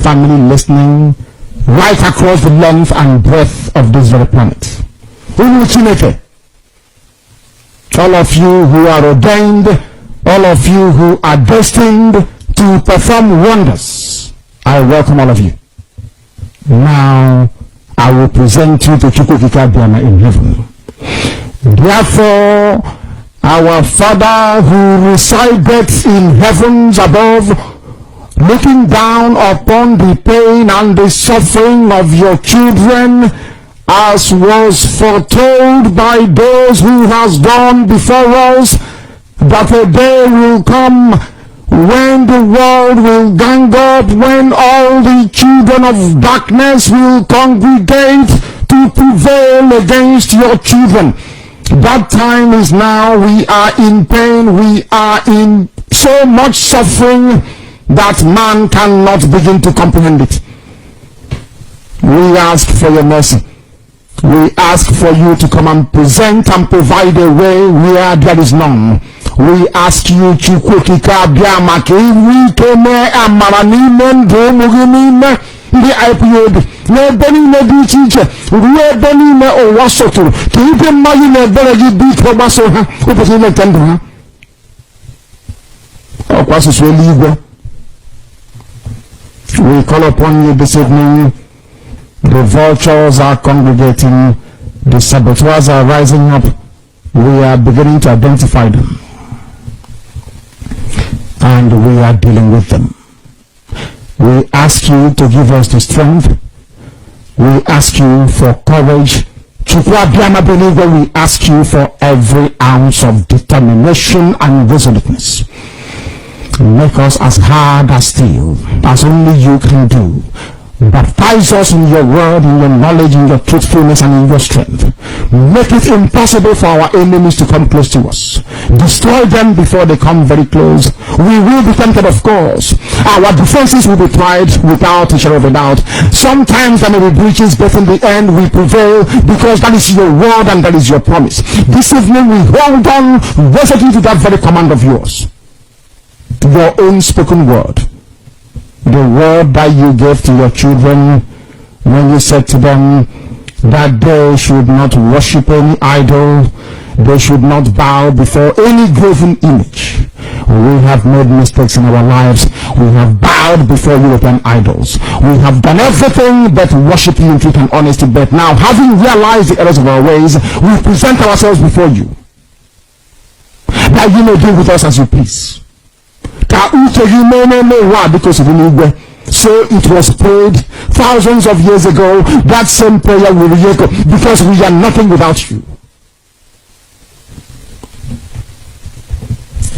family listening right across the length and breadth of this very planet. All of you who are ordained, all of you who are destined to perform wonders, I welcome all of you. Now, I will present you to Chukwukika Biama in heaven. Therefore, our Father who resideth in heavens above, looking down upon the pain and the suffering of your children, as was foretold by those who has gone before us, that a day will come when the world will gang up, when all the children of darkness will congregate to prevail against your children. That time is now. We are in pain, we are in so much suffering that man cannot begin to comprehend it. We ask for your mercy. We ask for you to come and present and provide a way where there is none. We ask you, Chukwukika Biama, we keme amaranime ndumuginime ndi IPOD nebeni nebi chiche nebeni ne owasotu kiipe mayi nebele gibi kobaso ha upesi le tendo ha okwasi sweli igwe. We call upon you this evening. The vultures are congregating, the saboteurs are rising up. We are beginning to identify them, and we are dealing with them. We ask you to give us the strength. We ask you for courage. We ask you for every ounce of determination and resoluteness. Make us as hard as steel, as only you can do. Baptize us in your word, in your knowledge, in your truthfulness, and in your strength. Make it impossible for our enemies to come close to us. Destroy them before they come very close. We will be tempted, of course. Our defenses will be tried without a shadow of a doubt. Sometimes there may be breaches, but in the end we prevail, because that is your word and that is your promise. This evening we hold on resolutely to that very command of yours. Your own spoken word. The word that you gave to your children when you said to them that they should not worship any idol, they should not bow before any graven image. We have made mistakes in our lives. We have bowed before European idols. We have done everything but worship you in truth and honesty. But now, having realized the errors of our ways, we present ourselves before you, that you may deal with us as you please. Because of the so it was prayed thousands of years ago. That same prayer will echo, because we are nothing without you.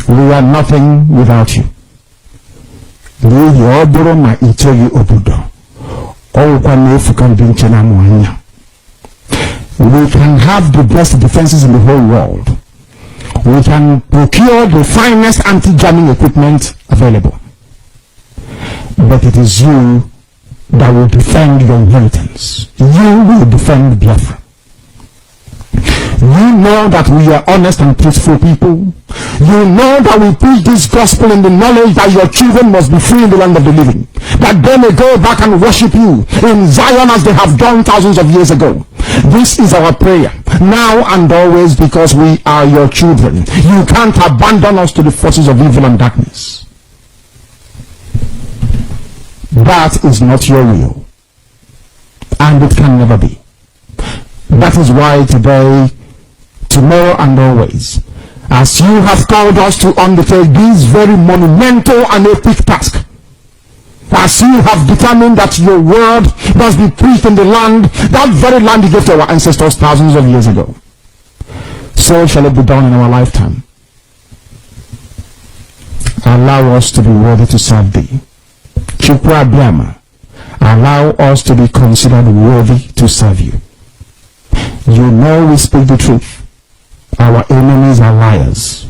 We are nothing without you. We can have the best defenses in the whole world. We can procure the finest anti-jamming equipment available. But it is you that will defend your inheritance. You will defend Biafra. You know that we are honest and truthful people. You know that we preach this gospel in the knowledge that your children must be free in the land of the living, that they may go back and worship you in Zion as they have done thousands of years ago. This is our prayer, now and always, because we are your children. You can't abandon us to the forces of evil and darkness. That is not your will, and it can never be. That is why today, tomorrow, and always, as you have called us to undertake this very monumental and epic task, as you have determined that your word must be preached in the land, that very land you gave to our ancestors thousands of years ago, so shall it be done in our lifetime. Allow us to be worthy to serve thee. Chukwu Abiama, allow us to be considered worthy to serve you. You know we speak the truth. Our enemies are liars.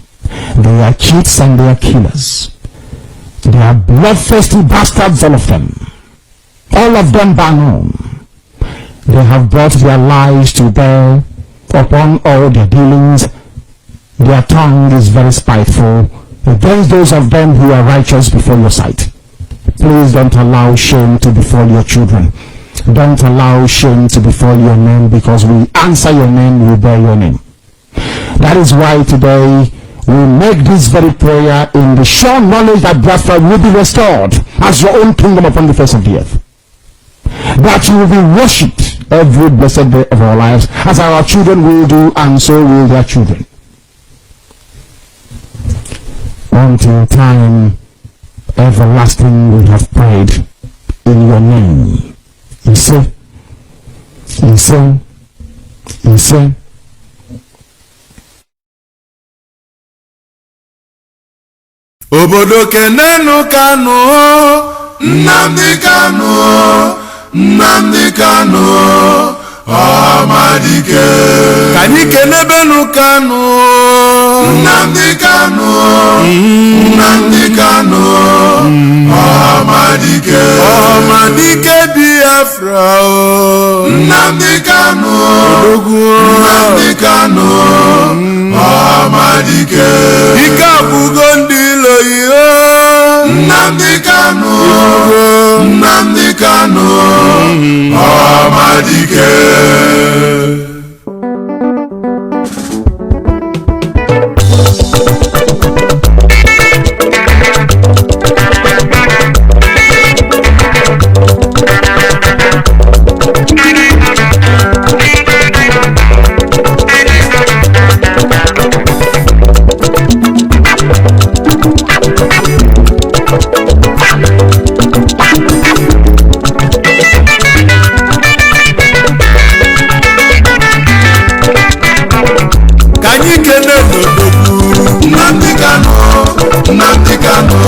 They are cheats and they are killers. They are bloodthirsty bastards, all of them. All of them bar none. They have brought their lies to bear upon all their dealings. Their tongue is very spiteful against those of them who are righteous before your sight. Please don't allow shame to befall your children. Don't allow shame to befall your name, because we answer your name, we bear your name. That is why today we make this very prayer in the sure knowledge that Biafra will be restored as your own kingdom upon the face of the earth. That you will be worshipped every blessed day of our lives, as our children will do, and so will their children. Until time everlasting we have prayed in your name. He said, Obodo kenenu Kanu, Nnamdi Kanu, Nnamdi Kanu, Amadike. Kani kenebenu Kanu, Nnamdi Kanu, Nnamdi Kanu, Amadike. Amadike Biafra, Nnamdi Kanu, Nnamdi Kanu, Amadike. Ikabugondi Nnamdi Kanu, Nnamdi Kanu, Amadike. Nnamdi Kanu,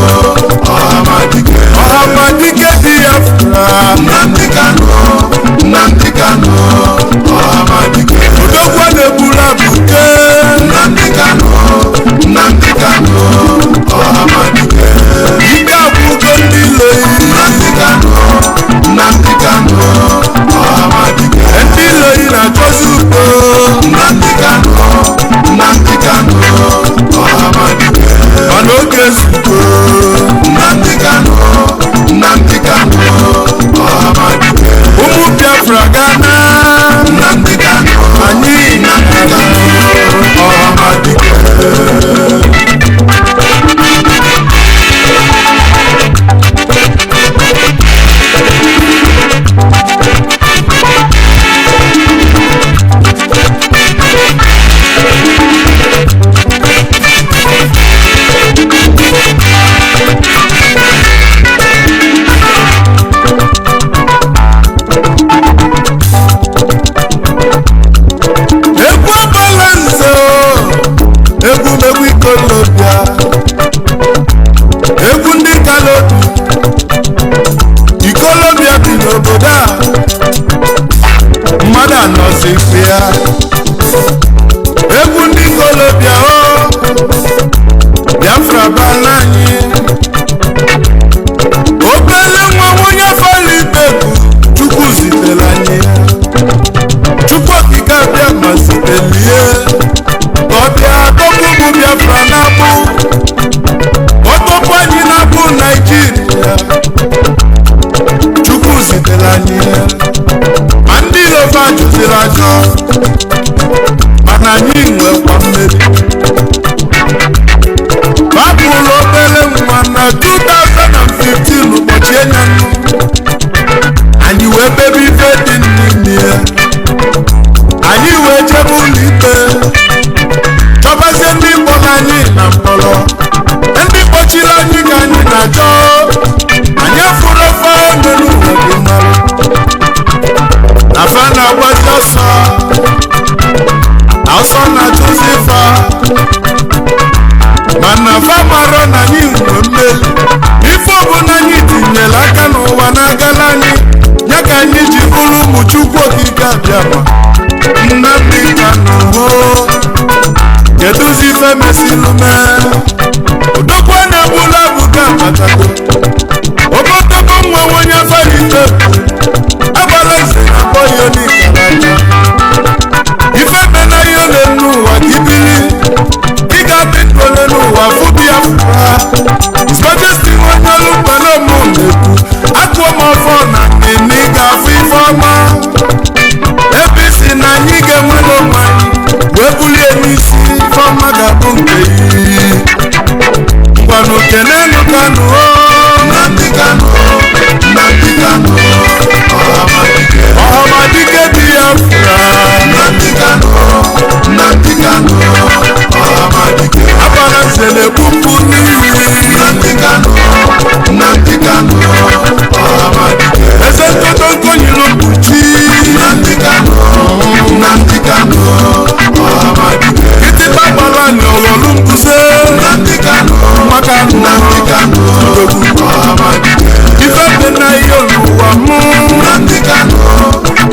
Amadike. Amadike Biafra. Nnamdi Kanu, Nnamdi Kanu, Amadike. Odogwa nebula buke. Nnamdi Kanu, Nnamdi Kanu, Amadike. Ika buke ndile. Nnamdi Kanu, Nnamdi Kanu, Amadike. Ndile ina kosuko. Nnamdi Kanu, Nnamdi Kanu, Amadike. Manoke suko. Nnamdi Kanu, Nnamdi Kanu, Amadike. Umu Biafra Ghana. Nnamdi Kanu, Ani Nnamdi Kanu, Amadike. Egwu ndị Kolobia o Biafra bananye obele nwa nwunye Falibeku Chukwu zitere anyị Chukwu okike abịa ma zitelie ọbịa atọpụ Biafra na-abụ ọtọpụ anyị na-abụ Naịjirịa Chukwu zitere anyị ma ndị Yoruba jụziri ajụ mana anyị nwekwa mmeri babụlụ obere nwa na 2015 ụbọchị enyanụ anyị wee bebe ife dị n'ime ya anyị wee jebe ụlọ ikpe chọbazie ndị mkpọrọ anyị na mkpọrọ ndị kpọchiri anyị ka anyị na-achọ anyị afụrụ ofe mere ụwa dị mara na fa na-agbazi ọsọ na-achụzi fa mana fa mara na anyị nwe mmeri ife ọbụla anyị tinyere aka n'ụwa na-agala anyị ya ka anyị ji bụrụ ụmụ Chukwu okike abịama Nnamdi Kanu kedụzi ife mesilu mee odogwu na-egbula buga abatago obodogo nwa onye Falibeku agbara eze na akpọghị n'ikara ife mena ihe n'ụwa kibili ị ga-adị n'ụwa fụ Biafra His Majesty onye ọlụ mmanụ Kenenu Kanu, Nnamdi Kanu, Nnamdi Kanu, Ọhamadike Biafra, Nnamdi Kanu, Nnamdi Kanu, Ọhamadike. Abala sele pupu n'iyi, Nnamdi Kanu, Nnamdi Kanu, Ọhamadike. Eze nkotonko yilu mkpuchi, Nnamdi Kanu, Nnamdi Kanu, Ọhamadike. Iti babala ni ọlọlụ mkpụse, Nnamdi Kanu, maka Nnamdi Kanu, Ọhamadike. Ife dị na ihe n'ụwa mụ, Nnamdi Kanu,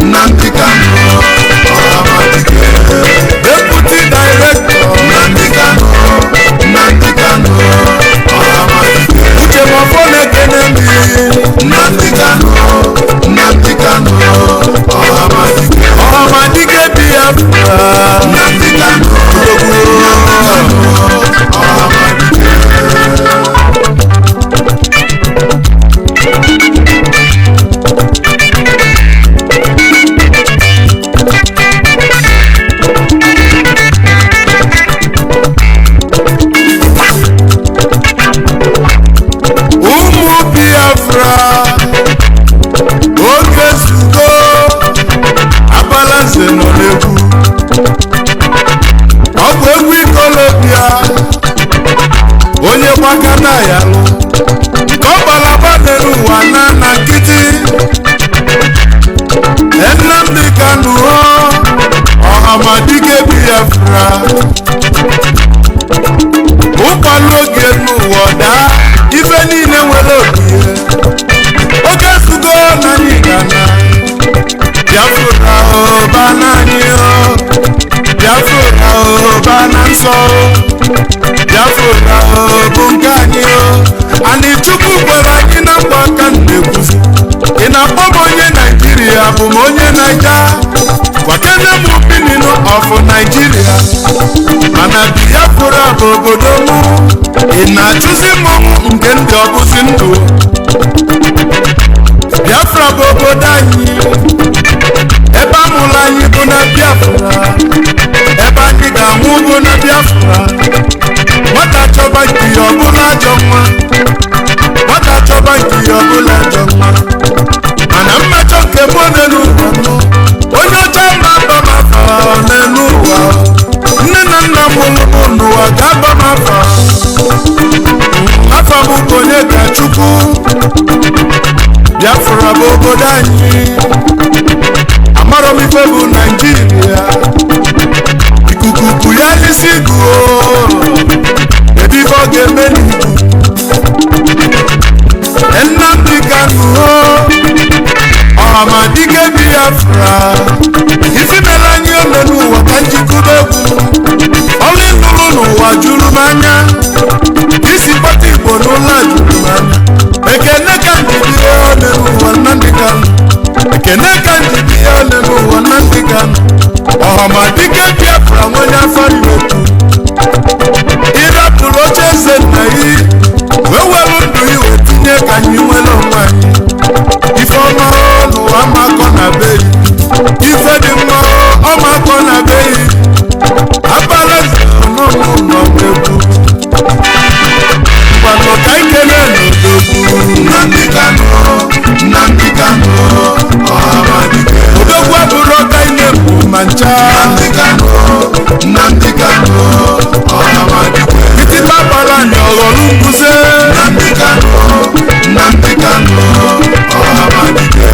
Nnamdi Kanu, Ọhamadike. Deputy Director, Nnamdi Kanu, Nnamdi Kanu, Ọhamadike. Uche Mafone Kenemi, Nnamdi Kanu, Nnamdi Kanu, Ọhamadike. Ọhamadike Biafra, Nnamdi Kanu, Ọhamadike. Oge zugo abalanze nọ n'egwu ọ bụ egwu ikolobịa onye gbakana ya lụ ka ọ gbalaba n'elu ụwa na nkịtị. Nnamdi Kanu Ọhamadike Biafra ụkwalụ oge n'ụwa daa ife niile nwere obi oge zugo na anyị gana Biafra ọba n'anyị Biafra ọba na nsọ Biafra bụ nke anyị anyị Chukwu kwere anyị na mkpa aka na-ekwuzi. Ị na-akpọ m onye Naijiria bụ m onye Naija kwakene m opinion of Nigeria mana Biafra bụ obodo m. Ị na-achụzi mmọnwụ nke ndị ọbụzi ndụ. Biafra bụ obodo anyị ebe amụrụ anyị bụ na Biafra ebe anyị ga-anwụ bụ na Biafra. Nwata chọba nke ya ọbụla ajọ nwa, nwata chọba nke ya ọbụla ajọ nwa, mana mmachọ nke mụ n'elu ụwa nọ onye ọcha mma aba m afa n'elu ụwa. Nne na nna m mụrụ m n'ụwa ga-aba m afa. Afa m bụ onye ka Chukwu. Biafra bụ obodo anyị amarọ m ife bụ Naijiria. Ikuku bụ ya n'isi guo ebe ife ọ ga-eme n'iku. Nnamdi Kanu Ọhamadike Biafra isi mere anyị ome n'ụwa ka njikọba egwu ọlụ ịnụrụ n'ụwa juru m anya. Isi kpata Igbo n'ụlọ juru m anya. Ekene ka njidi ya ole n'ụwa Nnamdi Kanu, ekene ka njidi ya ole n'ụwa Nnamdi Kanu. Ọhamadike Biafra nwere afọ iwetu ịrapụrụ oche eze nna yi wee were ndụ iwe tinye ka anyị nwere onwe anyị. Ife ọma n'ụwa makọ na be yi, ife dị mma ọmakọ na be yi. Abala n'ọnụ n'ọgwụ mgbanụ ka ikele n'odogwu Nnamdi Kanu, Nnamdi Kanu, Ọhamadike. Odogwu abụrụ ọka ine bụ ma ncha. Nnamdi Kanu, Nnamdi Kanu, Ọhamadike. Iti babara ni ọghọlụ mbuze. Nnamdi Kanu, Nnamdi Kanu, Ọhamadike.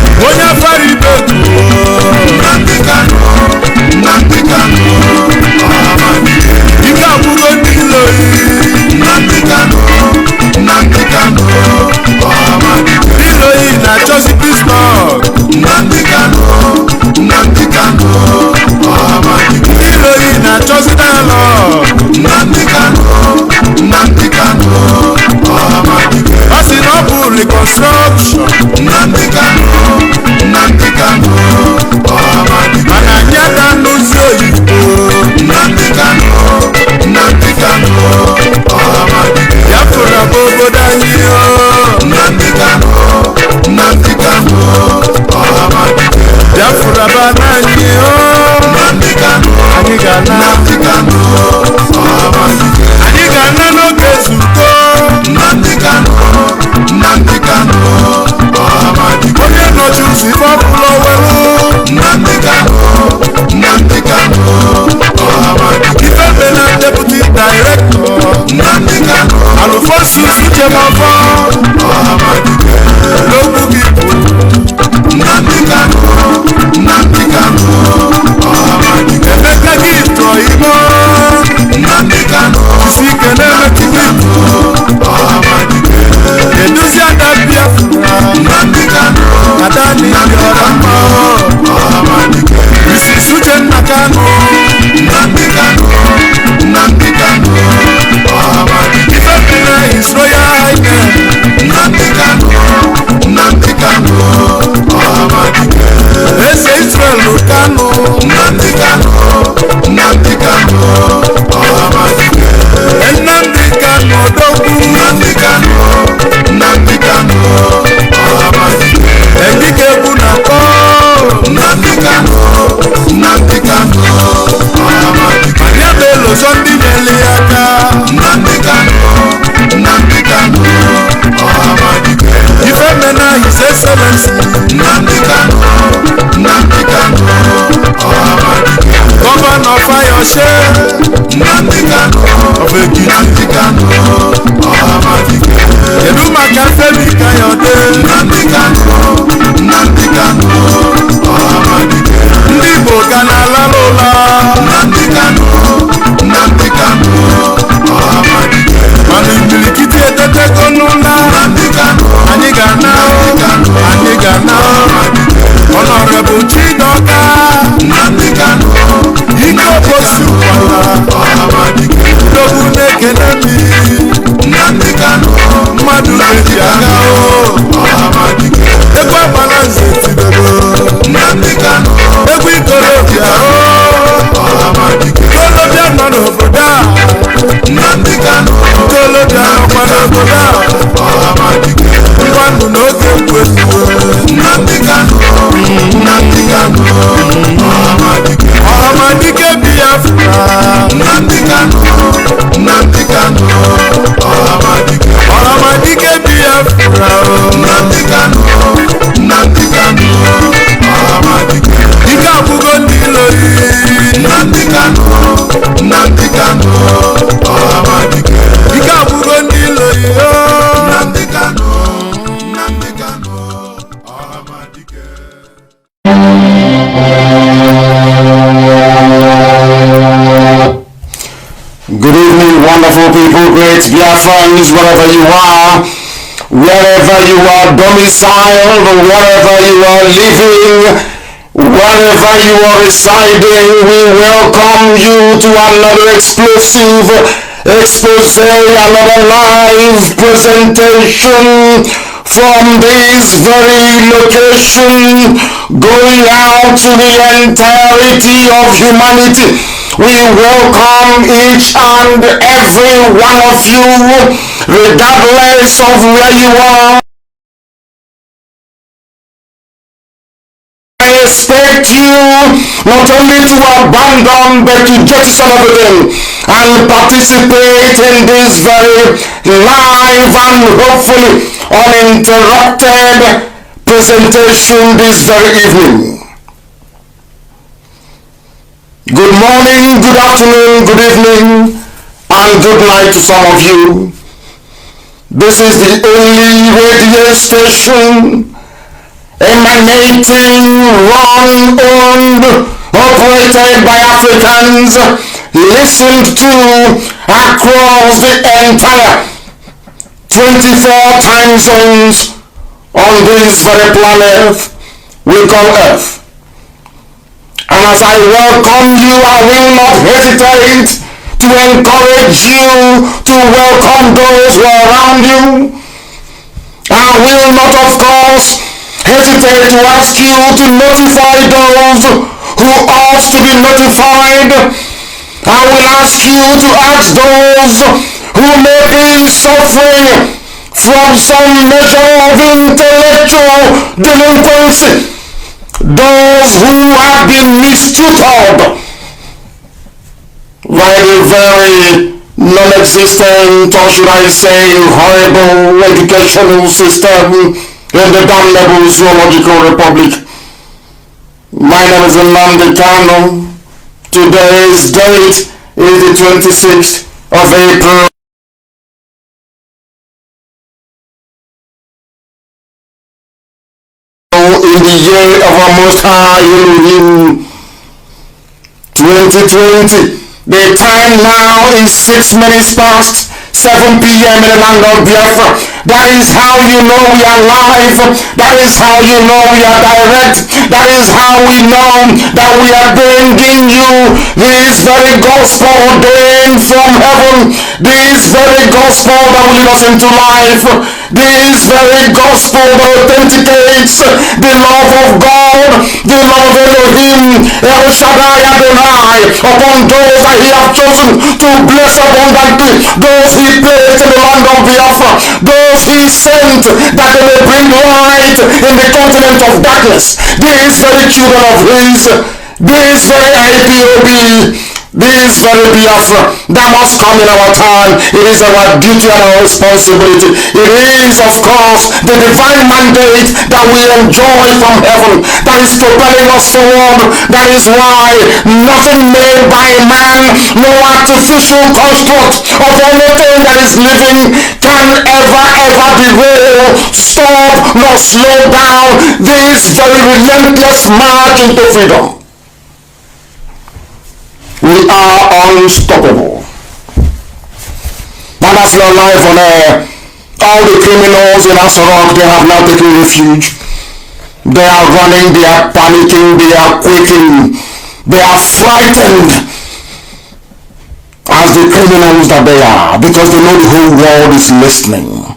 Mrs. Uchenna Kanu, Nnamdi Kanu, Nnamdi Kanu, Ifemina His Royal Highness, Nnamdi Kanu, Nnamdi Kanu, Eze Israel Kanu, Nnamdi Kanu, Nnamdi Kanu, Nnamdi Kanu Dogu, Nnamdi Kanu, Nnamdi Kanu, Engike Bunako, Nnamdi Kanu, Nnamdi Kanu, Anyabelo Sondi Neliaka, Nnamdi Kanu, Nnamdi Kanu, Ifemena His Excellency, Nnamdi Kanu, Nnamdi Kanu, Governor Fayose, Nnamdi Kanu, of Ekiti, Nnamdi Kanu, Edumaka Femi Kayode, Nnamdi Kanu, Nnamdi Kanu, ndị Igbo ka na-ala n'ụla, Nnamdi Kanu, Nnamdi Kanu, mana imilikiti etetego n'ụla, Nnamdi Kanu, anyị ga-ana, anyị ga-ana, Honorable Chidoka, Nnamdi Kanu, ike obosi ụkwala, ndogbu na-ekele mi, Nnamdi Kanu, mmadụ na-eji aga o, egwu agbala nze tibego, Nnamdi Kanu, egwu ikorobịa o, ikorobịa nọ n'obodo a, Nnamdi Kanu, ikorobịa nọkwa n'obodo a, ngwanụ n'oge egwu ezuwe, Nnamdi Kanu, Nnamdi Kanu, Ọhamadike Biafra, Nnamdi Kanu, Nnamdi Kanu, Ọhamadike Biafra, Nnamdi Kanu, Nnamdi Kanu, ike abụgo ndị ilo yi, Nnamdi Kanu, Nnamdi Kanu, ike abụgo ndị ilo yi, Nnamdi Kanu, Nnamdi Kanu, Ọhamadike. Good evening, wonderful people, great Biafrans, wherever you are domiciled, wherever you are living, wherever you are residing, we welcome you to another exclusive expose, another live presentation from this very location, going out to the entirety of humanity. We welcome each and every one of you, regardless of where you are. I expect you not only to abandon but to jettison everything and participate in this very live and hopefully uninterrupted presentation this very evening. Good morning, good afternoon, good evening, and good night to some of you. This is the only radio station emanating, run, owned, operated by Africans, listened to across the entire 24 time zones on this very planet we call Earth. And as I welcome you, I will not hesitate to encourage you to welcome those who are around you. I will not, of course, hesitate to ask you to notify those who ought to be notified. I will ask you to ask those who may be suffering from some measure of intellectual delinquency, those who have been mistutored by the very non-existent, or should I say horrible educational system in the damnable zoological republic. My name is Nnamdi Kanu. Today's date is the 26th of April. In the year of our Most High Elohim 2020. The time now is 6 minutes past 7 p.m. in the land of Biafra. That is how you know we are live. That is how you know we are direct. That is how we know that we are bringing you this very gospel ordained from heaven. This very gospel that will lead us into life. This very gospel that authenticates the love of God, the love of Elohim, El Shaddai Adonai, upon those that he has chosen to bless abundantly, those he placed in the land of Biafra, those he sent that they may bring light in the continent of darkness. These very children of his, this very IPOB, this very Biafra that must come in our time. It is our duty and our responsibility. It is, of course, the divine mandate that we enjoy from heaven that is propelling us forward. That is why nothing made by man, no artificial construct of anything that is living can ever derail, stop, nor slow down this very relentless march into freedom. We are unstoppable. And as we are live on air, all the criminals in Asorok, they have now taken refuge. They are running, they are panicking, they are quaking, they are frightened as the criminals that they are, because they know the whole world is listening.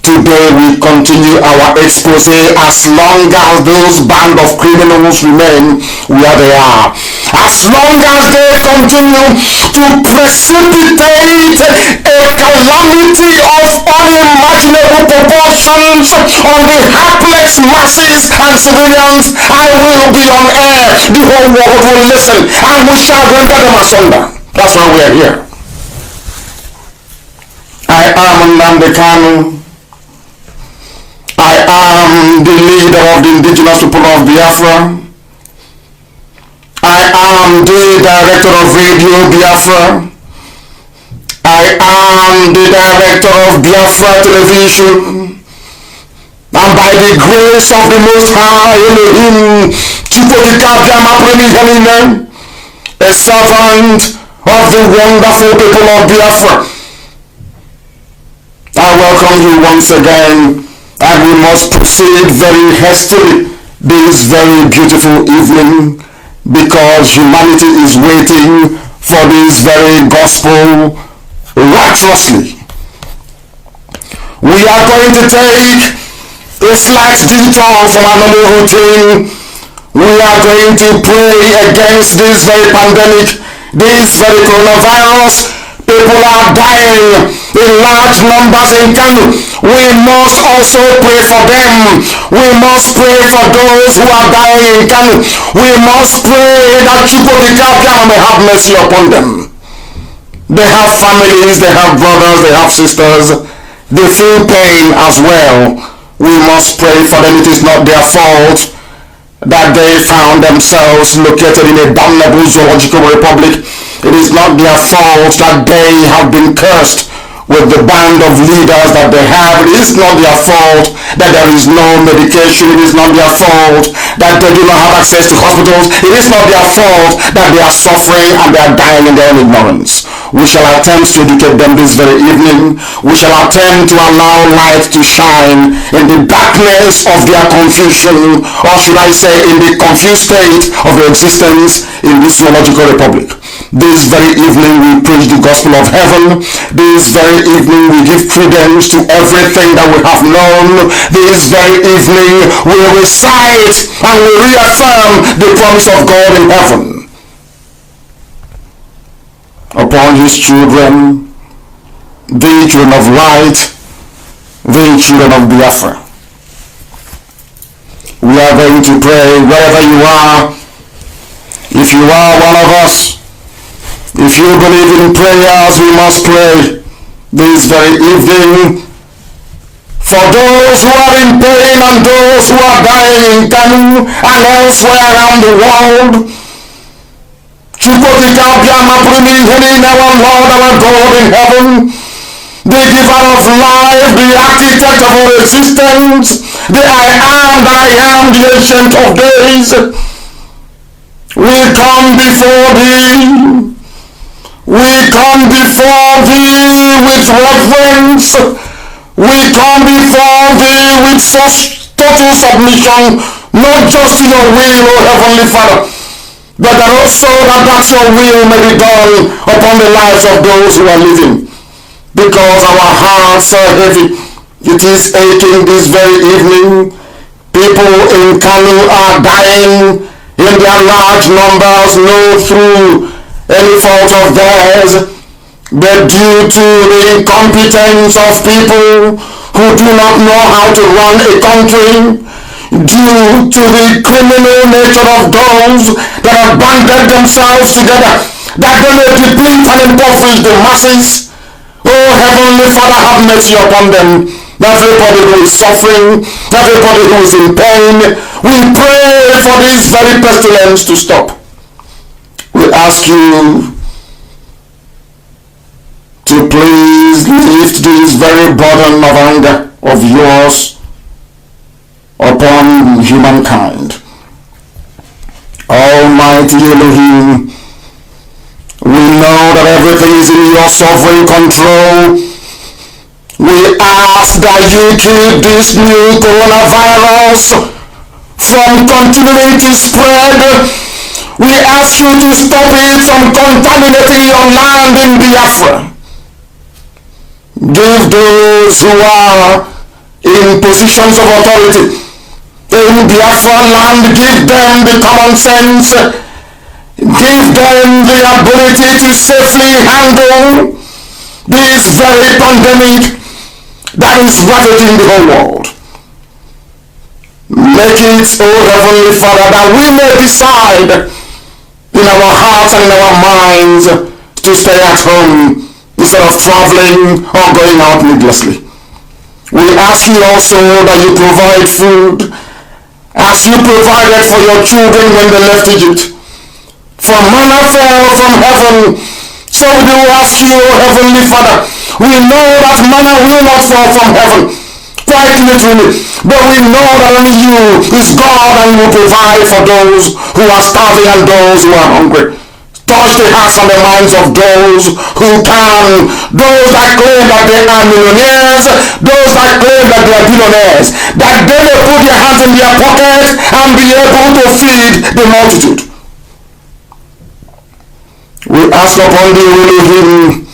Today we continue our expose as long as those band of criminals remain where they are. As long as they continue to precipitate a calamity of unimaginable proportions on the helpless masses and civilians, I will be on air. The whole world will listen and we shall render them asunder. That's why we are here. I am Nnamdi Kanu. I am the leader of the indigenous people of Biafra. I am the director of Radio Biafra. I am the director of Biafra Television. And by the grace of the Most High Elohim, a servant of the wonderful people of Biafra, I welcome you once again. And we must proceed very hastily this very beautiful evening because humanity is waiting for this very gospel righteously. We are going to take a slight detour from our normal routine. We are going to pray against this very pandemic, this very coronavirus. People are dying in large numbers in Kanu. We must also pray for them. We must pray for those who are dying in Kanu. We must pray that Chukwuka may have mercy upon them. They have families, they have brothers, they have sisters. They feel pain as well. We must pray for them. It is not their fault that they found themselves located in a damnable zoological republic. It is not their fault that they have been cursed with the band of leaders that they have. It is not their fault that there is no medication. It is not their fault that they do not have access to hospitals. It is not their fault that they are suffering and they are dying in their own ignorance. We shall attempt to educate them this very evening. We shall attempt to allow light to shine in the darkness of their confusion, or should I say in the confused state of their existence in this zoological republic. This very evening we preach the gospel of heaven. This very evening we give credence to everything that we have known. This very evening we recite and we reaffirm the promise of God in heaven upon his children, the children of light, the children of Biafra. We are going to pray wherever you are. If you are one of us, if you believe in prayers, we must pray this very evening for those who are in pain and those who are dying in Kanu and elsewhere around the world. Our Lord, our God in heaven, the giver of life, the architect of our existence, the I am that I am, the ancient of days. We come before thee. We come before thee with reverence. We come before thee with such total submission, not just to your will, O Heavenly Father, but that also that your will may be done upon the lives of those who are living. Because our hearts are heavy. It is aching this very evening. People in Kanu are dying in their large numbers, not through any fault of theirs, but due to the incompetence of people who do not know how to run a country, due to the criminal nature of those that have banded themselves together, that they may deplete and impoverish the masses. Oh, Heavenly Father, have mercy upon them. Everybody who is suffering, everybody who is in pain, we pray for this very pestilence to stop. We ask you to please lift this very burden of anger of yours upon humankind. Almighty Elohim, we know that everything is in your sovereign control. We ask that you keep this new coronavirus from continuing to spread. We ask you to stop it from contaminating your land in Biafra. Give those who are in positions of authority in Biafra land, give them the common sense, give them the ability to safely handle this very pandemic that is ravaging the whole world. Make it, O Heavenly Father, that we may decide in our hearts and in our minds to stay at home instead of traveling or going out needlessly. We ask you also that you provide food as you provided for your children when they left Egypt. For manna fell from heaven, so we do ask you, O Heavenly Father. We know that manna will not fall from heaven, quite literally, but we know that only you is God and you will provide for those who are starving and those who are hungry. Touch the hearts and the minds of those who can, those that claim that they are millionaires, those that claim that they are billionaires, that they may put their hands in their pocket and be able to feed the multitude. We ask upon the Elohim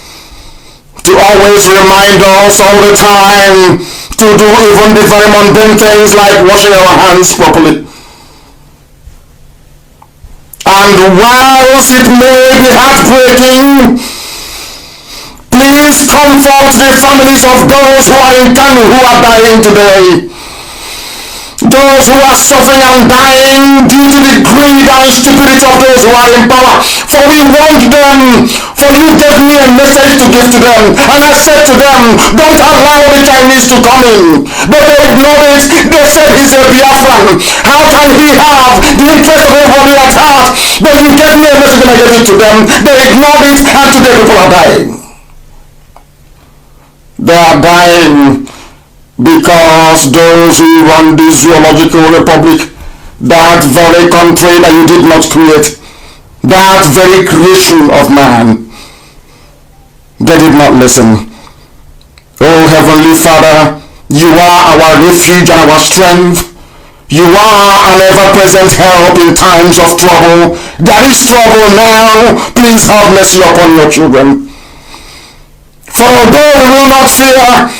to always remind us all the time to do even the very mundane things like washing our hands properly. And whilst it may be heartbreaking, please comfort the families of those who are in Kanu who are dying today. Those who are suffering and dying due to the greed and stupidity of those who are in power. For we want them, for you gave me a message to give to them. And I said to them, don't allow the Chinese to come in. But they ignored it. They said he's a Biafran. How can he have the interest of everybody at heart? But you gave me a message and I gave it to them. They ignored it and today people are dying. They are dying because those who run the zoological republic, that very country that you did not create, that very creation of man, they did not listen. Oh Heavenly Father, you are our refuge and our strength. You are an ever-present help in times of trouble. There is trouble now. Please have mercy upon your children. For though we will not fear,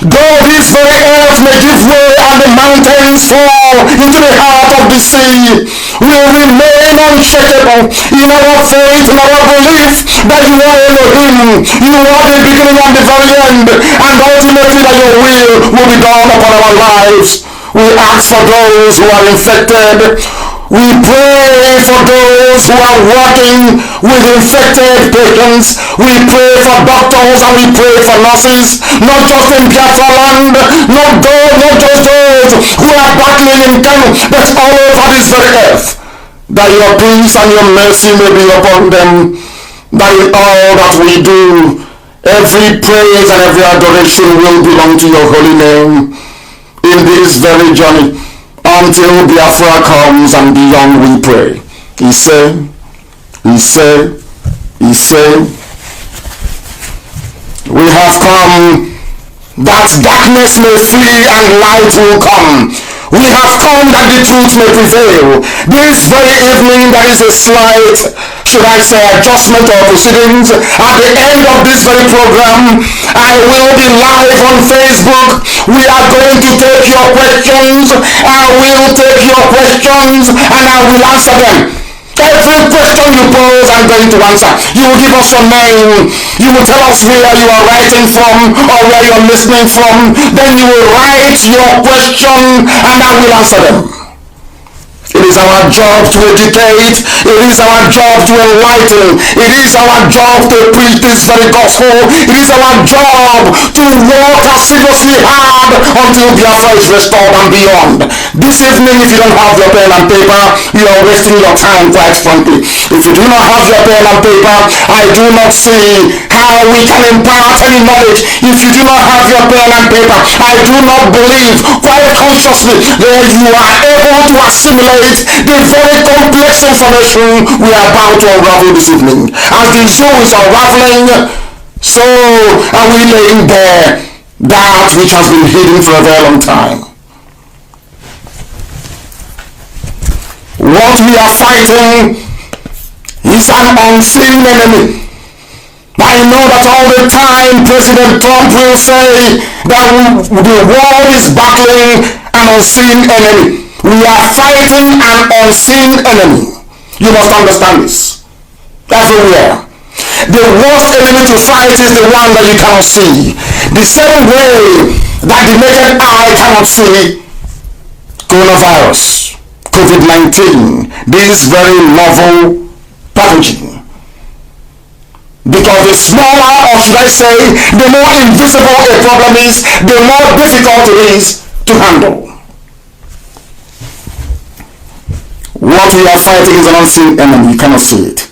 though this very earth may give way and the mountains fall into the heart of the sea, we will remain unshakable in our faith, in our belief that you are Elohim, you are the beginning and the very end, and ultimately that your will be done upon our lives. We ask for those who are infected. We pray for those who are working with infected patients. We pray for doctors and we pray for nurses, not just in Biafra land, not just those who are battling in Kanu, but all over this very earth. That your peace and your mercy may be upon them. That in all that we do, every praise and every adoration will belong to your holy name in this very journey. Until Biafra comes and beyond we pray. He said, we have come that darkness may flee and light will come. We have come that the truth may prevail. This very evening there is a slight, should I say, adjustment of proceedings. At the end of this very program, I will be live on Facebook. We are going to take your questions. I will take your questions and I will answer them. Every question you pose, I'm going to answer. You will give us your name. You will tell us where you are writing from or where you are listening from. Then you will write your question and I will answer them. It is our job to educate. It is our job to enlighten. It is our job to preach this very gospel. It is our job to work assiduously hard until Biafra is restored and beyond. This evening, if you don't have your pen and paper, you are wasting your time, quite frankly. If you do not have your pen and paper, I do not see how we can impart any knowledge. If you do not have your pen and paper, I do not believe quite consciously that you are able to assimilate the very complex information we are about to unravel this evening. As the show is unraveling, so are we laying bare that which has been hidden for a very long time. What we are fighting is an unseen enemy. I know that all the time President Trump will say that the world is battling an unseen enemy. We are fighting an unseen enemy. You must understand this. Everywhere. The worst enemy to fight is the one that you cannot see. The same way that the naked eye cannot see coronavirus, COVID-19, this very novel pathogen. Because the smaller, or should I say, the more invisible a problem is, the more difficult it is to handle. What we are fighting is an unseen enemy. You cannot see it.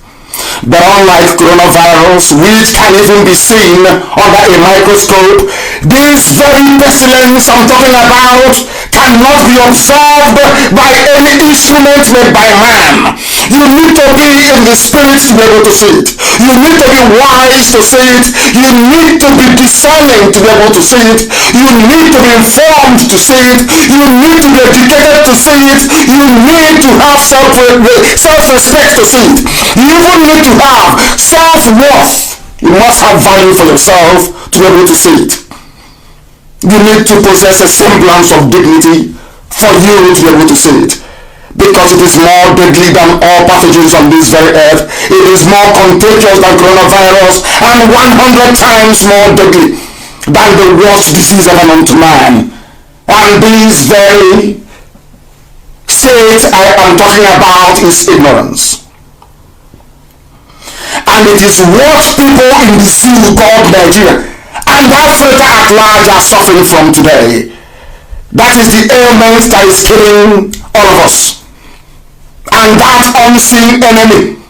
But unlike coronavirus, which can even be seen under a microscope, this very pestilence I'm talking about cannot be observed by any instrument made by man. You need to be in the spirit to be able to see it. You need to be wise to see it. You need to be discerning to be able to see it. You need to be informed to see it. You need to be educated to see it. You need to have self-respect to see it. You even need to have self-worth. You must have value for yourself to be able to see it. You need to possess a semblance of dignity for you to be able to see it. Because it is more deadly than all pathogens on this very earth. It is more contagious than coronavirus and 100 times more deadly than the worst disease ever known to man. And this very state I am talking about is ignorance. And it is what people in the zoo called Nigeria and Africa at large are suffering from today. That is the ailment that is killing all of us. And that unseen enemy,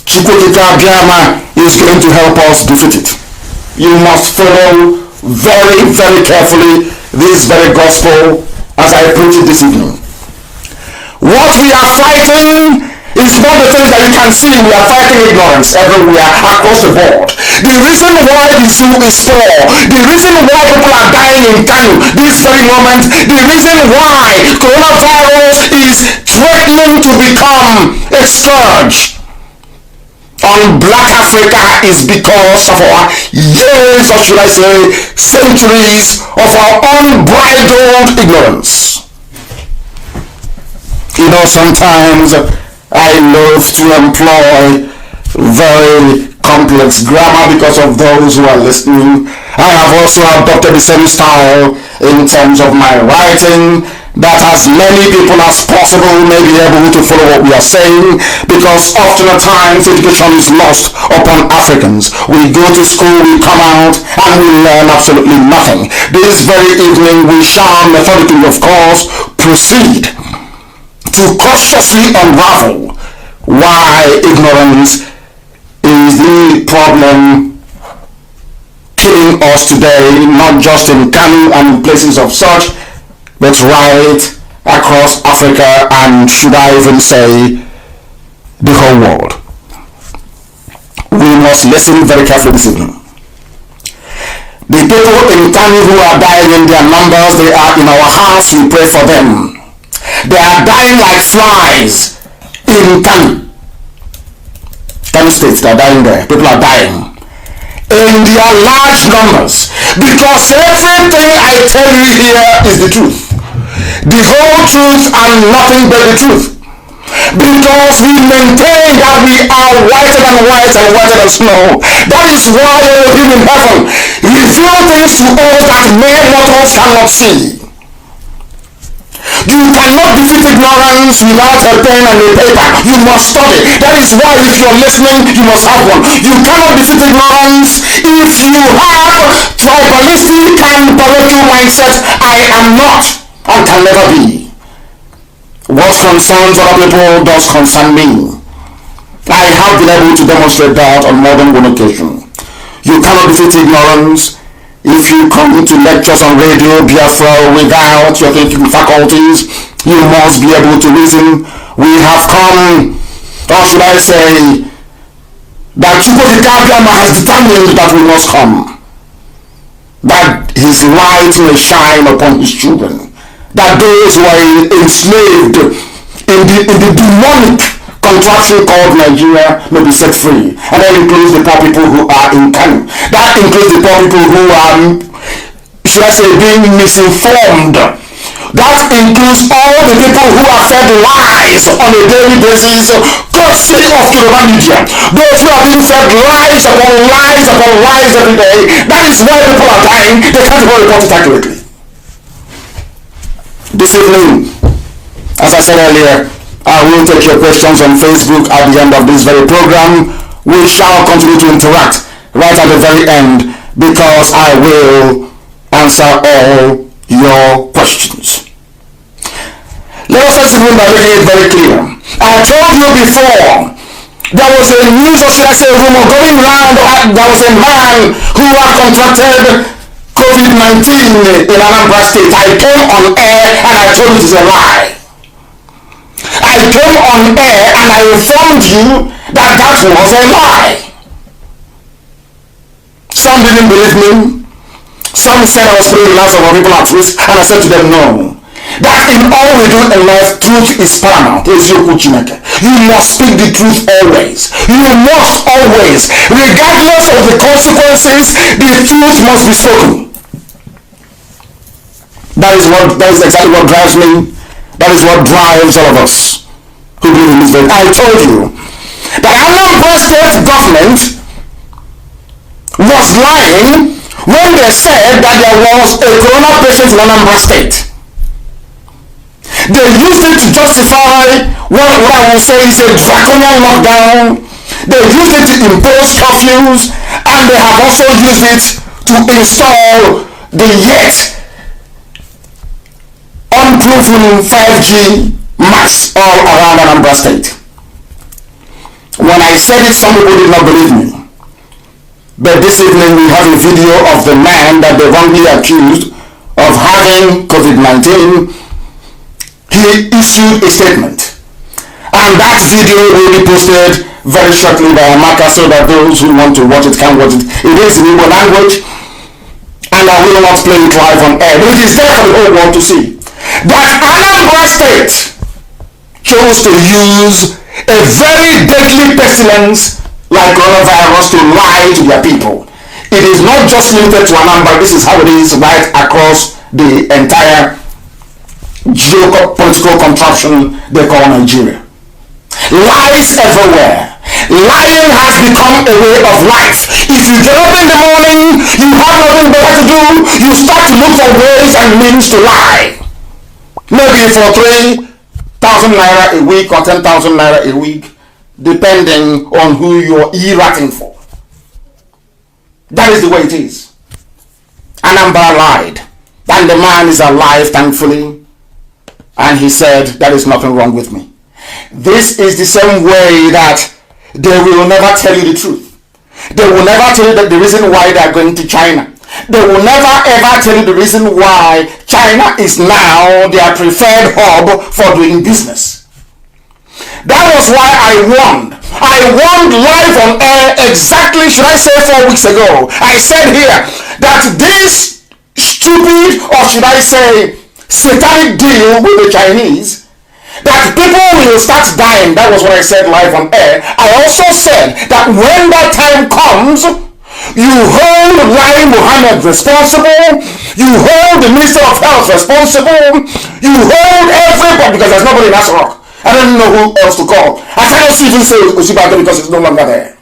Chukwuka Biama, is going to help us defeat it. You must follow very, very carefully this very gospel as I preach it this evening. What we are fighting is not the things that you can see. We are fighting ignorance everywhere across the board. The reason why the zoo is poor, the reason why people are dying in Kanu this very moment, the reason why coronavirus is threatening to become a scourge on Black Africa is because of our years, or should I say centuries, of our unbridled ignorance. You know, sometimes I love to employ very complex grammar because of those who are listening. I have also adopted the same style in terms of my writing, that as many people as possible may be able to follow what we are saying, because often at times education is lost upon Africans. We go to school, we come out, and we learn absolutely nothing. This very evening we shall methodically, of course, proceed to cautiously unravel why ignorance is the problem killing us today, not just in Kanu and in places of such, but right across Africa, and should I even say the whole world. We must listen very carefully this evening. The people in Kanu who are dying in their numbers, they are in our house, we pray for them. They are dying like flies in Kanu. Kanu State, they are dying there. People are dying in their large numbers, because everything I tell you here is the truth, the whole truth and nothing but the truth. Because we maintain that we are whiter than white and whiter than snow. That is why Elohim in heaven reveal things to us that mere mortals cannot see. You cannot defeat ignorance without a pen and a paper. You must study. That is why if you're listening, you must have one. You cannot defeat ignorance if you have tribalistic and parochial mindset. I am not and can never be. What concerns other people does concern me. I have been able to demonstrate that on more than one occasion. You cannot defeat ignorance if you come to lectures on radio Biafra without your thinking faculties. You must be able to reason. We have come, or should I say, that Chukwuka has determined that we must come, that his light may shine upon his children, that those who are enslaved in the demonic contraption called Nigeria may be set free. And that includes the poor people who are in Kanu. That includes the poor people who are, should I say, being misinformed. That includes all the people who are fed lies on a daily basis, courtesy of Yoruba media. Those who are being fed lies upon lies upon lies every day. That is why people are dying. They can't even report it accurately. This evening, as I said earlier, I will take your questions on Facebook at the end of this very program. We shall continue to interact right at the very end, because I will answer all your questions. Let us first begin by making it very clear. I told you before, there was a news, or should I say, rumor going around that there was a man who had contracted COVID-19 in Anambra State. I came on air and I told you it is a lie. I came on air and I informed you that that was a lie. Some didn't believe me. Some said I was putting the lives of our people at risk, and I said to them, no. That in all we do in life, truth is paramount. You must speak the truth always. You must always, regardless of the consequences, the truth must be spoken. That is exactly what drives me. That is what drives all of us who believe in this faith. I told you that Anambra State government was lying when they said that there was a corona patient in Anambra State. They used it to justify what I will say is a draconian lockdown. They used it to impose curfews, and they have also used it to install the yet unproven 5G mass all around Anambra State. When I said it, some people did not believe me. But this evening we have a video of the man that they wrongly accused of having COVID-19. He issued a statement, and that video will be posted very shortly by Amaka, so that those who want to watch it can watch it. It is in Igbo language, and I will not play it live on air, but it is there for the whole world to see. That Anambra State chose to use a very deadly pestilence like coronavirus to lie to their people. It is not just limited to Anambra. This is how it is right across the entire geopolitical contraption they call Nigeria. Lies everywhere. Lying has become a way of life. If you get up in the morning, you have nothing better to do, you start to look for ways and means to lie. Maybe for 3,000 naira a week or 10,000 naira a week, depending on who you're e-ratting for. That is the way it is. Anambra lied. And the man is alive, thankfully. And he said, there is nothing wrong with me. This is the same way that they will never tell you the truth. They will never tell you that the reason why they are going to China. They will never ever tell you the reason why China is now their preferred hub for doing business. That was why I warned I warned live on air exactly, should I say 4 weeks ago. I said here that this stupid, or should I say satanic deal with the Chinese, that people will start dying. That was what I said live on air. I also said that when that time comes, you hold Lai Mohammed responsible, you hold the Minister of Health responsible, you hold everybody, because there's nobody in Asarok. I don't know who else to call. I cannot even say Osibado because it's no longer there.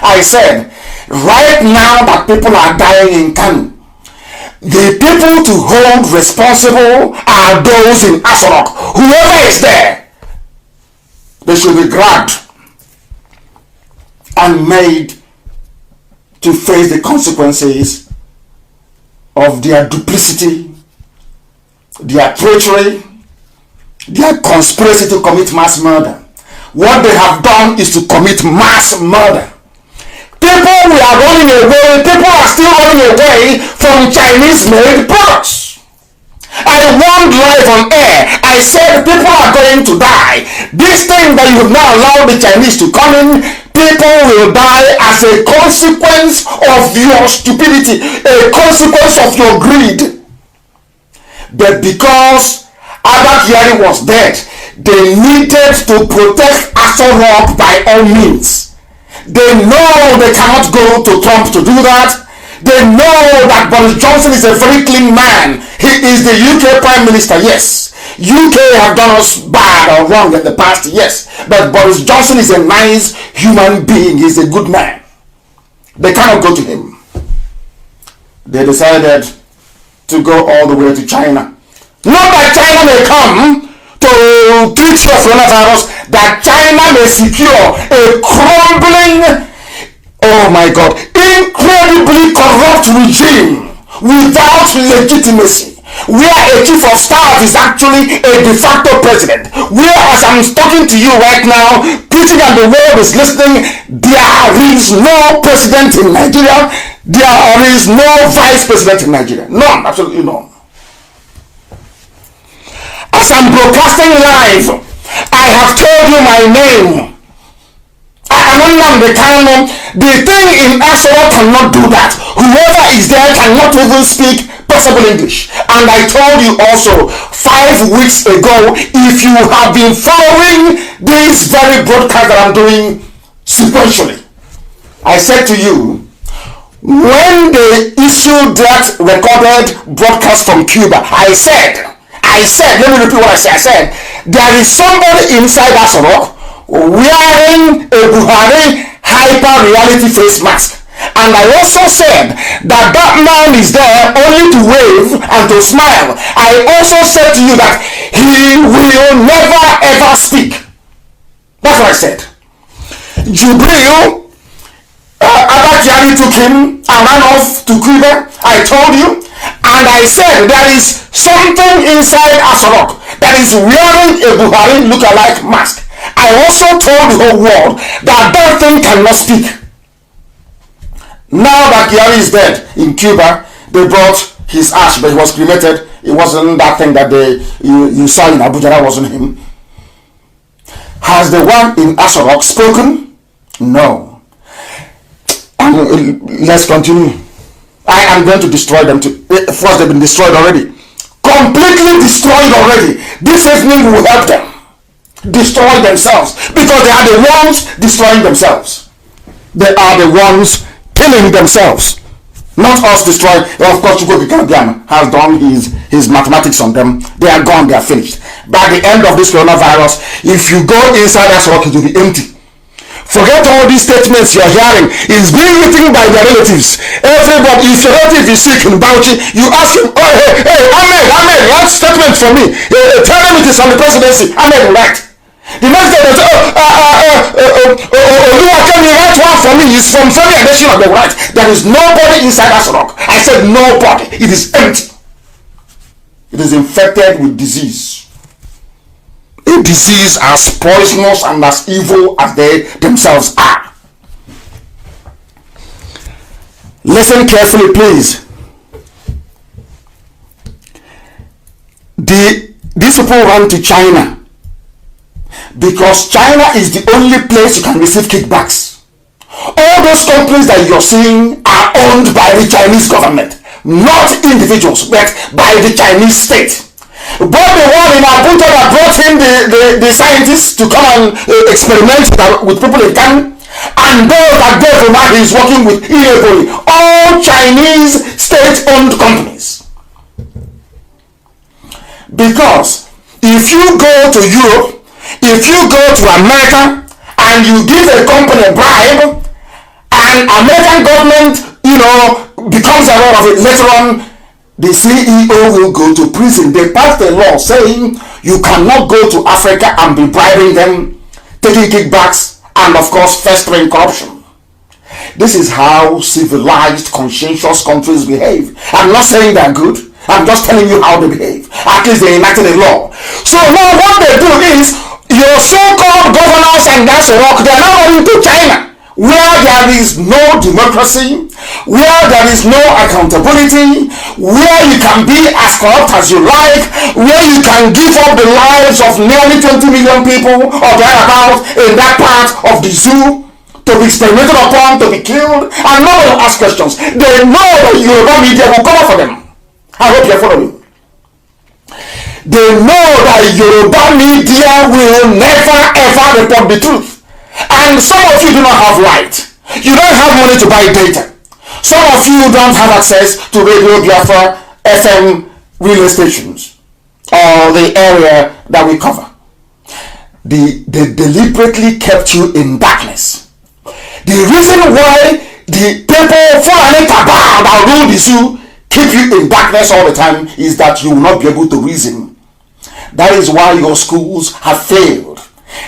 I said, right now that people are dying in Kanu, the people to hold responsible are those in Asarok. Whoever is there, they should be grabbed and made to face the consequences of their duplicity, their treachery, their conspiracy to commit mass murder. What they have done is to commit mass murder. People we are running away, people are still running away from Chinese-made products. I warned live on air. I said people are going to die. This thing that you have now allowed the Chinese to come in, people will die as a consequence of your stupidity, a consequence of your greed. But because Albert Yari was dead, they needed to protect Asarok by all means. They know they cannot go to Trump to do that. They know that Boris Johnson is a very clean man. He is the UK Prime Minister, yes. UK have done us bad or wrong in the past, yes. But Boris Johnson is a nice human being. He's a good man. They cannot go to him. They decided to go all the way to China. Not that China may come to treat your coronavirus, that China may secure a crumbling, oh my God, incredibly corrupt regime without legitimacy, where a chief of staff is actually a de facto president, where as I'm talking to you right now, preaching and the world is listening, there is no president in Nigeria, there is no vice president in Nigeria, none, absolutely none. As I'm broadcasting live, I have told you my name. I am Nnamdi Kanu. The thing in Asarok cannot do that. Whoever is there cannot even speak possible English. And I told you also 5 weeks ago, if you have been following this very broadcast that I'm doing sequentially, I said to you, when they issued that recorded broadcast from Cuba, I said, let me repeat what I said, there is somebody inside Asarok wearing a Buhari hyper reality face mask. And I also said that that man is there only to wave and to smile. I also said to you that he will never ever speak. That's what I said. Jubril, Abadjani took him and ran off to Cuba. I told you. And I said there is something inside Asarok that is wearing a Buhari look-alike mask. I also told the whole world that that thing cannot speak. Now that Yari is dead in Cuba, they brought his ash, but he was cremated. It wasn't that thing that you saw in Abuja, that wasn't him. Has the one in Asarok spoken? No. Let's continue. I am going to destroy them too. First, they've been destroyed already. Completely destroyed already. This evening will help them destroy themselves, because they are the ones destroying themselves. They are the ones killing themselves, not us destroying. Of course, Chukwuka has done his mathematics on them. They are gone, they are finished. By the end of this coronavirus, if you go inside Asarok, it will be empty. Forget all these statements you're hearing. It's being written by their relatives. Everybody, if your relative is sick in Bauchi, you ask him, oh, hey, Ahmed, write statement for me. Tell them it is on the presidency. Ahmed will write. The next day they say, can you write one for me? It's from Femi Adesina, they write. There is nobody inside Asarok. I said nobody. It is empty. It is infected with disease. A disease as poisonous and as evil as they themselves are. Listen carefully, please. These people run to China Because China is the only place you can receive kickbacks. All those companies that you're seeing are owned by the Chinese government, not individuals, but by the Chinese state. But the one in Abuja that brought in the scientists to come and experiment with people in Kanu, and those that Government is working with illegally, all Chinese state-owned companies. Because if you go to Europe, if you go to America, and you give a company a bribe, and American government, becomes aware of it later on, the CEO will go to prison. They passed a law saying you cannot go to Africa and be bribing them, taking kickbacks, and of course festering corruption. This is how civilized, conscientious countries behave. I'm not saying they're good. I'm just telling you how they behave. At least they enacted a law. So now what they do is, your so-called governors and that's rock, they're now going to China, where there is no democracy, where there is no accountability, where you can be as corrupt as you like, where you can give up the lives of nearly 20 million people or thereabouts in that part of the zoo to be experimented upon, to be killed, and nobody will ask questions. They know that Yoruba media will cover for them. I hope you're following. They know that Yoruba media will never ever report the truth. And some of you do not have light. You don't have money to buy data. Some of you don't have access to Radio Biafra FM relay stations or the area that we cover. They deliberately kept you in darkness. The reason why the people Fulani Cabal that rule the zoo keep you in darkness all the time is that you will not be able to reason. That is why your schools have failed.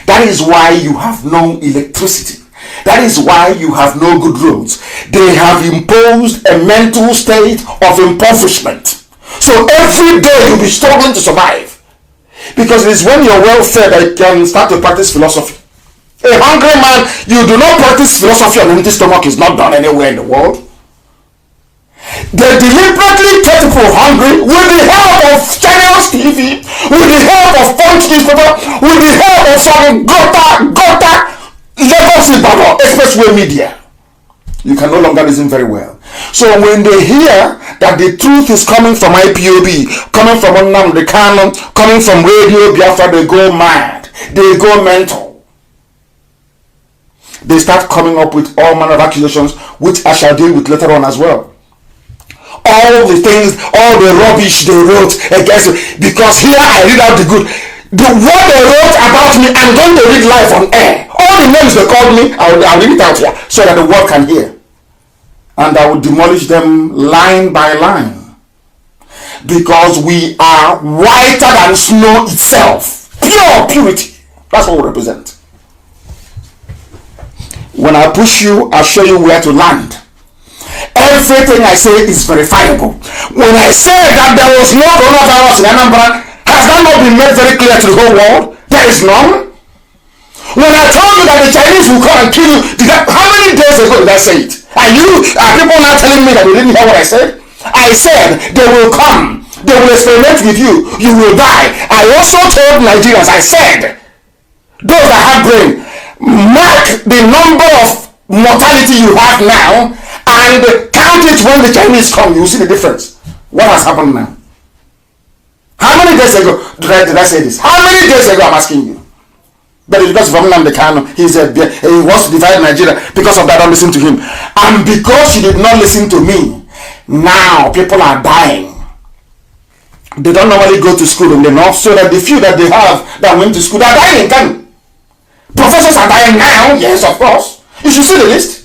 That is why you have no electricity. That is why you have no good roads. They have imposed a mental state of impoverishment. So every day you'll be struggling to survive. Because it is when you're well fed that you can start to practice philosophy. A hungry man, you do not practice philosophy on an empty stomach, is not done anywhere in the world. They deliberately kept people hungry with the help of Channels TV, with the help of Punch newspaper, with the help of some Gota, Lagos Ibadan expressway media. You can no longer listen very well. So when they hear that the truth is coming from IPOB, coming from Nnamdi Kanu, coming from Radio Biafra, they go mad. They go mental. They start coming up with all manner of accusations, which I shall deal with later on as well. All the things, all the rubbish they wrote against me, because here I read out the good. What they wrote about me, I'm going to read live on air. All the names they called me, I'll read it out here so that the world can hear. And I will demolish them line by line. Because we are whiter than snow itself. Pure purity. That's what we represent. When I push you, I'll show you where to land. Everything I say is verifiable. When I say that there was no coronavirus in Anambra, has that not been made very clear to the whole world? There is none. When I told you that the Chinese will come and kill you, how many days ago did I say it? Are people now telling me that they didn't hear what I said? I said they will come. They will experiment with you. You will die. I also told Nigerians, I said, those that have brain, mark the number of mortality you have now and count it when the Chinese come. You will see the difference. What has happened now? How many days ago did I say this? How many days ago I'm asking you? But it's because of Nnamdi Kanu, he wants to divide Nigeria. Because of that, don't listen to him. And because you did not listen to me, now people are dying. They don't normally go to school in the north, so that the few that they have that went to school, they are dying in Kanu. Professors are dying now, yes, of course. You should see the list.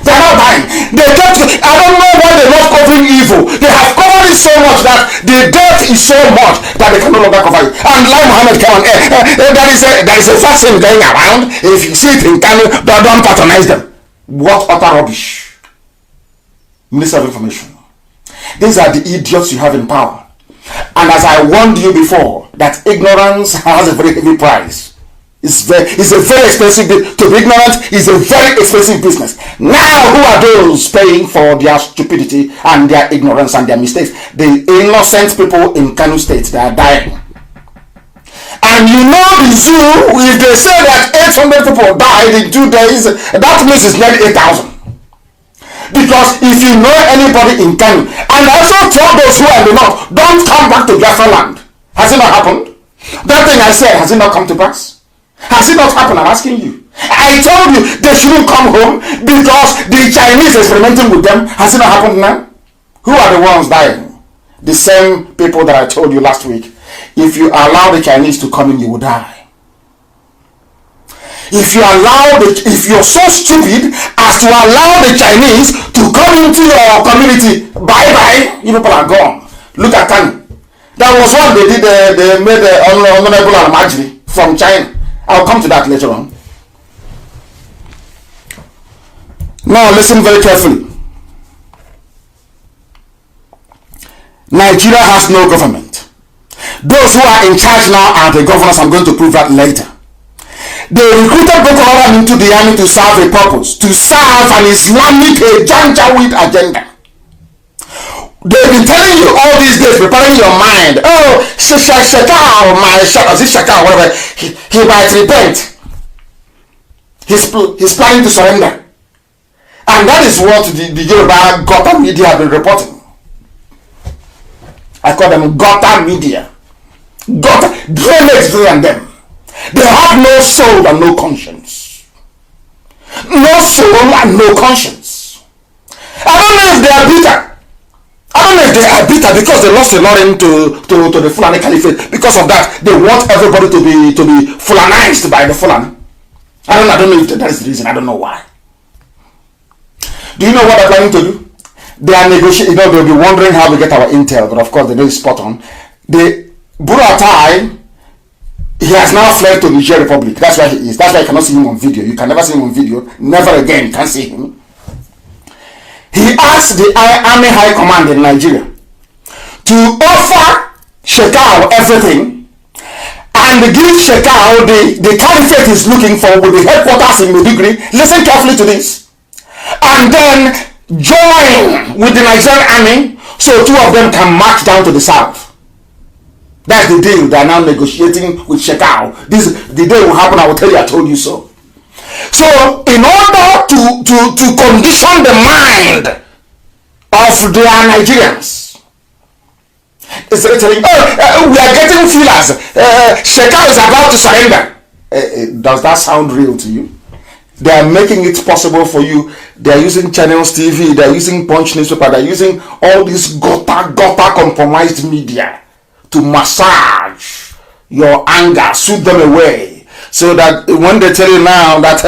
They are not dying. I don't know why they're not covering evil. They have covered it so much that the death is so much that they can no longer cover it. And like Muhammad came on air, there is a vaccine going around. If you see it in Kanu, don't patronize them. What utter rubbish. Minister of Information. These are the idiots you have in power. And as I warned you before, that ignorance has a very heavy price. It's a very expensive, to be ignorant is a very expensive business. Now, who are those paying for their stupidity and their ignorance and their mistakes? The innocent people in Kanu State, they are dying. And you know the zoo, if they say that 800 people died in 2 days, that means it's nearly 8,000. Because if you know anybody in Kanu, and I also told those who are in the north, don't come back to Biafra land. Has it not happened? That thing I said, has it not come to pass? Has it not happened? I'm asking you. I told you they shouldn't come home because the Chinese experimenting with them. Has it not happened now? Who are the ones dying? The same people that I told you last week. If you allow the Chinese to come in, you will die. If you're so stupid as to allow the Chinese to come into your community, bye-bye, you people are gone. Look at Kanu. That was what they did, they made Honorable Mazi from China. I'll come to that later on. Now listen very carefully. Nigeria has no government. Those who are in charge now are the governors. I'm going to prove that later. They recruited Boko Haram into the army to serve a purpose, to serve an Islamic Janjaweed agenda. They've been telling you all these days, preparing your mind. Oh, Shaka, whatever. He might repent. He's planning to surrender. And that is what the Yoruba Gota media have been reporting. I call them Gota media. Gota, drainage than them. They have no soul and no conscience. No soul and no conscience. I don't know if they are bitter. I don't know if they are bitter because they lost a lot into the Fulani Caliphate. Because of that, they want everybody to be Fulanized by the Fulani. I don't know if that is the reason. I don't know why. Do you know what they're planning to do? They are negotiating. They'll be wondering how we get our intel, but of course they know it's spot on. The Buratai, he has now fled to Niger Republic. That's where he is. That's why you cannot see him on video. You can never see him on video. Never again you can see him. He asked the Army High Command in Nigeria to offer Shekau everything and give Shekau the caliphate he's looking for with the headquarters in Maiduguri. Listen carefully to this. And then join with the Nigerian army so two of them can march down to the south. That's the deal they are now negotiating with Shekau. The day will happen, I will tell you, I told you so. So, in order to condition the mind of their Nigerians, it's telling, we are getting feelers. Shekau is about to surrender. Does that sound real to you? They are making it possible for you. They are using channels TV, they are using Punch newspaper, they are using all this gota compromised media to massage your anger, soothe them away, so that when they tell you now that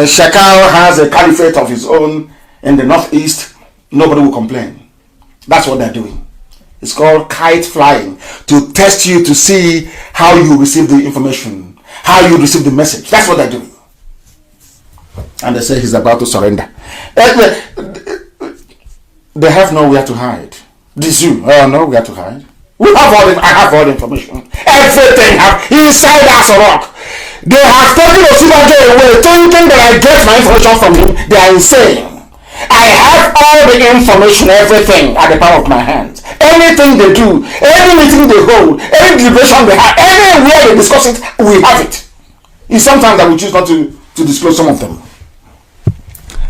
Shekau has a caliphate of his own in the northeast, nobody will complain. That's what they're doing. It's called kite flying, to test you to see how you receive the information, how you receive the message. That's what they're doing. And they say he's about to surrender. They have nowhere to hide. The zoo, nowhere to hide. I have all the information. Everything inside us rock. They have taken Osibajo away, thinking that I get my information from him. They are insane. I have all the information, everything at the palm of my hands. Anything they do, any meeting they hold, any deliberation they have, anywhere they discuss it, we have it. It's sometimes that we choose not to disclose some of them.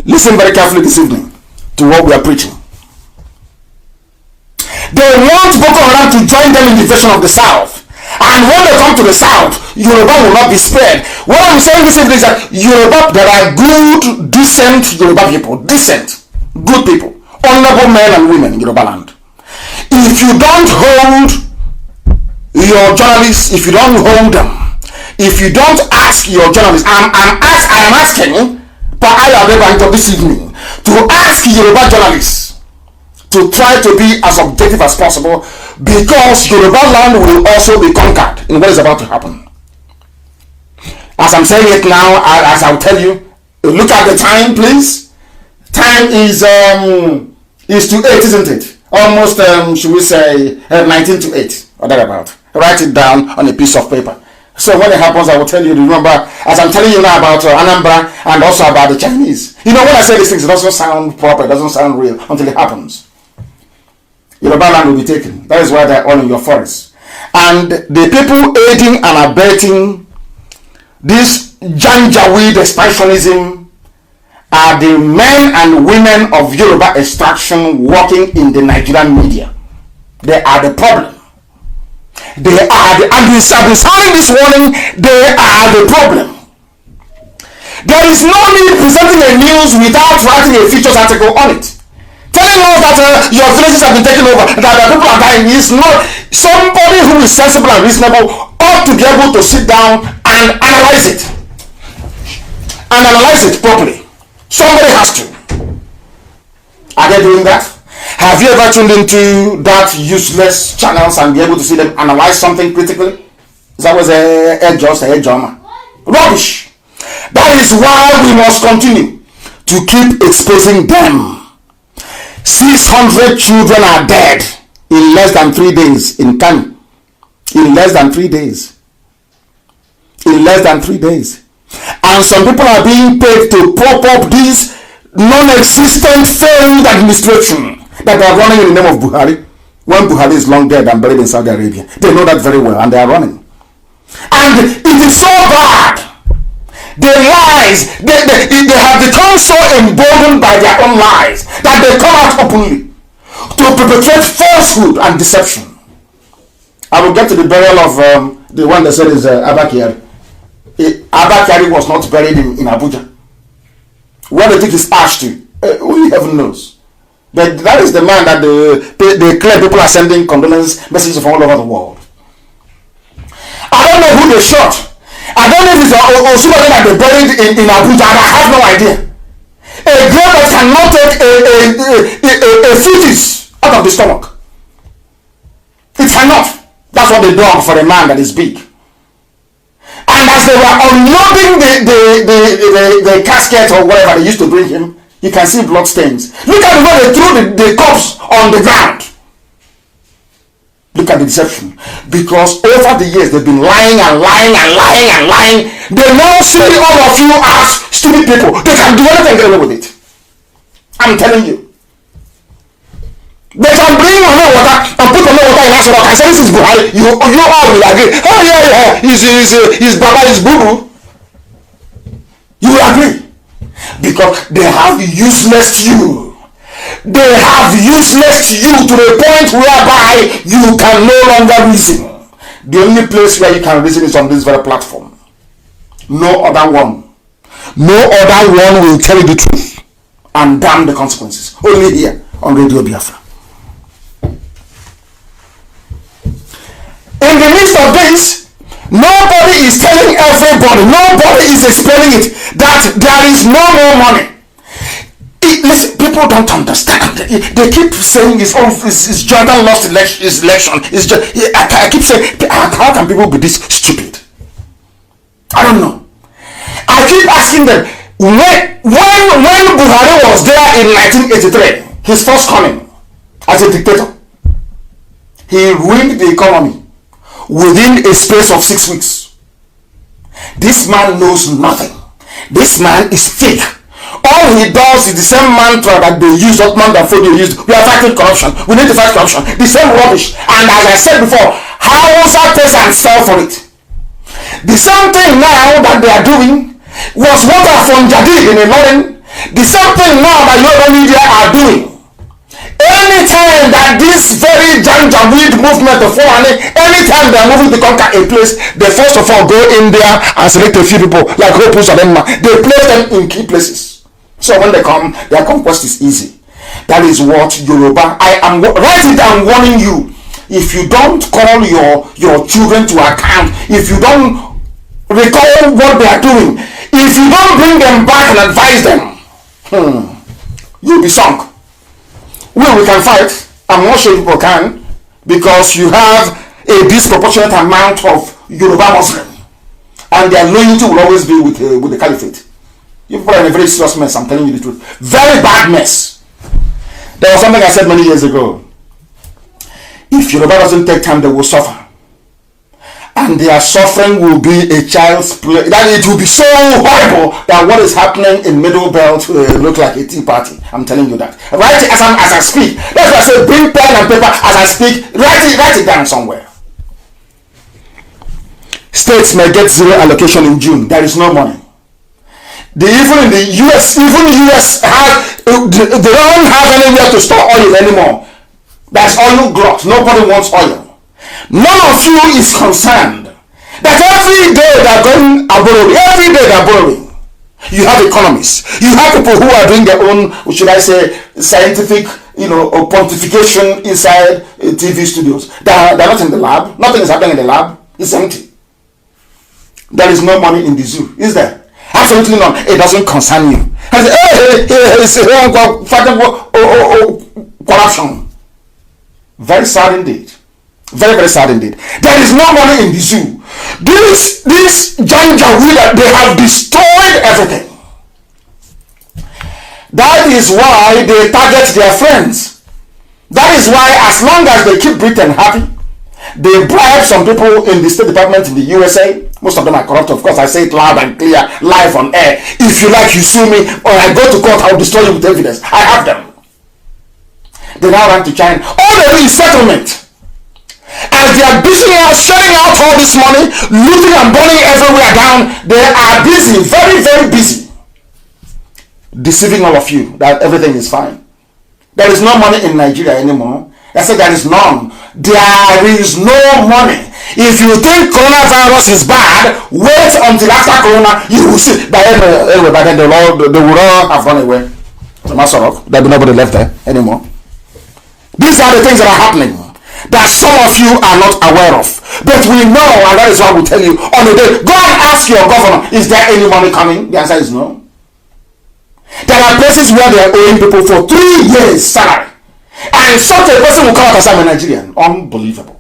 Listen very carefully this evening to what we are preaching. They want Boko Haram to join them in the invasion of the south. And when they come to the south, Yoruba will not be spared. What I'm saying this evening is that Yoruba, there are good, decent Yoruba people. Decent, good people. Honorable men and women in Yoruba land. If you don't hold your journalists, if you don't hold them, if you don't ask your journalists, I am asking this evening to ask Yoruba journalists to try to be as objective as possible, because Yoruba land will also be conquered in what is about to happen. As I'm saying it now, as I'll tell you, look at the time, please. Time is to 8, isn't it? Almost, should we say, 19 to 8, or thereabout. Write it down on a piece of paper. So when it happens, I will tell you. Remember, as I'm telling you now about Anambra and also about the Chinese. You know, when I say these things, it doesn't sound proper, it doesn't sound real until it happens. Yoruba land will be taken. That is why they're all in your forests. And the people aiding and abetting this Janjaweed expansionism are the men and women of Yoruba extraction working in the Nigerian media. They are the problem. They are the, and I've been sounding this warning, they are the problem. There is no need presenting a news without writing a features article on it. Telling us that your villages have been taken over, that people are dying, is not. Somebody who is sensible and reasonable ought to be able to sit down and analyze it. And analyze it properly. Somebody has to. Are they doing that? Have you ever tuned into that useless channels and be able to see them analyze something critically? That was a drama. Rubbish. That is why we must continue to keep exposing them. 600 children are dead in less than 3 days in Kanu. In less than 3 days. In less than 3 days. And some people are being paid to prop up this non-existent failed administration that they are running in the name of Buhari, when Buhari is long dead and buried in Saudi Arabia. They know that very well, and they are running. And it is so bad. The lies, they have become so emboldened by their own lies that they come out openly to perpetrate falsehood and deception. I will get to the burial of the one that said is Abakari. Abakari was not buried in Abuja. Where they took his ash to, only heaven knows. But that is the man that the clear people are sending condolence messages from all over the world. I don't know who they shot. I don't know if it's somebody that they buried in Abuja. I have no idea. A grave that cannot take a fetus out of the stomach. It cannot. That's what they dug for a man that is big. And as they were unloading the casket or whatever they used to bring him, you can see blood stains. Look at the way they threw the corpse on the ground. Look at the deception. Because over the years they've been lying and lying and lying and lying. They now see all of you as stupid people. They can do anything and get away with it. I'm telling you. They can bring on water and put on water in Asura and say this is Buhari. You all will agree. Oh yeah, he's Baba, he's Boo. You will agree. Because they have useless you. They have useless you to the point whereby you can no longer reason. The only place where you can reason is on this very platform. No other one. No other one will tell you the truth and damn the consequences. Only here on Radio Biafra. In the midst of this, nobody is telling everybody, nobody is explaining it, that there is no more money. Listen, people don't understand. They keep saying it's Jordan lost his election. I keep saying, how can people be this stupid? I don't know. I keep asking them, when Buhari was there in 1983, his first coming as a dictator, he ruined the economy within a space of 6 weeks. This man knows nothing. This man is fake. All he does is the same mantra that they use, Ottoman and Fodio used. We are fighting corruption. We need to fight corruption. The same rubbish. And as I said before, Hausa takes and fell for it. The same thing now that they are doing was what from Jadi in a Lorraine. The same thing now that Yoruba media are doing. Anytime that this very Janjaweed movement of Fulani, anytime they are moving to conquer a place, they first of all go in there and select a few people like Hopus and Emma. They place them in key places. So when they come, their conquest is easy. That is what Yoruba, I am right it, I'm warning you. If you don't call your children to account, if you don't recall what they are doing, if you don't bring them back and advise them, you'll be sunk. We can fight. I'm not sure people can, because you have a disproportionate amount of Yoruba Muslim, and their loyalty will always be with the caliphate. You people are in a very serious mess, I'm telling you the truth. Very bad mess. There was something I said many years ago. If Yoruba doesn't take time, they will suffer. And their suffering will be a child's play. That it will be so horrible that what is happening in Middle Belt will look like a tea party. I'm telling you that. Write it as I speak. That's why I say bring pen and paper as I speak. Write it down somewhere. states may get zero allocation in June. There is no money. Even in the US, they don't have anywhere to store oil anymore. There's oil glut. Nobody wants oil. None of you is concerned that every day they're going borrowing. Every day they're borrowing. You have economists. You have people who are doing their own, should I say, scientific, or pontification inside TV studios. They're not in the lab. Nothing is happening in the lab. It's empty. There is no money in the zoo, is there? Absolutely none. It doesn't concern you. I say, corruption. Very sad indeed. Very, very sad indeed. There is no money in the zoo. This Janjaweed, they have destroyed everything. That is why they target their friends. That is why, as long as they keep Britain happy, they bribe some people in the State Department in the USA. Most of them are corrupt, of course. I say it loud and clear, live on air. If you like, you sue me, or I go to court, I'll destroy you with evidence. I have them. They now run to China. All they do is settlement. As they are busy out, shelling out all this money, looting and burning everywhere down, they are busy, very, very busy, deceiving all of you that everything is fine. There is no money in Nigeria anymore. I said there is none. There is no money. If you think coronavirus is bad, wait until after corona, you will see. By then they will all have run away. There will be nobody left there anymore. These are the things that are happening that some of you are not aware of. But we know, and that is why we tell you on the day, go and ask your governor, is there any money coming? The answer is no. There are places where they are owing people for 3 years salary. And such a person will come out and say, I'm a Nigerian. Unbelievable.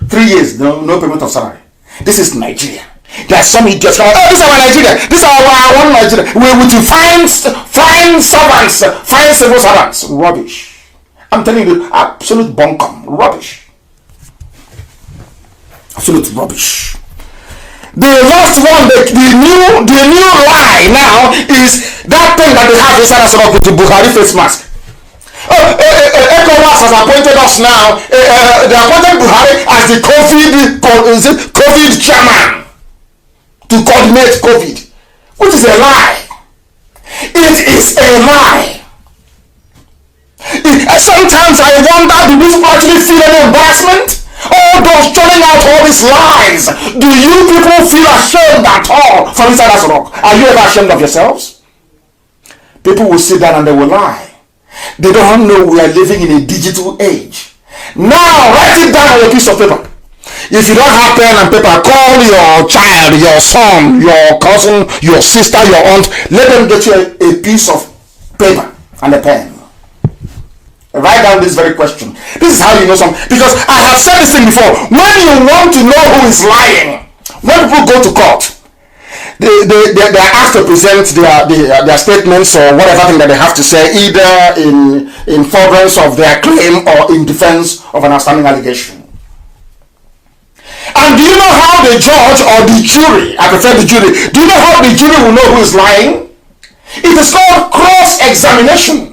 3 years, no payment of salary. This is Nigeria. There are some idiots. Oh, this is our Nigeria. This is our one Nigeria. We will find servants, find civil servants. Rubbish. I'm telling you, absolute bunkum. Rubbish. Absolute rubbish. The last one, the new lie now is that thing that they have inside us with the Buhari face mask. ECOWAS has appointed us now. They appointed Buhari as the COVID chairman to coordinate COVID, which is a lie. It is a lie. Sometimes I wonder, do people actually feel any embarrassment? All those churning out all these lies. Do you people feel ashamed at all from inside that rock? Are you ever ashamed of yourselves? People will sit down and they will lie. They don't know we are living in a digital age. Now, write it down on a piece of paper. If you don't have pen and paper, call your child, your son, your cousin, your sister, your aunt. Let them get you a piece of paper and a pen. Write down this very question. This is how you know something. Because I have said this thing before. When you want to know who is lying, when people go to court, they are asked to present their statements or whatever thing that they have to say, either in furtherance of their claim or in defense of an outstanding allegation. And do you know how the judge or the jury, I prefer the jury, do you know how the jury will know who is lying? It is called cross-examination.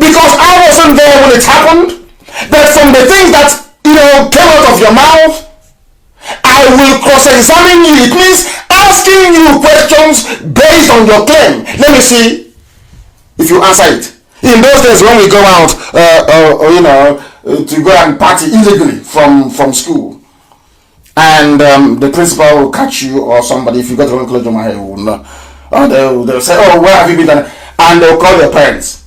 Because I wasn't there when it happened, but from the things that came out of your mouth, I will cross-examine you. It means asking you questions based on your claim. Let me see if you answer it. In those days when we go out, to go and party illegally from school, and the principal will catch you or somebody, if you got the wrong clothes on my hair, will know. Or they'll say, oh, where have you been? And they'll call your parents.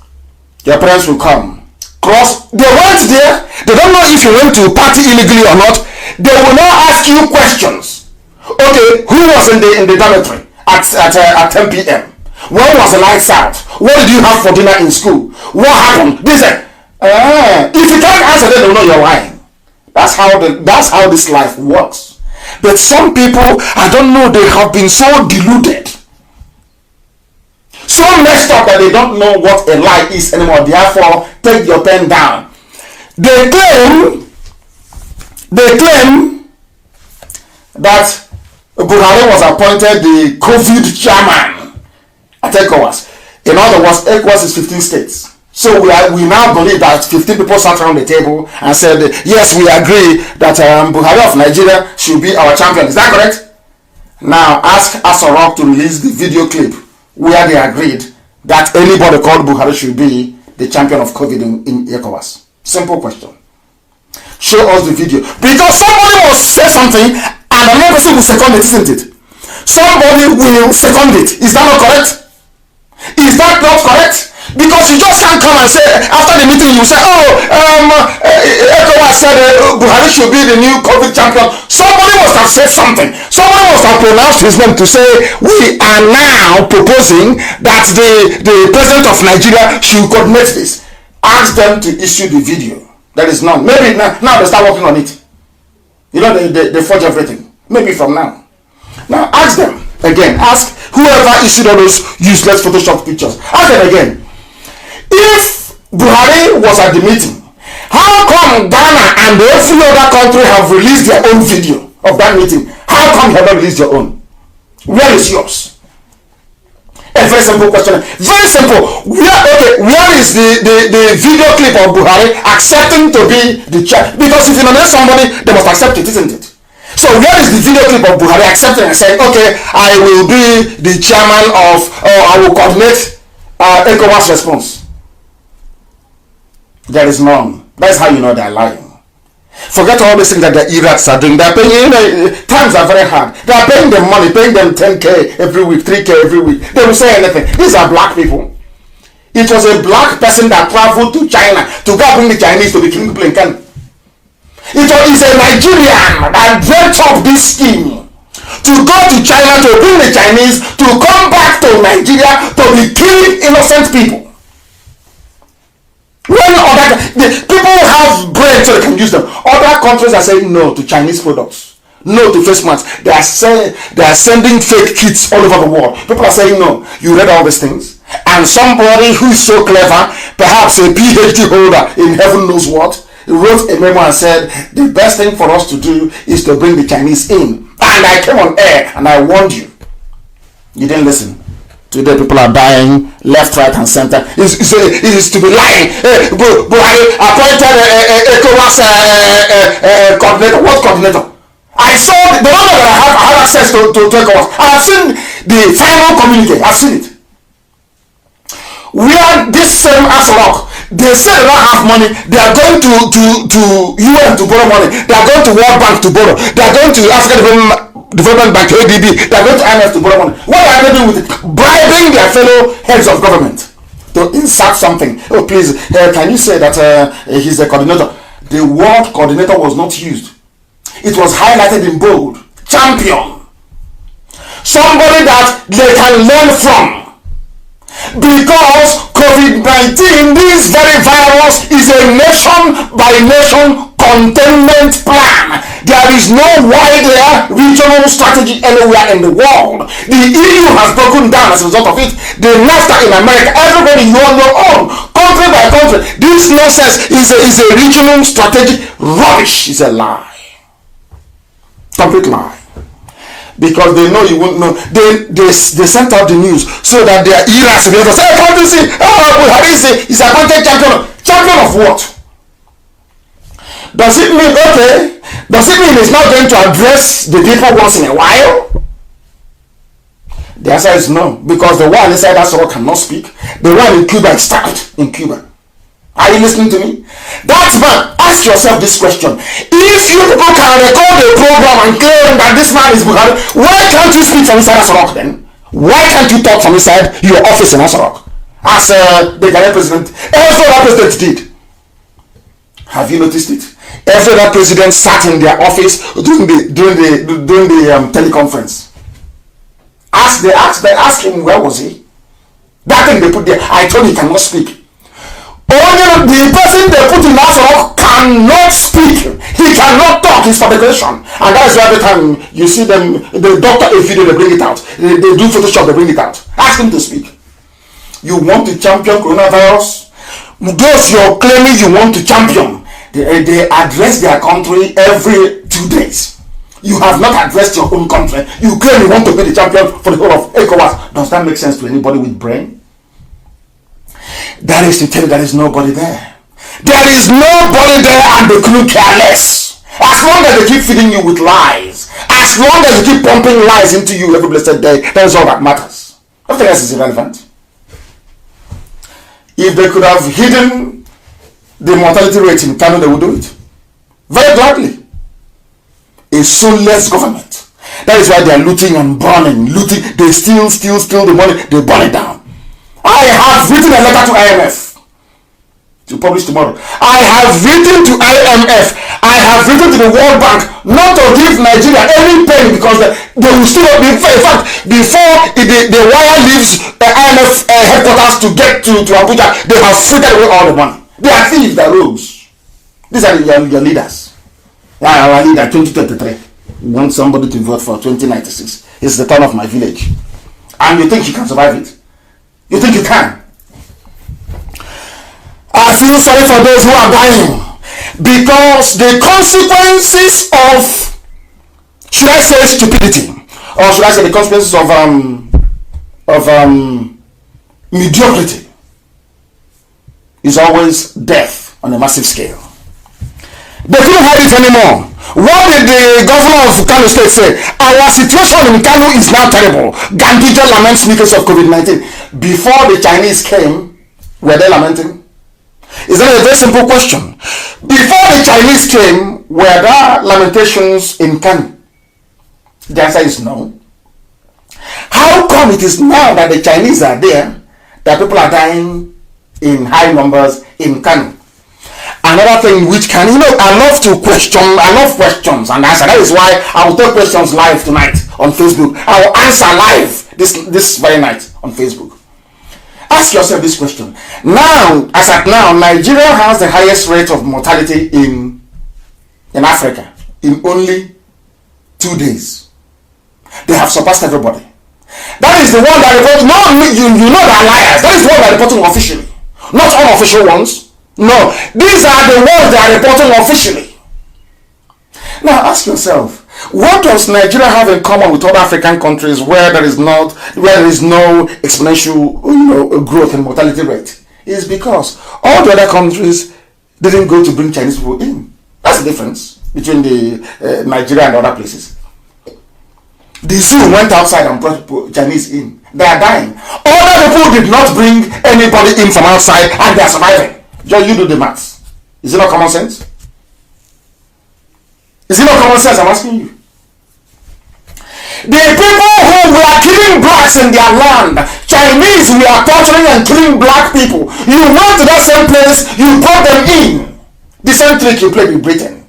Your parents will come. They went there. They don't know if you went to party illegally or not. They will now ask you questions. Okay, who was in the dormitory at 10 p.m.? When was the lights out? What did you have for dinner in school? What happened? They said, if you can't answer, they don't know you're lying. That's how this life works. But some people, I don't know, they have been so deluded, so messed up that they don't know what a lie is anymore. Therefore, take your pen down. They claim that Buhari was appointed the COVID chairman at ECOWAS. In other words, ECOWAS is 15 states. So we now believe that 15 people sat around the table and said, yes, we agree that Buhari of Nigeria should be our champion. Is that correct? Now ask Asorok to release the video clip where they agreed that anybody called Buhari should be the champion of COVID in ECOWAS. Simple question. Show us the video. Because somebody will say something and another person will second it, isn't it? Somebody will second it. Is that not correct? Is that not correct? Because you just can't come and say, after the meeting, you say, ECOWAS said Buhari should be the new COVID champion. Somebody must have said something. Somebody must have pronounced his name to say, we are now proposing that the president of Nigeria should coordinate this. Ask them to issue the video. There is none. Maybe now they start working on it. You know, they forge everything. Maybe from now. Now ask them again. Ask whoever issued all those useless Photoshop pictures. Ask them again. If Buhari was at the meeting, how come Ghana and every other country have released their own video of that meeting? How come you have not released your own? Where is yours? A very simple question. Very simple. Where is the video clip of Buhari accepting to be the chair? Because if you nominate somebody, they must accept it, isn't it? So where is the video clip of Buhari accepting and saying, okay, I will be the chairman of, or I will coordinate ECOWAS response? There is none. That's how you know they're lying. Forget all these things that the Iraqs are doing. They're paying, times are very hard. They're paying them money, paying them 10K every week, 3K every week. They will say anything. These are black people. It was a black person that traveled to China to go bring the Chinese to the King Blinken. It is a Nigerian that dreamt up this scheme to go to China to bring the Chinese to come back to Nigeria to be killing innocent people. When the people have brain so they can use them. Other countries are saying no to Chinese products, no to face masks. They are sending fake kits all over the world. People are saying no. You read all these things, and somebody who is so clever, perhaps a PhD holder in heaven knows what, wrote a memo and said the best thing for us to do is to bring the Chinese in. And I came on air and I warned you. You didn't listen. Today people are dying left, right, and center. It is to be lying. Buhari appointed ECOWAS coordinator. What coordinator? I saw the one that I have access to ECOWAS. I have seen the final communique. I've seen it. Where this same Asorok, they say they don't have money. They are going to UN to borrow money. They are going to World Bank to borrow. They are going to African Development Bank, ADB. They are going to IMF to borrow money. What are they doing with it? Bribing their fellow heads of government to insert something. Oh, please, can you say that he's the coordinator? The word coordinator was not used. It was highlighted in bold. Champion. Somebody that they can learn from. Because COVID-19, this very virus, is a nation-by-nation containment plan. There is no wider regional strategy anywhere in the world. The EU has broken down as a result of it. The NAFTA in America, everybody, you on your own, country by country. This nonsense is a regional strategic rubbish. It's a lie. Complete lie. Because they know you won't know. They sent out the news so that their ears will say, come to see, Buhari is appointed champion. Champion of what? Does it mean, okay, does it mean he's not going to address the people once in a while? The answer is no. Because the one inside that sorrow cannot speak. The one in Cuba is stabbed in Cuba. Are you listening to me? That man, ask yourself this question. If you people can record a program and claim that this man is Buhari, why can't you speak from inside Asorok then? Why can't you talk from inside your office in Asorok? As the Ghanaian president, every other president did. Have you noticed it? Every other president sat in their office during the teleconference. Ask him, where was he? That thing they put there, I told you he cannot speak. Only the person they put in Asorok cannot speak. He cannot talk. It's fabrication. And that is why every time you see them, the doctor a video, they bring it out. They do Photoshop, they bring it out. Ask him to speak. You want to champion coronavirus? Those you're claiming you want to champion, they address their country every 2 days. You have not addressed your own country. You claim you want to be the champion for the whole of ECOWAS. Does that make sense to anybody with brain? That is to tell you there is nobody there. There is nobody there, and the crew careless. As long as they keep feeding you with lies, as long as they keep pumping lies into you every blessed day, that is all that matters. Nothing else is irrelevant. If they could have hidden the mortality rate in Kanu, they would do it. Very gladly. A soulless government. That is why they are looting and burning. Looting, they steal the money, they burn it down. I have written a letter to IMF to publish tomorrow. I have written to IMF. I have written to the World Bank not to give Nigeria any pain, because they will still be. In fact, before the wire leaves the IMF headquarters to get to Abuja, they have frittered away all the money. They are thieves, they are rogues. These are your leaders. Our leader 2023 wants somebody to vote for 2096. It's the turn of my village. And you think you can survive it? You think you can? I feel sorry for those who are dying, because the consequences of, should I say, stupidity, or should I say the consequences of mediocrity, is always death on a massive scale. They couldn't hide it anymore. What did the governor of Kanu State say? Our situation in Kanu is now terrible. Gandija laments because of COVID-19. Before the Chinese came, were they lamenting? Is that a very simple question? Before the Chinese came, were there lamentations in Kanu? The answer is no. How come it is now that the Chinese are there that people are dying in high numbers in Kanu? Another thing which can, I love questions and answer. That is why I will take questions live tonight on Facebook. I will answer live this very night on Facebook. Ask yourself this question. Now, as at now, Nigeria has the highest rate of mortality in Africa in only 2 days. They have surpassed everybody. That is the one that reports. No, you know they are liars. That is the one that are reporting officially, not unofficial ones. No, these are the ones that are reporting officially. Now ask yourself, what does Nigeria have in common with other African countries where there is no exponential growth in mortality rate? It's because all the other countries didn't go to bring Chinese people in. That's the difference between the Nigeria and other places. The zoo went outside and brought Chinese in. They are dying. Other people did not bring anybody in from outside, and they are surviving. Just you do the maths. Is it not common sense? Is it not common sense? I'm asking you. The people who were killing blacks in their land, Chinese, we are torturing and killing black people. You went to that same place, you brought them in. The same trick you played with Britain.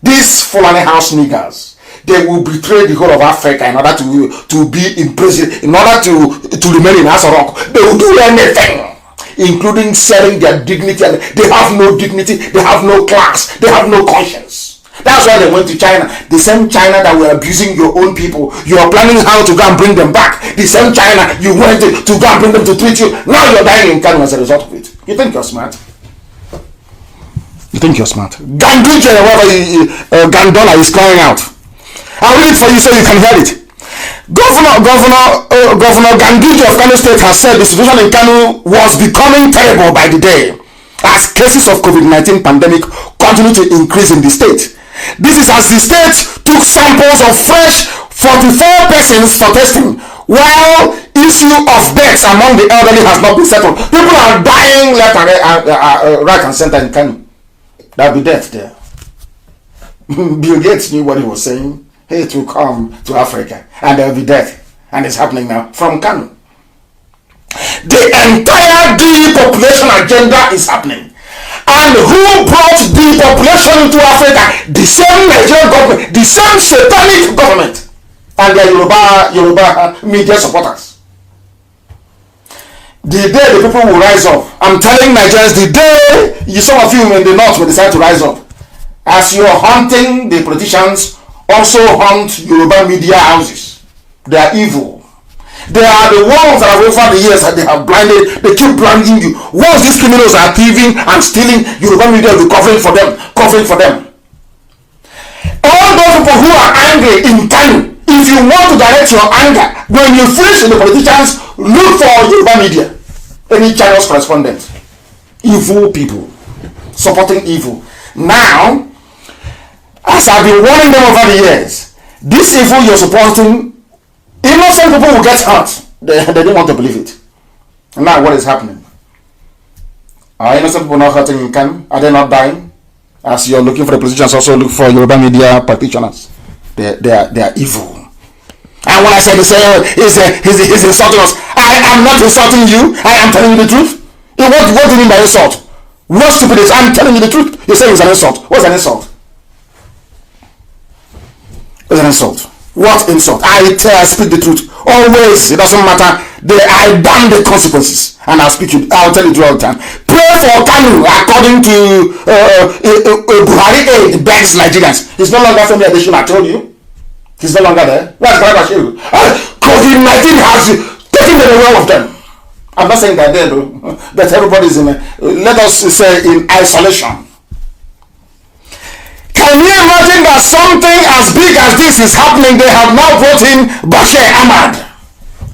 These Fulani house niggers, they will betray the whole of Africa in order to be in prison, in order to remain in Asarok. They will do anything, including selling their dignity. They have no dignity, they have no class, they have no conscience. That's why they went to China. The same China that were abusing your own people, you are planning how to go and bring them back. The same China you went to go and bring them to treat you. Now you're dying in Kanu as a result of it. You think you're smart? You think you're smart? Gandija, whatever Gandola is crying out. I'll read it for you so you can hear it. Governor Gandija of Kanu State has said the situation in Kanu was becoming terrible by the day as cases of COVID-19 pandemic continue to increase in the state. This is as the state took samples of fresh 44 persons for testing, while issue of deaths among the elderly has not been settled. People are dying left and right and center in Kanu. There'll be death there. Bill Gates knew what he was saying. It will come to Africa and there will be death, and it's happening now from Kanu. The entire depopulation agenda is happening. And who brought depopulation into Africa? The same Nigerian government, the same satanic government, and their Yoruba media supporters. The day the people will rise up, I'm telling Nigerians, the day some of you in the north will decide to rise up, as you're hunting the politicians, also hunt Yoruba media houses. They are evil. They are the ones that have over the years that they have blinded. They keep blinding you. Once these criminals are thieving and stealing, Yoruba media will be covering for them. All those people who are angry in Kanu, if you want to direct your anger, when you finish with the politicians, look for Yoruba media. any channel's correspondent. Evil people supporting evil. Now, as I've been warning them over the years, this evil you're supporting, innocent people will get hurt. They don't want to believe it. And now what is happening? Are innocent people not hurting in Kanu? Are they not dying? As you're looking for the politicians, also look for Yoruba media practitioners. They are evil. And when I say he's insulting us, I am not insulting you. I am telling you the truth. What do you mean by insult? What stupid is? I'm telling you the truth. You say it's an insult. What's an insult? What's an insult? What insult? I speak the truth. Always. It doesn't matter. I ban the consequences. And I'll tell you all the time. Pray for Kanu according to Buhari aid begs Nigerians. He's no longer from the edition I told you. He's no longer there. Where's Garabashiru? COVID-19 has taken the role of them. I'm not saying that they do, but everybody's let us say, in isolation. Can you imagine that something as big as this is happening? They have now brought in Bashir Ahmad.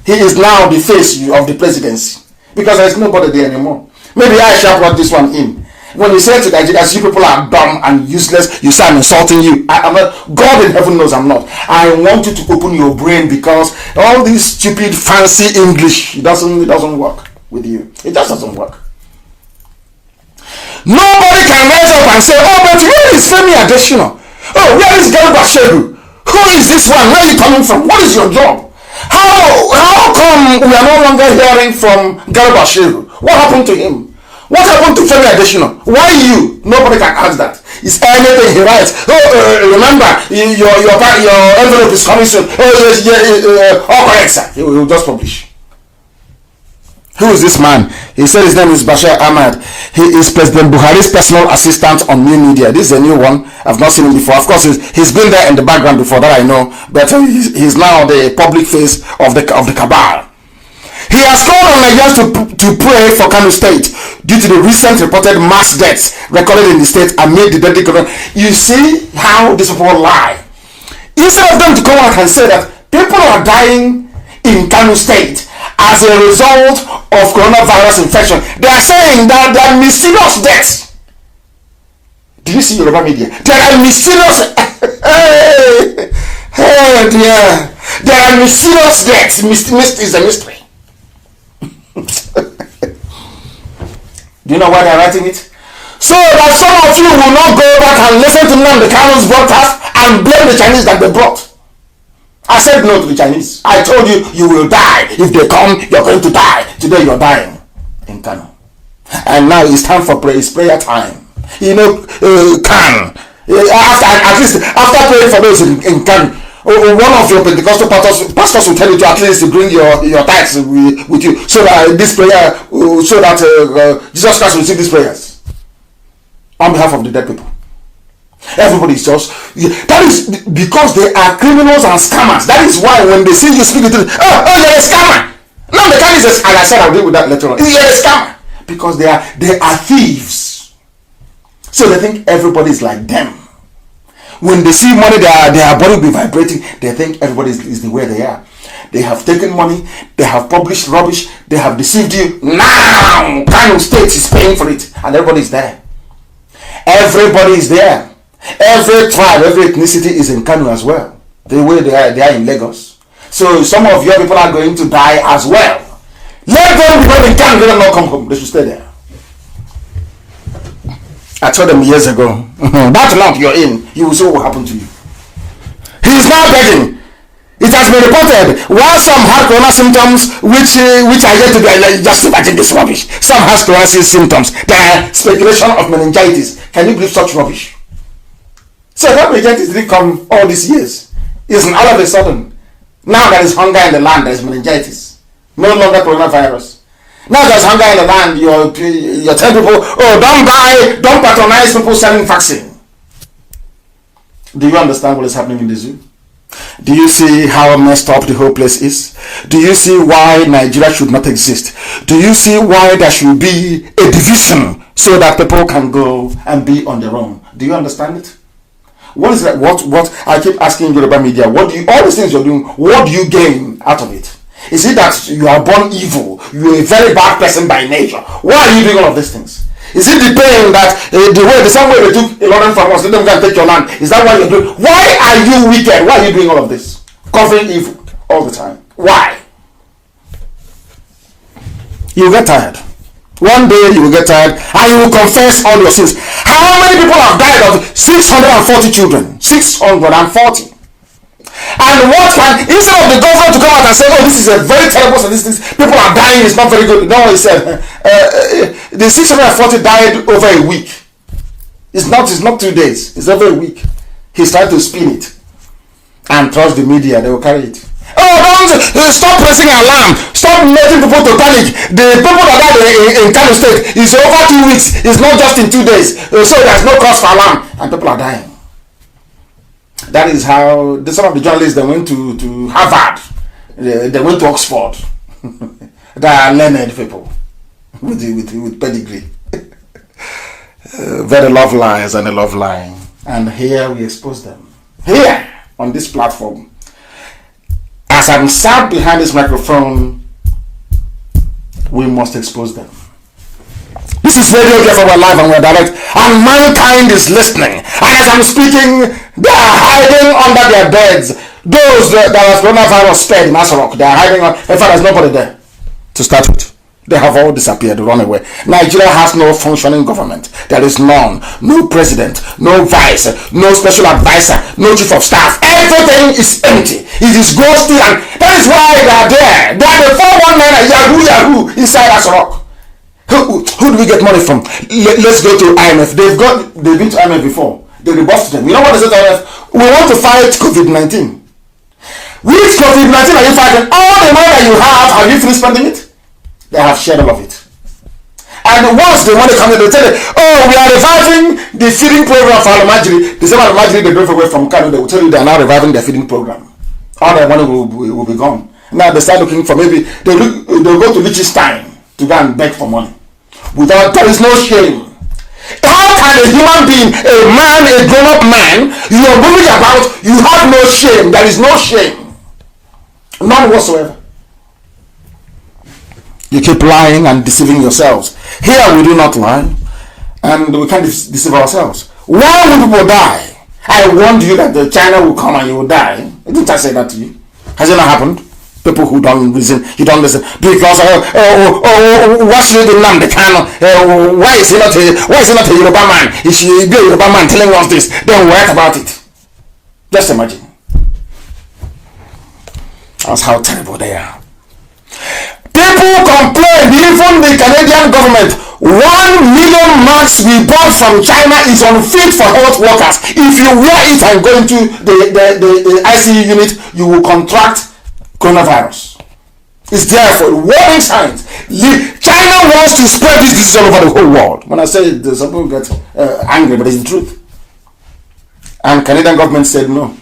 He is now the face of the presidency because there is nobody there anymore. Maybe I shall brought this one in. When you say to Nigerians, you people are dumb and useless, you say I'm insulting you. I'm not. God in heaven knows I'm not. I want you to open your brain because all this stupid fancy English, it doesn't work with you. It just doesn't work. Nobody can rise up and say, oh, but where is Femi Adesina? Oh, where is Garabashiru? Who is this one? Where are you coming from? What is your job? How come we are no longer hearing from Garabashiru? What happened to him? What happened to Femi Adesina? Why you? Nobody can ask that. It's anything he writes. Oh, remember, your envelope is coming soon. Oh, yes, all correct, sir. He will just publish. Who is this man? He said his name is Bashir Ahmad. He is President Buhari's personal assistant on new media. This is a new one. I've not seen him before. Of course, he's been there in the background before, that I know. But he's now the public face of the cabal. He has called on Nigerians to pray for Kanu State due to the recent reported mass deaths recorded in the state amid the deadly corona. You see how these people lie. Instead of them to come out and say that people are dying in Kanu State as a result of coronavirus infection, they are saying that there are mysterious deaths. Do you see Yoruba media? There are mysterious oh dear. There are mysterious deaths. Mystery is a mystery. Do you know why they are writing it? So that some of you will not go back and listen to Nnamdi's broadcast and blame the Chinese that they brought. I said no to the Chinese. I told you, you will die. If they come, you're going to die. Today you're dying in Kanu. And now it's time for prayer. It's prayer time. You know, after praying for those in Kanu, one of your Pentecostal pastors will tell you to at least bring your tithes with you, so that this prayer, so that Jesus Christ will receive these prayers on behalf of the dead people. Everybody is just, that is because they are criminals and scammers. That is why when they see you speaking to them, oh, you're a scammer. No, the guy is, as I said, I'll deal with that later on. You're a scammer because they are thieves. So they think everybody is like them. When they see money, their body will be vibrating. They think everybody is the way they are. They have taken money. They have published rubbish. They have deceived you. Now, Kanu State is paying for it, and everybody is there. Everybody is there. Every tribe, every ethnicity is in Kanu as well. The way they are in Lagos. So some of your people are going to die as well. Let them be in Kanu. Let them not come home. They should stay there. I told them years ago, that month you're in, you will see what will happen to you. He is now begging. It has been reported, while some had corona symptoms, which are yet to be, just imagine this rubbish. Some has corona symptoms. There are speculation of meningitis. Can you believe such rubbish? So that meningitis didn't come all these years. It's all of a sudden. Now there is hunger in the land, there is meningitis. No longer coronavirus. Now there's hunger in the land, you're telling people, oh, don't patronize people selling vaccine. Do you understand what is happening in the zoo? Do you see how messed up the whole place is? Do you see why Nigeria should not exist? Do you see why there should be a division so that people can go and be on their own? Do you understand it? What is that? What I keep asking Yoruba media, all these things you're doing, what do you gain out of it? Is it that you are born evil? You are a very bad person by nature. Why are you doing all of these things? Is it the pain that the same way they took a lot from us, let them go and take your land? Is that why you're doing? Why are you wicked? Why are you doing all of this? Covering evil all the time. Why? You get tired. One day you will get tired and you will confess all your sins. How many people have died of 640 children? 640. And what can, instead of the government to come out and say, oh, this is a very terrible statistics, people are dying, it's not very good. No, he said, the 640 died over a week. It's not 2 days, it's over a week. He's trying to spin it and trust the media, they will carry it. Oh, don't stop pressing alarm. Stop making people to panic. The people that died in Kanu State is over 2 weeks. It's not just in 2 days. So there's no cause for alarm. And people are dying. That is how some of the journalists, they went to Harvard. They went to Oxford. They are learned people with pedigree. Very love lies and a love lying. And here we expose them. Here on this platform. As I'm sat behind this microphone, we must expose them. This is radio here for our live and we're direct, and mankind is listening. And as I'm speaking, they are hiding under their beds. Those that was coronavirus spread in Asarok, they are hiding. In fact, there's nobody there to start with. They have all disappeared, run away. Nigeria has no functioning government. There is none. No president, no vice, no special advisor, no chief of staff. Everything is empty. It is ghostly, and that is why they are there. They are the 419 and Yahoo inside Asarok. Who do we get money from? Let's go to IMF. They've been to IMF before. They rebuffed them. You know what they said to IMF? We want to fight COVID-19. Which COVID-19 are you fighting? All the money that you have you finished spending it? They have shared all of it. And once the money comes in, they tell you, oh, we are reviving the feeding program for Almajiri. The same Almajiri they drove away from Kanu, they will tell you they are now reviving their feeding program. All their money will be gone. Now they start looking for, maybe they'll go to Liechtenstein to go and beg for money. There is no shame. How can a human being, a man, a grown-up man, you are moving about, you have no shame? There is no shame. None whatsoever. You keep lying and deceiving yourselves. Here we do not lie, and we can't deceive ourselves. Why will people die? I warned you that China will come and you will die. Didn't I say that to you? Has it not happened? People who don't listen, you don't listen. Because what should we do Nnamdi Kanu? Why is he not a Yoruba man? He should be a Yoruba man telling us this. Then write about it. Just imagine. That's how terrible they are. People complain, even the Canadian government, 1 million masks we bought from China is unfit for health workers. If you wear it and go into the ICU unit, you will contract coronavirus. It's there for warning signs. China wants to spread this disease all over the whole world. When I say it, some people get angry, but it's the truth. And Canadian government said no.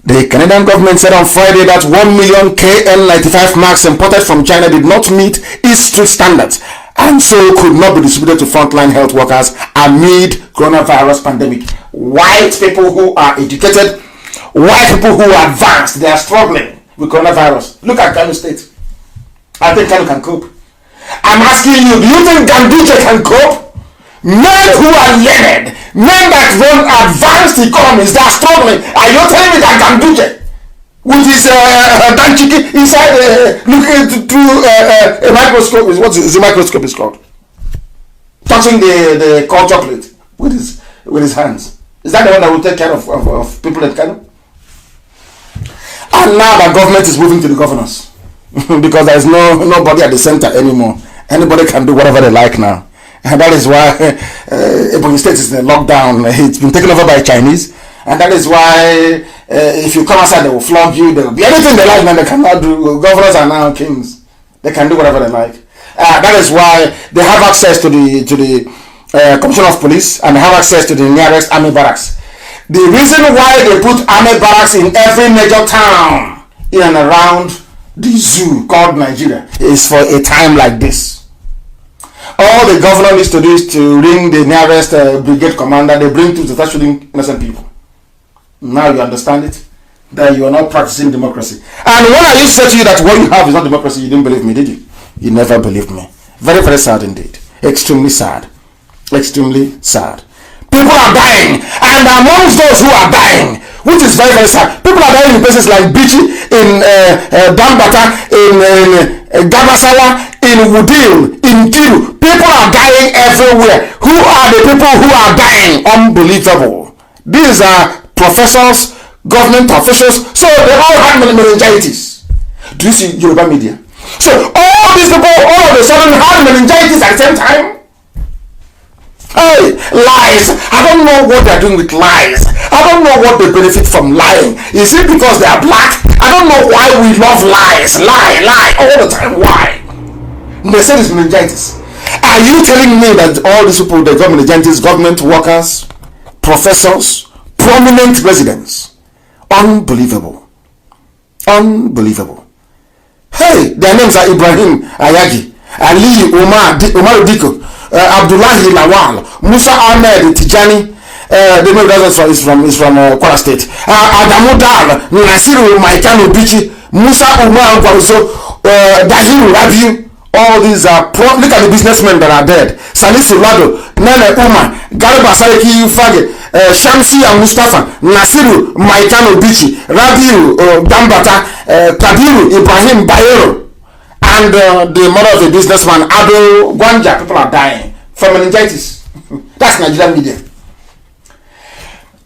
The Canadian government said on Friday that 1 million KN95 masks imported from China did not meet its strict standards and so could not be distributed to frontline health workers amid coronavirus pandemic. White people who are educated, white people who are advanced, they are struggling with coronavirus. Look at Kanu State. I think Kanu can cope. I'm asking you, do you think Ganduje can cope? Men who are learned, men that run advanced economies, they are struggling. Are you telling me that Ganduje, with his danchiki inside, looking through a microscope, what is the microscope is called? Touching the cold chocolate with his hands. Is that the one that will take care of people at Kanu? And now the government is moving to the governors because there is nobody at the center anymore. Anybody can do whatever they like now. And that is why Ebonyi State is in a lockdown. It's been taken over by Chinese. And that is why if you come outside, they will flog you. There will be anything they like, man. They cannot do. Governors are now kings. They can do whatever they like. That is why they have access to the Commissioner of Police and they have access to the nearest army barracks. The reason why they put army barracks in every major town in and around the zoo called Nigeria is for a time like this. All the governor needs to do is to ring the nearest brigade commander. They bring to start shooting innocent people. Now you understand it. that you are not practicing democracy. And when I used to say to you that what you have is not democracy, you didn't believe me, did you? You never believed me. Very, very sad indeed. Extremely sad. Extremely sad. People are dying, and amongst those who are dying, which is very, very sad, people are dying in places like Bichi, in Dambata, in Gabasawa, in Wudil, in Kiru. People are dying everywhere. Who are the people who are dying? Unbelievable. These are professors, government officials, so they all had meningitis. Do you see Yoruba media? So all these people all of a sudden had meningitis at the same time. Hey, lies. I don't know what they're doing with lies. I don't know what they benefit from lying. Is it because they are black? I don't know why we love lies. Lie all the time. Why? They say it's meningitis. Are you telling me that all these people, they got meningitis, government workers, professors, prominent residents? Unbelievable. Unbelievable. Hey, their names are Ibrahim Ayagi, Ali Umar Diko, Abdullahi Lawal, Musa Ahmed Tijani. The name is from Kwara State. Adamu Dal, Nasiru Maikano Bichi, Musa Umar Kwaruso, Dahiru Rabiu. All these are look at the businessmen that are dead. Salisu Lado, Nene Umar, Garba Sariki Fage, Shamsi and Mustafa, Nasiru Maikano Bichi, Rabiu Dambata, Kabiru Ibrahim Bayero, and the mother of a businessman, Ado Gwanja. People are dying from meningitis. That's Nigerian media.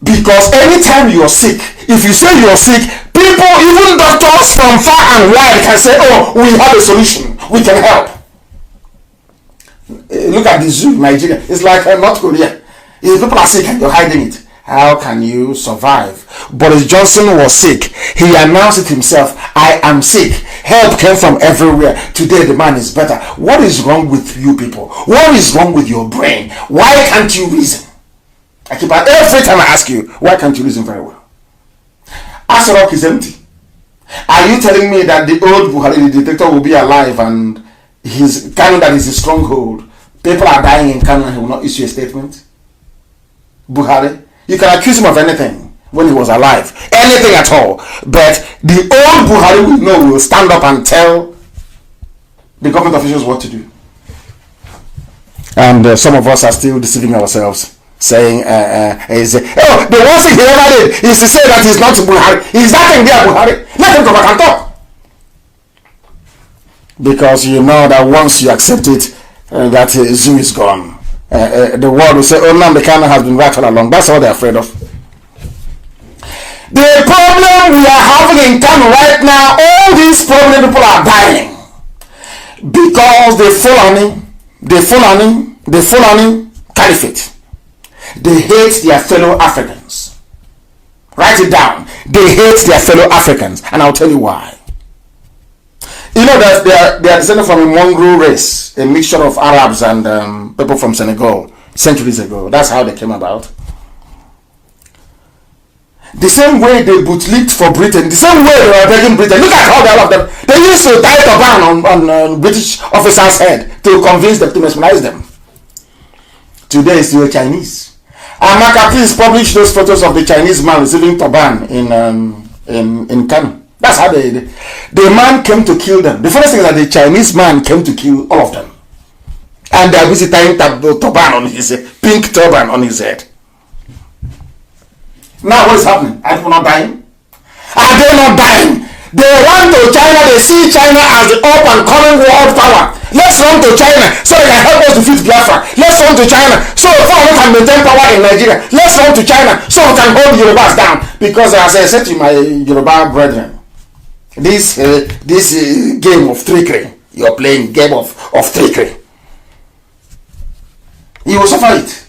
Because anytime you're sick, if you say you're sick, people, even doctors from far and wide can say, oh, we have a solution, we can help. Look at the zoo in Nigeria. It's like North Korea. If people are sick and you're hiding it, how can you survive? Boris Johnson was sick. He announced it himself. I am sick. Help came from everywhere. Today the man is better. What is wrong with you people? What is wrong with your brain? Why can't you reason? Every time I ask you, why can't you reason very well? Asarok is empty. Are you telling me that the old Buhari, the dictator, will be alive and his Kanu, that is his stronghold? People are dying in Kanu and he will not issue a statement? Buhari, you can accuse him of anything when he was alive, anything at all. But the old Buhari we know will stand up and tell the government officials what to do. And some of us are still deceiving ourselves, saying, the one thing he ever did is to say that he's not Buhari. He's that thing there, Buhari. Let him come back and talk. Because you know that once you accept it, that zoo is gone. The world will say, oh, Nnamdi Kanu has been right all along. That's all they're afraid of. The problem we are having in Kanu right now, all these prominent people are dying because the Fulani Caliphate, they hate their fellow Africans. Write it down. They hate their fellow Africans, and I'll tell you why. You know that they are descended from a mongrel race, a mixture of Arabs and people from Senegal centuries ago. That's how they came about. The same way they bootlicked for Britain, the same way they were begging Britain. Look at how they love them. They used to tie turban on British officers' head to convince them, to mesmerize them. Today it's still Chinese. Amaka, please publish those photos of the Chinese man receiving turban in Kanu. That's how the man came to kill them. The first thing is that the Chinese man came to kill all of them. And they are busy tying turban on his head, pink turban on his head. Now what is happening? Are people not dying? Are they not dying? They run to China. They see China as the up and coming world power. Let's run to China so they can help us defeat Biafra. Let's run to China so we can maintain power in Nigeria. Let's run to China so we can hold the Yorubas down. Because as I said to my Yoruba brethren, this game of trickery, you're playing game of trickery. You will suffer it.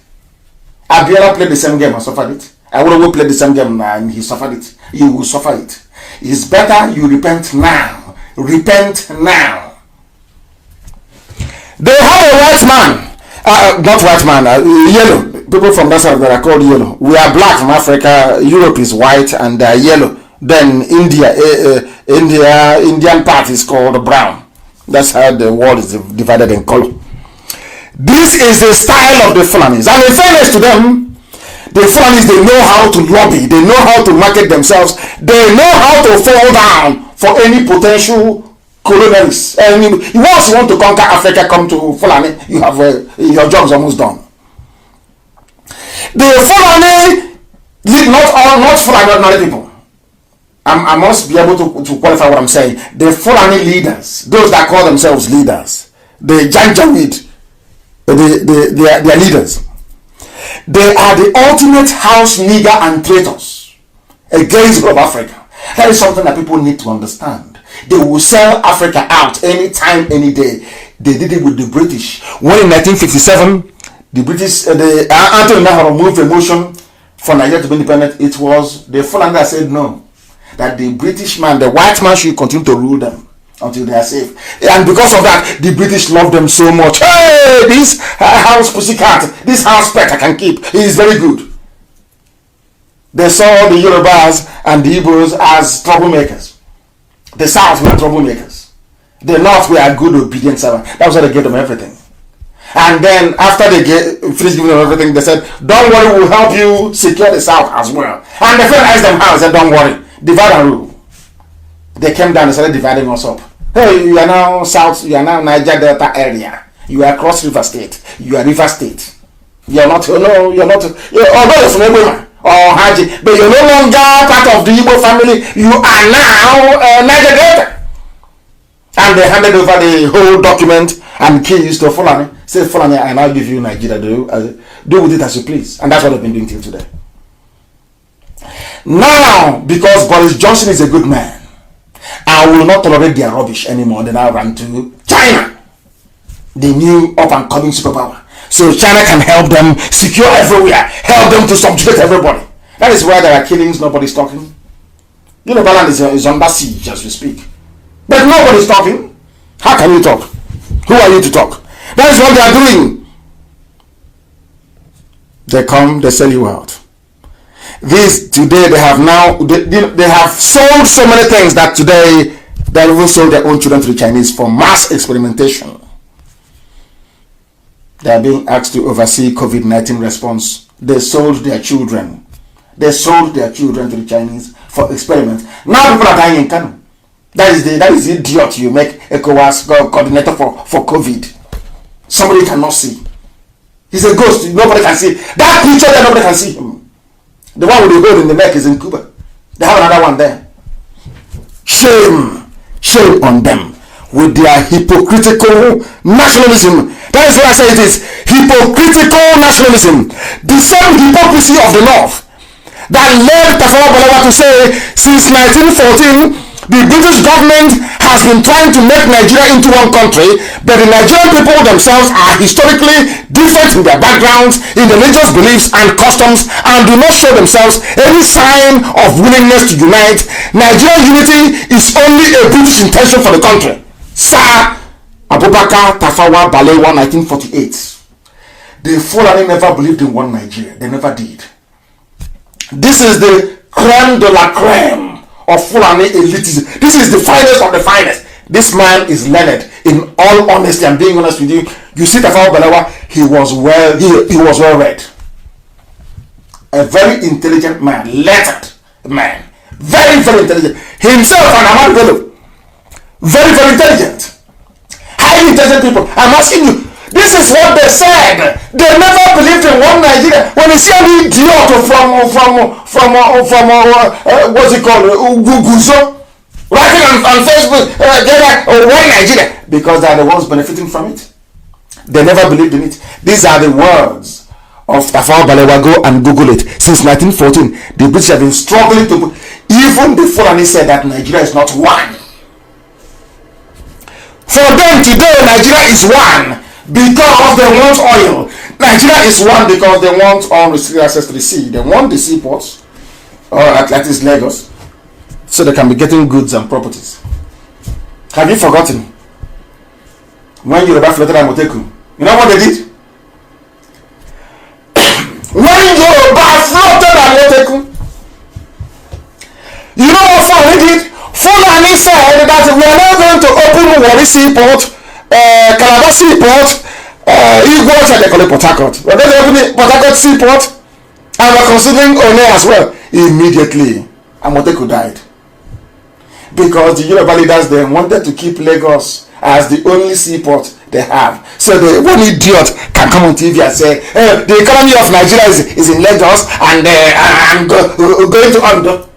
Abiola played the same game and suffered it. I will play the same game and he suffered it. You will suffer it. It's better you repent now. Repent now. They have a white man. Not white man, yellow. People from that side that are called yellow. We are black from Africa. Europe is white and they are yellow. Then Indian part is called brown. That's how the world is divided in color. This is the style of the Fulanis. And in fairness to them, The Fulanis, they know how to lobby, they know how to market themselves, they know how to fall down for any potential colonialists. And once you want to conquer Africa, come to Fulani, you have your job's almost done. The Fulani, not Fulani ordinary people. I must be able to qualify what I'm saying. The Fulani leaders, those that call themselves leaders, the Janjaweed, they are leaders. They are the ultimate house nigger and traitors against Global Africa. That is something that people need to understand. They will sell Africa out anytime, any day. They did it with the British. When in 1957, the British, Anthony Nahara moved a motion for Nigeria to be independent, it was the Fulani that said no. That the British man, the white man, should continue to rule them until they are safe. And because of that, the British love them so much. Hey, this house pussycat, this house pet I can keep, he is very good. They saw the Yorubas and the Igbos as troublemakers. The South were troublemakers. The North were good, obedient servants. That was why they gave them everything. And then after they finished giving them everything, they said, don't worry, we'll help you secure the South as well. And the friend asked them how. They said, don't worry, divide and rule. They came down and started dividing us up. Hey, you are now South, you are now Niger Delta area. You are Cross River State. You are River State. You are not, no, you are not, although you're from Ebema or Haji, but you're no longer part of the Igbo family. You are now Niger Delta. And they handed over the whole document and keys to Fulani. Say, Fulani, I now give you Nigeria. Do with it as you please. And that's what they've been doing till today. Now, because Boris Johnson is a good man, I will not tolerate their rubbish anymore. They now run to China, the new up-and-coming superpower. So China can help them secure everywhere, help them to subjugate everybody. That is why there are killings, nobody's talking. Land is under siege as we speak. But nobody's talking. How can you talk? Who are you to talk? That is what they are doing. They come, they sell you out. This today they have now they have sold so many things that today they even sold their own children to the Chinese for mass experimentation. They are being asked to oversee COVID-19 response. They sold their children. They sold their children to the Chinese for experiment. Now people are dying in Kanu. That is the idiot you make ECOWAS coordinator for COVID. Somebody cannot see. He's a ghost. Nobody can see. That picture there, nobody can see him. The one with the gold in the neck is in Cuba. They have another one there. Shame. Shame on them with their hypocritical nationalism. That is why I say it is hypocritical nationalism. The same hypocrisy of the North that led Tafawa Balewa to say since 1914 the British government has been trying to make Nigeria into one country, but the Nigerian people themselves are historically different in their backgrounds, in their religious beliefs and customs, and do not show themselves any sign of willingness to unite. Nigerian unity is only a British intention for the country. Sir Abubakar Tafawa Balewa, 1948. The Fulani never believed in one Nigeria. They never did. This is the creme de la creme of Fulani elitism. This is the finest of the finest. This man is learned. In all honesty, I'm being honest with you. You see Tafawa Balewa, he was well read. A very intelligent man, lettered man. Very, very intelligent. Himself and Ahmad Bello. Very, very intelligent. Highly intelligent people. I'm asking you, this is what they said. They never believed in one Nigeria. When you see an idiot from what's it called, Guguzo, writing on Facebook, they're like, one Nigeria, because they are the ones benefiting from it. They never believed in it. These are the words of Tafawa Balewa. Go and Google it. Since 1914, the British have been struggling to. Even the Fulani said that Nigeria is not one. For them today, Nigeria is one. Because they want oil. Nigeria is one because they want unrestricted access to the sea. They want the seaports, or at least Lagos, so they can be getting goods and properties. Have you forgotten when Yoruba floated at Moteku? You know what they did? When Yoruba floated at Moteku, you know what Fulani did? Fulani said that we are not going to open Warri Seaport, Calabar Seaport, Igbo, they call it Port Harcourt. We're going to open the Port Harcourt Seaport, and were considering One as well. Immediately, Amoteku died. Because the Yoruba leaders then wanted to keep Lagos as the only seaport they have. So the one idiot can come on TV and say, hey, the economy of Nigeria is in Lagos and I'm going to Ondo.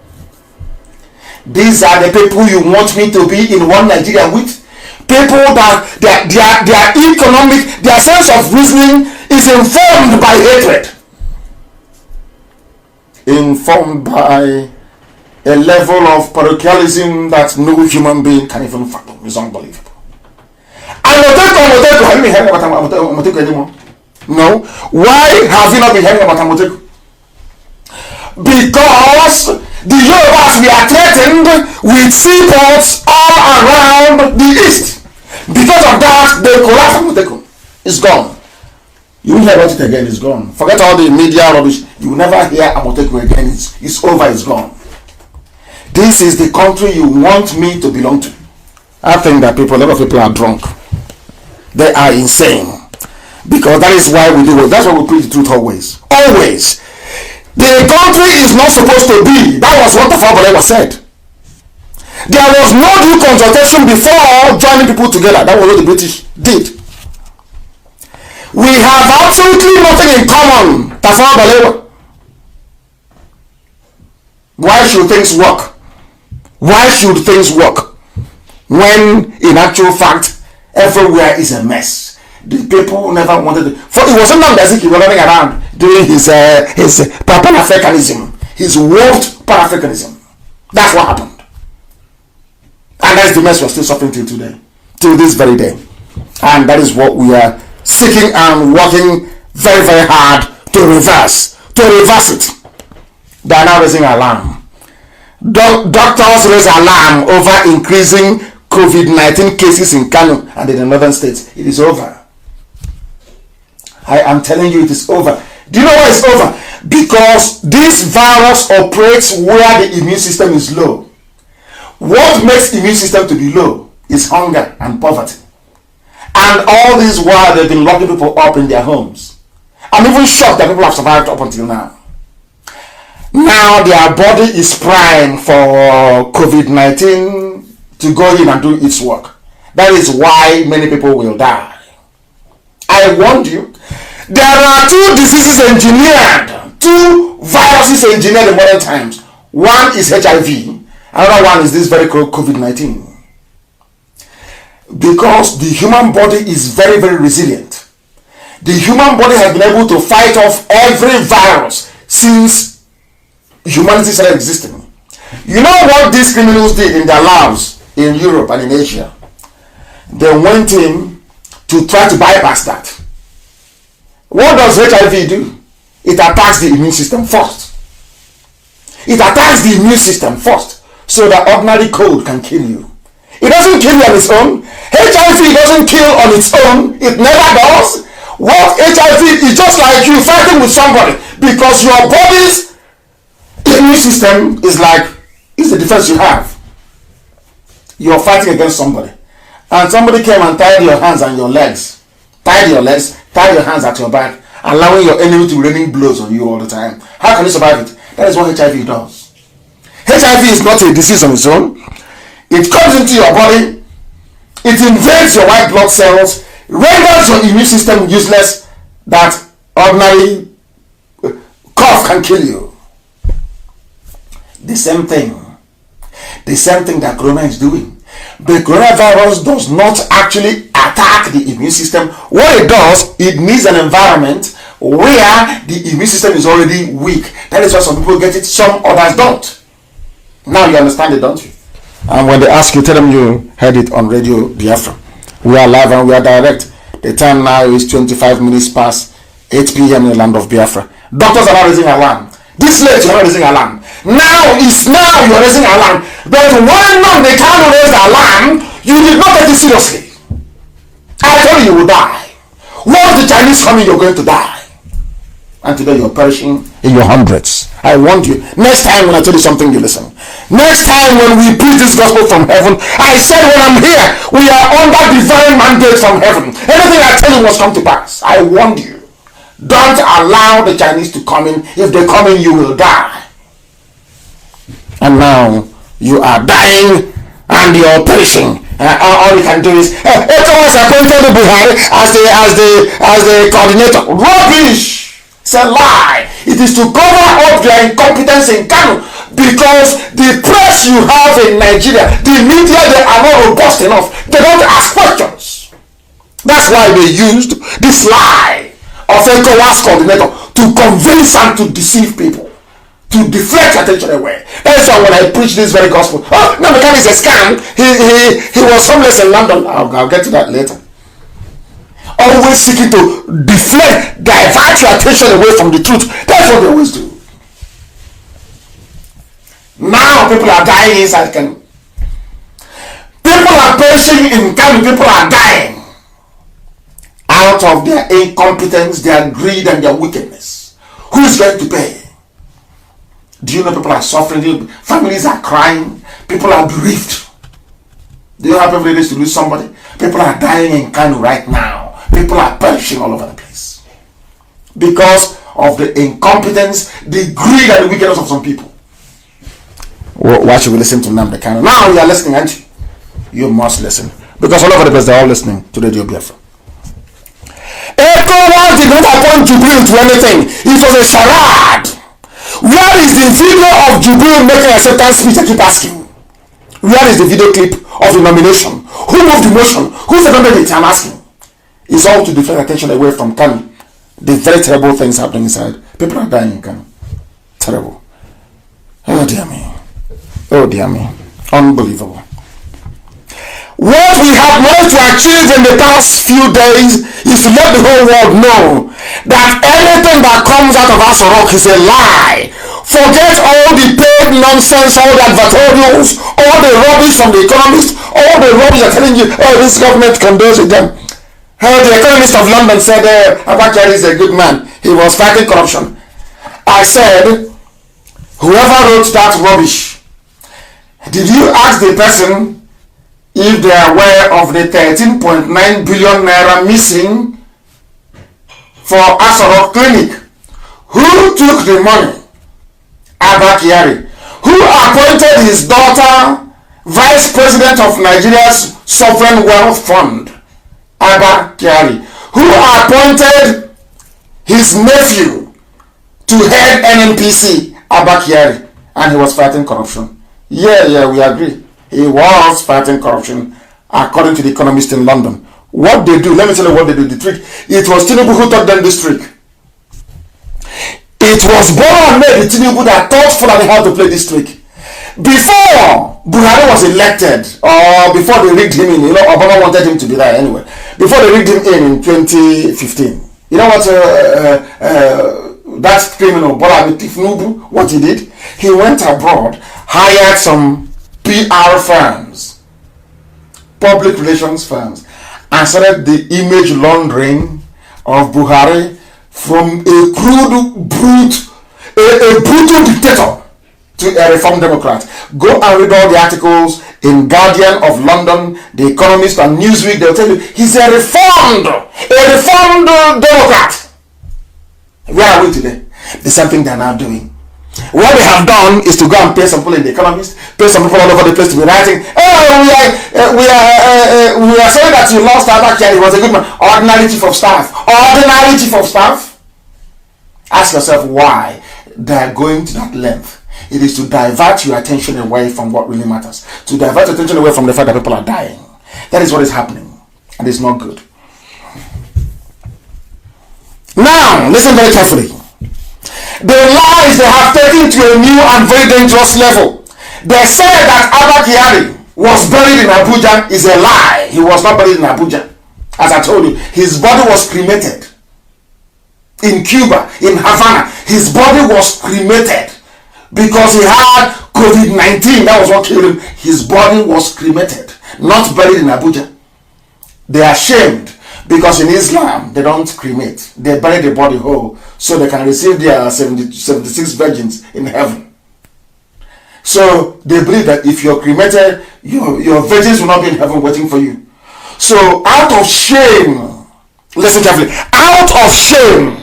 These are the people you want me to be in one Nigeria with? People that their economic, their sense of reasoning is informed by hatred. Informed by a level of parochialism that no human being can even fathom. It's unbelievable. Amoteku, have you been hearing about Amoteku anymore? No. Why have you not been hearing about Amoteku? Because the Yorubas were threatened with seaports all around the east. Because of that, they collapsed Amoteku. It's gone. You won't hear about it again, it's gone. Forget all the media rubbish. You will never hear Amoteku again. It's over, it's gone. This is the country you want me to belong to. I think that a lot of people are drunk. They are insane. Because that is why we do it. That's why we preach the truth always. Always. The country is not supposed to be. That was what the Father was said. There was no due consultation before joining people together. That was what the British did. We have absolutely nothing in common. Tafawa Balewa. Why should things work? Why should things work when in actual fact everywhere is a mess? The people never wanted to. For it wasn't Nnamdi he was running around doing his Pan-Africanism, his warped Pan-Africanism. That's what happened, and that's the mess we're still suffering till today, till this very day, and that is what we are seeking and working very, very hard to reverse it. They are now raising alarm. Doctors raise alarm over increasing COVID-19 cases in Kanu and in the northern states. It is over. I am telling you, it is over. Do you know why it's over? Because this virus operates where the immune system is low. What makes the immune system to be low is hunger and poverty. And all this while they've been locking people up in their homes. I'm even shocked that people have survived up until now. Now their body is primed for COVID-19 to go in and do its work. That is why many people will die. I warned you. There are two diseases engineered, two viruses engineered in modern times. One is HIV, another one is this very COVID-19. Because the human body is very, very resilient. The human body has been able to fight off every virus since humanity started existing. You know what these criminals did in their labs in Europe and in Asia? They went in to try to bypass that. What does HIV do? It attacks the immune system first. It attacks the immune system first so that ordinary cold can kill you. It doesn't kill you on its own. HIV doesn't kill on its own. It never does. What HIV is just like you fighting with somebody because your body's immune system is the defense you have. You're fighting against somebody. And somebody came and tied your hands and your legs. Tied your legs, tied your hands at your back, allowing your enemy to raining blows on you all the time. How can you survive it? That is what HIV does. HIV is not a disease on its own. It comes into your body, it invades your white blood cells, renders your immune system useless, that ordinary cough can kill you. The same thing that corona is doing. The coronavirus does not actually attack the immune system. What it does, it needs an environment where the immune system is already weak. That is why some people get it, some others don't. Now you understand it, don't you? And when they ask you, tell them you heard it on Radio Biafra. We are live and we are direct. The time now is 25 minutes past 8 p.m. in the land of Biafra. Doctors are not raising alarm. This late you are not raising alarm. Now you are raising alarm. But when Nnamdi Kanu raised alarm, you did not take it seriously. I told you you will die. Once the Chinese come in, you're going to die. And today you're perishing in your hundreds. I warned you. Next time when I tell you something, you listen. Next time when we preach this gospel from heaven, I said when I'm here, we are under divine mandate from heaven. Anything I tell you must come to pass. I warned you. Don't allow the Chinese to come in. If they come in, you will die. And now you are dying and you are perishing. All you can do is ECOWAS appointed Buhari as the coordinator. Rubbish! It's a lie. It is to cover up their incompetence in Kanu, because the press you have in Nigeria, the media, they are not robust enough. They don't ask questions. That's why they used this lie of ECOWAS coordinator to convince and to deceive people, to deflect attention away. That's why when I preach this very gospel, Nnamdi is a scam. He was homeless in London. I'll get to that later. Always seeking to deflect, divert your attention away from the truth. That's what they always do. Now people are dying inside Kanu. People are perishing in Kanu. People are dying out of their incompetence, their greed, and their wickedness. Who is going to pay? Do you know people are suffering? Families are crying. People are bereaved. Do you have every day to lose somebody? People are dying in Kanu right now. People are perishing all over the place because of the incompetence, the greed, and the wickedness of some people. Why should we listen to Nnamdi Kanu? Now you are listening, aren't you? You must listen, because all over the place they're all listening to Radio Biafra. ECOWAS did not appoint Jubril to anything. It was a charade. Where is the video of Jubril making a acceptance speech? I keep asking. Where is the video clip of the nomination? Who moved the motion? Who seconded it? I'm asking. It's all to deflect attention away from Kanu. The very terrible things happening inside. People are dying in Kanu. Terrible. Oh dear me. Oh dear me. Unbelievable. What we have managed to achieve in the past few days is to let the whole world know that anything that comes out of Asorok is a lie. Forget all the paid nonsense, all the advertorials, all the rubbish from the economists, all the rubbish are telling you, oh, this government condones with them. The Economist of London said Abakari is a good man. He was fighting corruption. I said, whoever wrote that rubbish, did you ask the person if they are aware of the 13.9 billion naira missing for Asorok Clinic? Who took the money? Abakari. Who appointed his daughter Vice President of Nigeria's Sovereign Wealth Fund? Abakari. Who appointed his nephew to head NNPC? Abakari. And he was fighting corruption. Yeah, we agree. He was fighting corruption according to the Economist in London. What they do, let me tell you what they do. The trick. It was Tinubu who taught them this trick. It was Bola Ahmed Tinubu that taught Fulani how to play this trick. Before Buhari was elected, or before they rigged him in, Obama wanted him to be there anyway. Before they rigged him in 2015, you know what that criminal Bola Ahmed Tinubu, what he did? He went abroad, hired some PR firms, public relations firms, and started the image laundering of Buhari from a crude brute, a brutal dictator to a reformed Democrat. Go and read all the articles in Guardian of London, The Economist, and Newsweek. They'll tell you he's a reformed Democrat. Where are we today? The same thing they're now doing. What they have done is to go and pay some people in The Economist, pay some people all over the place to be writing, we are sorry that you lost Abakari. He was a good man. Ordinary chief of staff. Ordinary chief of staff. Ask yourself why they're going to that length. It is to divert your attention away from what really matters. To divert your attention away from the fact that people are dying. That is what is happening. And it's not good. Now, listen very carefully. The lies they have taken to a new and very dangerous level. They said that Abakari was buried in Abuja is a lie. He was not buried in Abuja. As I told you, his body was cremated. In Cuba, in Havana, his body was cremated because he had COVID-19. That was what killed him. His body was cremated, not buried in Abuja. They are ashamed because in Islam, they don't cremate. They bury the body whole so they can receive their 76 virgins in heaven. So they believe that if you're cremated, your virgins will not be in heaven waiting for you. So out of shame, listen carefully, out of shame,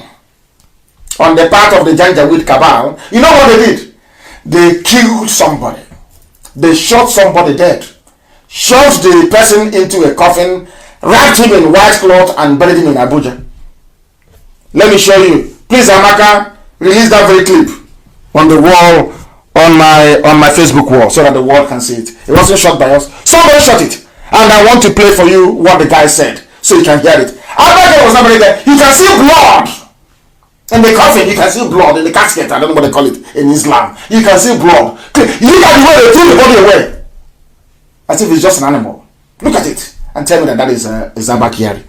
on the part of the Janjaweed cabal, you know what they did? They killed somebody. They shot somebody dead. Shoved the person into a coffin, wrapped him in white cloth, and buried him in Abuja. Let me show you. Please, Amaka, release that very clip on the wall, on my Facebook wall, so that the world can see it. It wasn't shot by us. Somebody shot it. And I want to play for you what the guy said, so you can hear it. Abuja was not very there. You can see blood in the coffin. You can see blood in the casket. I don't know what they call it in Islam. You can see blood. You look at the way they threw the body away, as if it's just an animal. Look at it and tell me that is Abakari.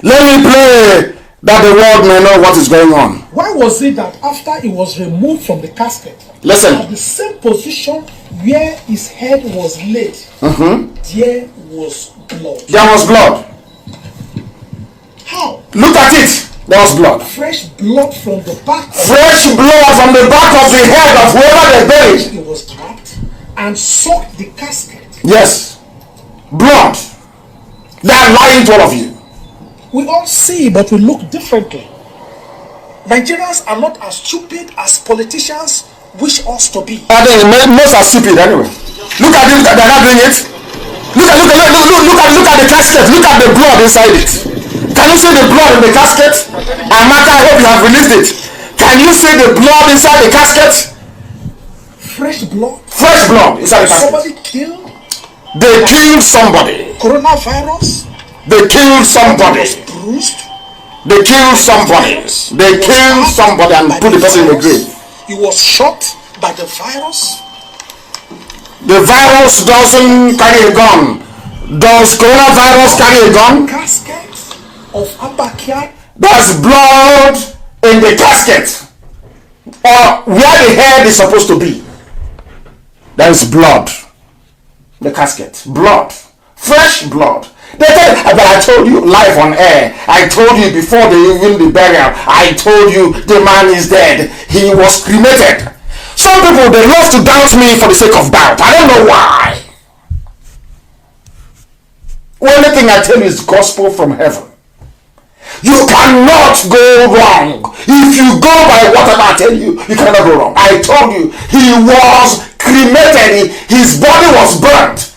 Let me play that the world may know what is going on. Why was it that after it was removed from the casket, listen, at the same position where his head was laid, there was blood? There was blood. How? Look at it. There was blood. Fresh blood from the back. Fresh blood from the back of the head of whoever they buried. It was trapped and soaked the casket. Yes. Blood. They are lying to all of you. We all see, but we look differently. Nigerians are not as stupid as politicians wish us to be. I think most are stupid anyway. Look at it, they're not doing it. Look at the casket. Look at the blood inside it. Can you see the blood in the casket? Amaka, I hope you have released it. Can you see the blood inside the casket? Fresh blood? Fresh blood inside the casket. Somebody killed? They killed somebody. Coronavirus? They killed somebody. They killed somebody. They killed somebody and put the person in the grave. He was shot by the virus. The virus doesn't carry a gun. Does coronavirus carry a gun? Casket of Abakia. There's blood in the casket, or where the head is supposed to be. There is blood. The casket, blood, fresh blood. But I told you live on air. I told you before the burial. I told you the man is dead. He was cremated. Some people, they love to doubt me for the sake of doubt. I don't know why. Only thing I tell you is gospel from heaven. You cannot go wrong. If you go by whatever I tell you, you cannot go wrong. I told you he was cremated. His body was burnt.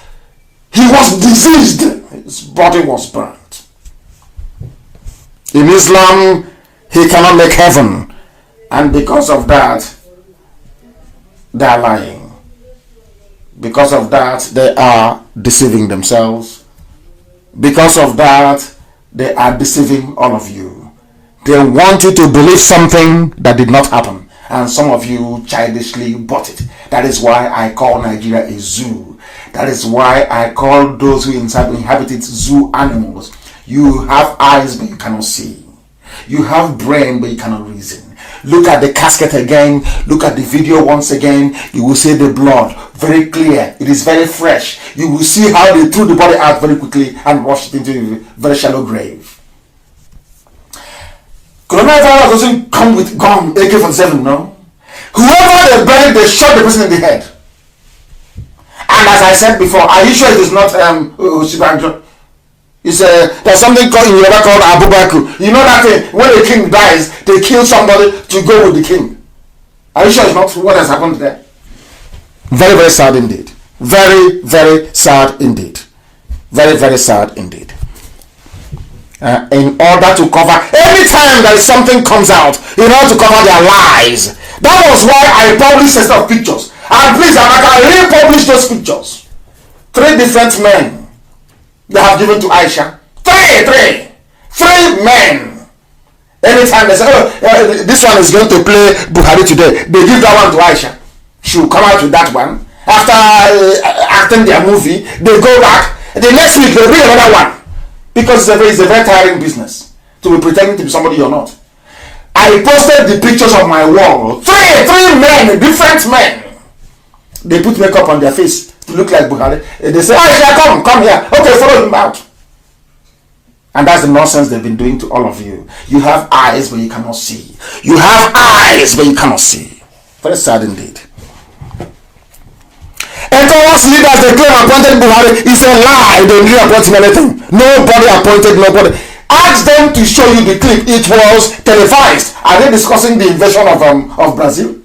He was diseased. His body was burnt. In Islam, he cannot make heaven. And because of that, they are lying. Because of that, they are deceiving themselves. Because of that, they are deceiving all of you. They want you to believe something that did not happen. And some of you childishly bought it. That is why I call Nigeria a zoo. That is why I call those who inhabit it zoo animals. You have eyes but you cannot see. You have brain but you cannot reason. Look at the casket again. Look at the video once again. You will see the blood very clear. It is very fresh. You will see how they threw the body out very quickly and washed it into a very shallow grave. Coronavirus doesn't come with gun, AK-47, no. Whoever they buried, they shot the person in the head. And as I said before, are you sure it is not Shibanjo? There's something called in Yoruba called Abubaku. You know that thing, when the king dies, they kill somebody to go with the king. Are you sure it's not what has happened there? Very, very sad indeed. Very, very sad indeed. Very, very sad indeed. In order to cover, anytime that something comes out, in order to cover their lies. That was why I published a set of pictures. And please, I can republish those pictures. 3 different men they have given to Aisha. Three men. Anytime they say, this one is going to play Buhari today, they give that one to Aisha. She will come out with that one. After acting their movie, they go back. The next week, they'll bring another one. Because it's a very tiring business to be pretending to be somebody you're not. I posted the pictures of my wall. Three men, different men. They put makeup on their face to look like Buhari. They say, Aisha, come here. Okay, follow him out. And that's the nonsense they've been doing to all of you. You have eyes, but you cannot see. You have eyes, but you cannot see. Very sad indeed. ECOWAS leaders, they claim appointed Buhari. It's a lie. They didn't appoint him anything. Nobody appointed nobody. Ask ask them to show you the clip. It was televised. Are they discussing the invasion of Brazil?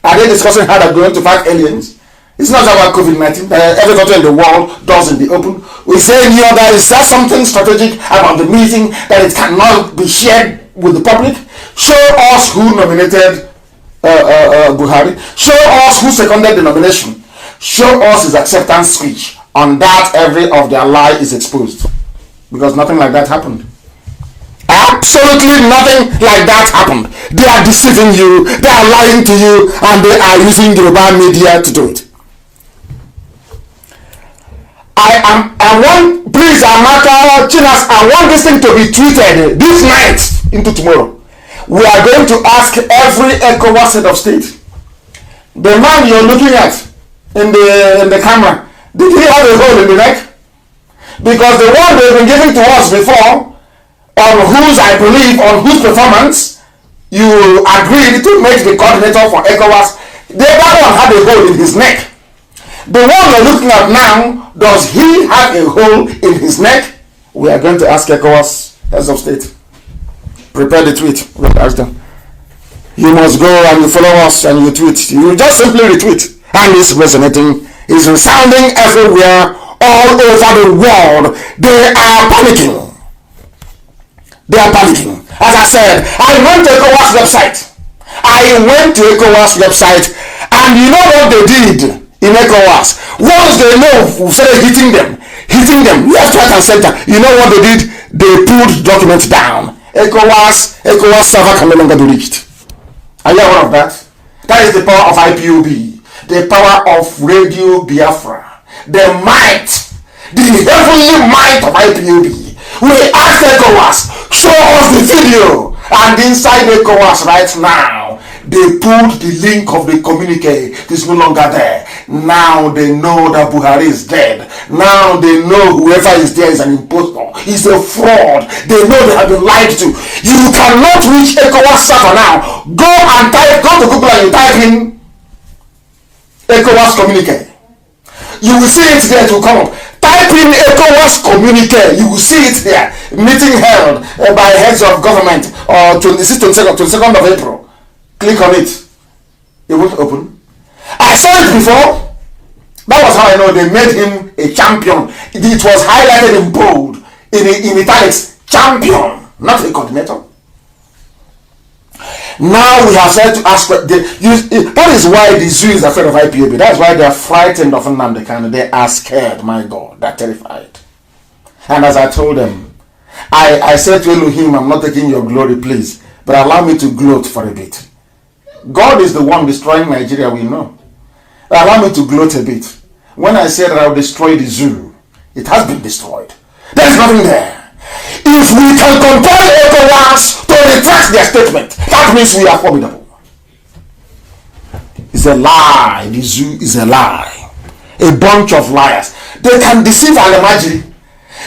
Are they discussing how they're going to fight aliens? It's not about COVID-19. Every country in the world does in the open. We say here that is that something strategic about the meeting that it cannot be shared with the public. Show us who nominated Buhari. Show us who seconded the nomination. Show us his acceptance speech. On that, every of their lie is exposed. Because nothing like that happened. Absolutely nothing like that happened. They are deceiving you, they are lying to you, and they are using Yoruba media to do it. I want, please, Amaka, Chinas, I want this thing to be tweeted this night into tomorrow. We are going to ask every ECOWAS head of state, the man you're looking at in the camera, did he have a hole in the neck? Because the one they've been giving to us before, on whose performance you agreed to make the coordinator for ECOWAS, that one had a hole in his neck. The one you're looking at now, does he have a hole in his neck? We are going to ask ECOWAS heads of state. Prepare the tweet. We'll ask them. You must go and you follow us and you tweet. You just simply retweet. And it's resonating. It's resounding everywhere, all over the world. They are panicking. They are panicking. As I said, I went to ECOWAS website. And you know what they did in ECOWAS? Once they know we started hitting them left, right, and center. You know what they did? They pulled documents down. ECOWAS server can no longer be reached. Are you aware of that? That is the power of IPOB, the power of Radio Biafra, the might, the heavenly might of IPOB. We ask ECOWAS, show us the video, and inside ECOWAS right now, they pulled the link of the communique. It's no longer there. Now they know that Buhari is dead. Now they know whoever is there is an impostor. He's a fraud. They know they have been lied to. You cannot reach ECOWAS server now. Go to Google and you type in ECOWAS communique. You will see it there to come up. Type in ECOWAS communique. You will see it there. Meeting held by heads of government on 22nd of April. Click on it. It won't open. I saw it before. That was how I know they made him a champion. It was highlighted in bold, in italics. Champion, not a coordinator. Now we have said to ask. That is why the zoo is afraid of IPOB. That is why they are frightened of Nnamdi Kanu. They are scared. My God, they're terrified. And as I told them, I said to Elohim, I'm not taking your glory, please, but allow me to gloat for a bit. God is the one destroying Nigeria, we know. Allow me to gloat a bit. When I said that I will destroy the zoo, it has been destroyed. There is nothing there. If we can compel ECOWAS to retract their statement, that means we are formidable. It's a lie. The zoo is a lie. A bunch of liars. They can deceive Alemaji.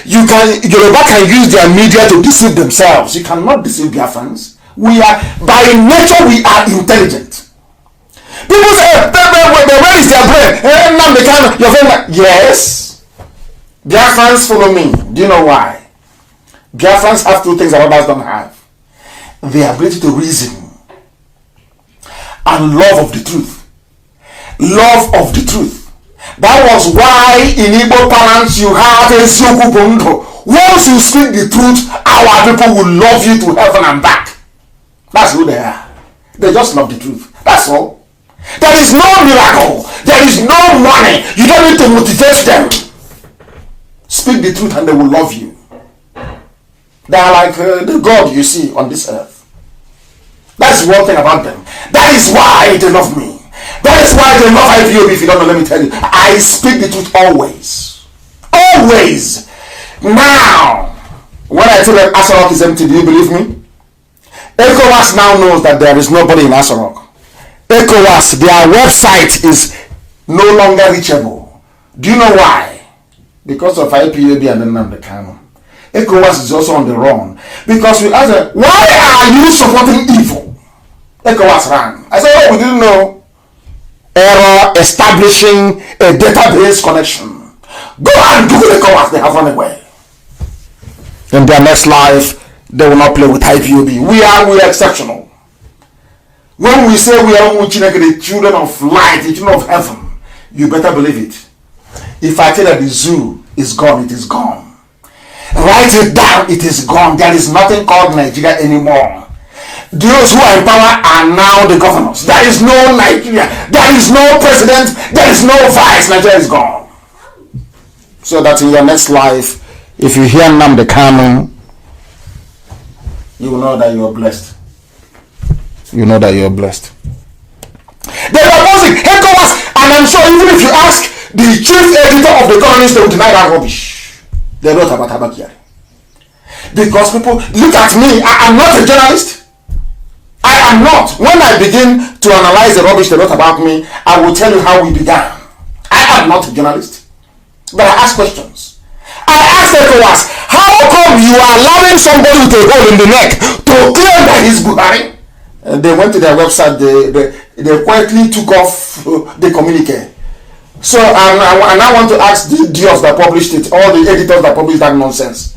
Yoruba can use their media to deceive themselves. You cannot deceive Biafrans. We are, by nature, we are intelligent. People say, where is their brain? Nnamdi Kanu, your friend. Yes. Biafrans follow me. Do you know why? Biafrans have two things that others don't have. The ability to reason and love of the truth. Love of the truth. That was why in Igbo parents you have a Sioku Bondo. Once you speak the truth, our people will love you to heaven and back. That's who they are. They just love the truth. That's all. There is no miracle. There is no money. You don't need to motivate them. Speak the truth and they will love you. They are like the God you see on this earth. That's one thing about them. That is why they love me. That is why they love IPOB. If you don't know, let me tell you. I speak the truth always. Always. Now, when I tell them Asarok is empty, do you believe me? ECOWAS now knows that there is nobody in Asarok. ECOWAS, their website is no longer reachable. Do you know why? Because of IPOB and Nnamdi Kanu. ECOWAS is also on the run. Because we asked them, why are you supporting evil? ECOWAS ran. I said, oh, we didn't know. Error establishing a database connection. Go and Google ECOWAS, they have run away. In their next life, They will not play with IPOB. We are exceptional. When we say we are the children of light, the children of heaven, you better believe it. If I tell you that the zoo is gone, it is gone. Write it down, it is gone. There is nothing called Nigeria anymore. Those who are in power are now the governors. There is no Nigeria. There is no president. There is no vice. Nigeria is gone. So that in your next life, if you hear Nnamdi Kanu, you will know that you are blessed. You know that you are blessed. They are opposing ECOWAS, and I'm sure even if you ask the chief editor of the colonies, they will deny that rubbish. They wrote about Abakiari. Because people look at me, I am not a journalist. I am not. When I begin to analyze the rubbish they wrote about me, I will tell you how we began. I am not a journalist. But I ask questions. I asked ECOWAS, how come you are allowing somebody with a hole in the neck to claim that he's Buhari? And they went to their website, they quietly took off the communique. So and I want to ask the idiots that published it, all the editors that published that nonsense.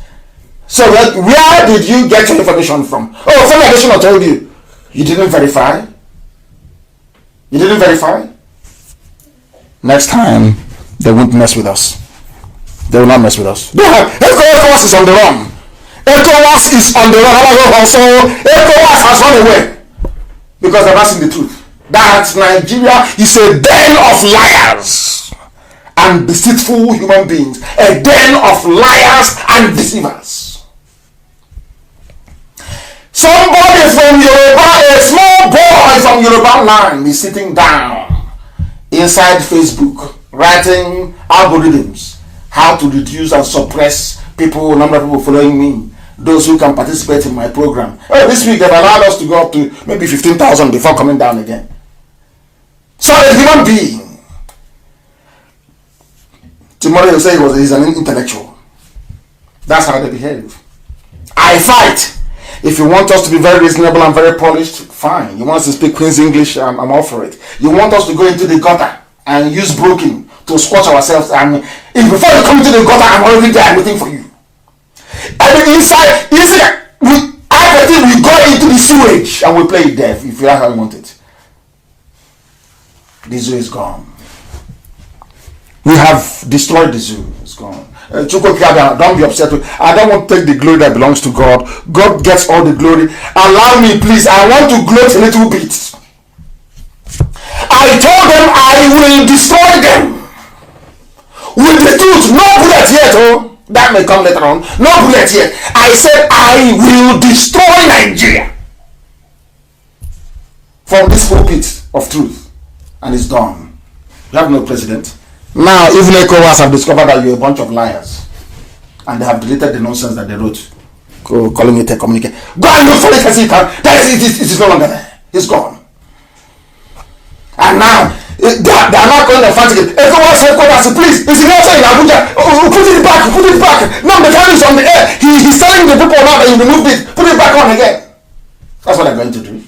So where did you get your information from? Oh, some addition I told you. You didn't verify? You didn't verify? Next time, they won't mess with us. They will not mess with us. ECOWAS is on the run. ECOWAS is on the run. So ECOWAS has run away. Because they're not seeing the truth. That Nigeria is a den of liars and deceitful human beings. A den of liars and deceivers. Somebody from Yoruba, a small boy from Yoruba land is sitting down inside Facebook writing algorithms how to reduce and suppress people, number of people following me, those who can participate in my program. Oh, this week they've allowed us to go up to maybe 15,000 before coming down again. So a human being, tomorrow he'll say he's an intellectual. That's how they behave. I fight. If you want us to be very reasonable and very polished, fine. You want us to speak Queen's English, I'm all for it. You want us to go into the gutter and use broken to squash ourselves, and if before you come into the gutter, I'm already there waiting for you. And inside, we go into the sewage and we play it deaf if that's how you want it. The zoo is gone. We have destroyed the zoo. It's gone. Don't be upset with. I don't want to take the glory that belongs to God. God gets all the glory. Allow me, please. I want to gloat a little bit. I told them I will destroy them with the truth. No bullet yet, oh. That may come later on. No bullet yet. I said I will destroy Nigeria from this pulpit of truth, and it's done. You have no president. Now, even ECOWAS have discovered that you're a bunch of liars, and they have deleted the nonsense that they wrote, calling it a communique. Go and look for it as it is no longer there. It's gone. And now, they are not going to fight again. ECOWAS headquarters, please, it's in outside in Abuja. Put it back. No, the Kanu is on the air. He's telling the people now that you removed it. Put it back on again. That's what they're going to do.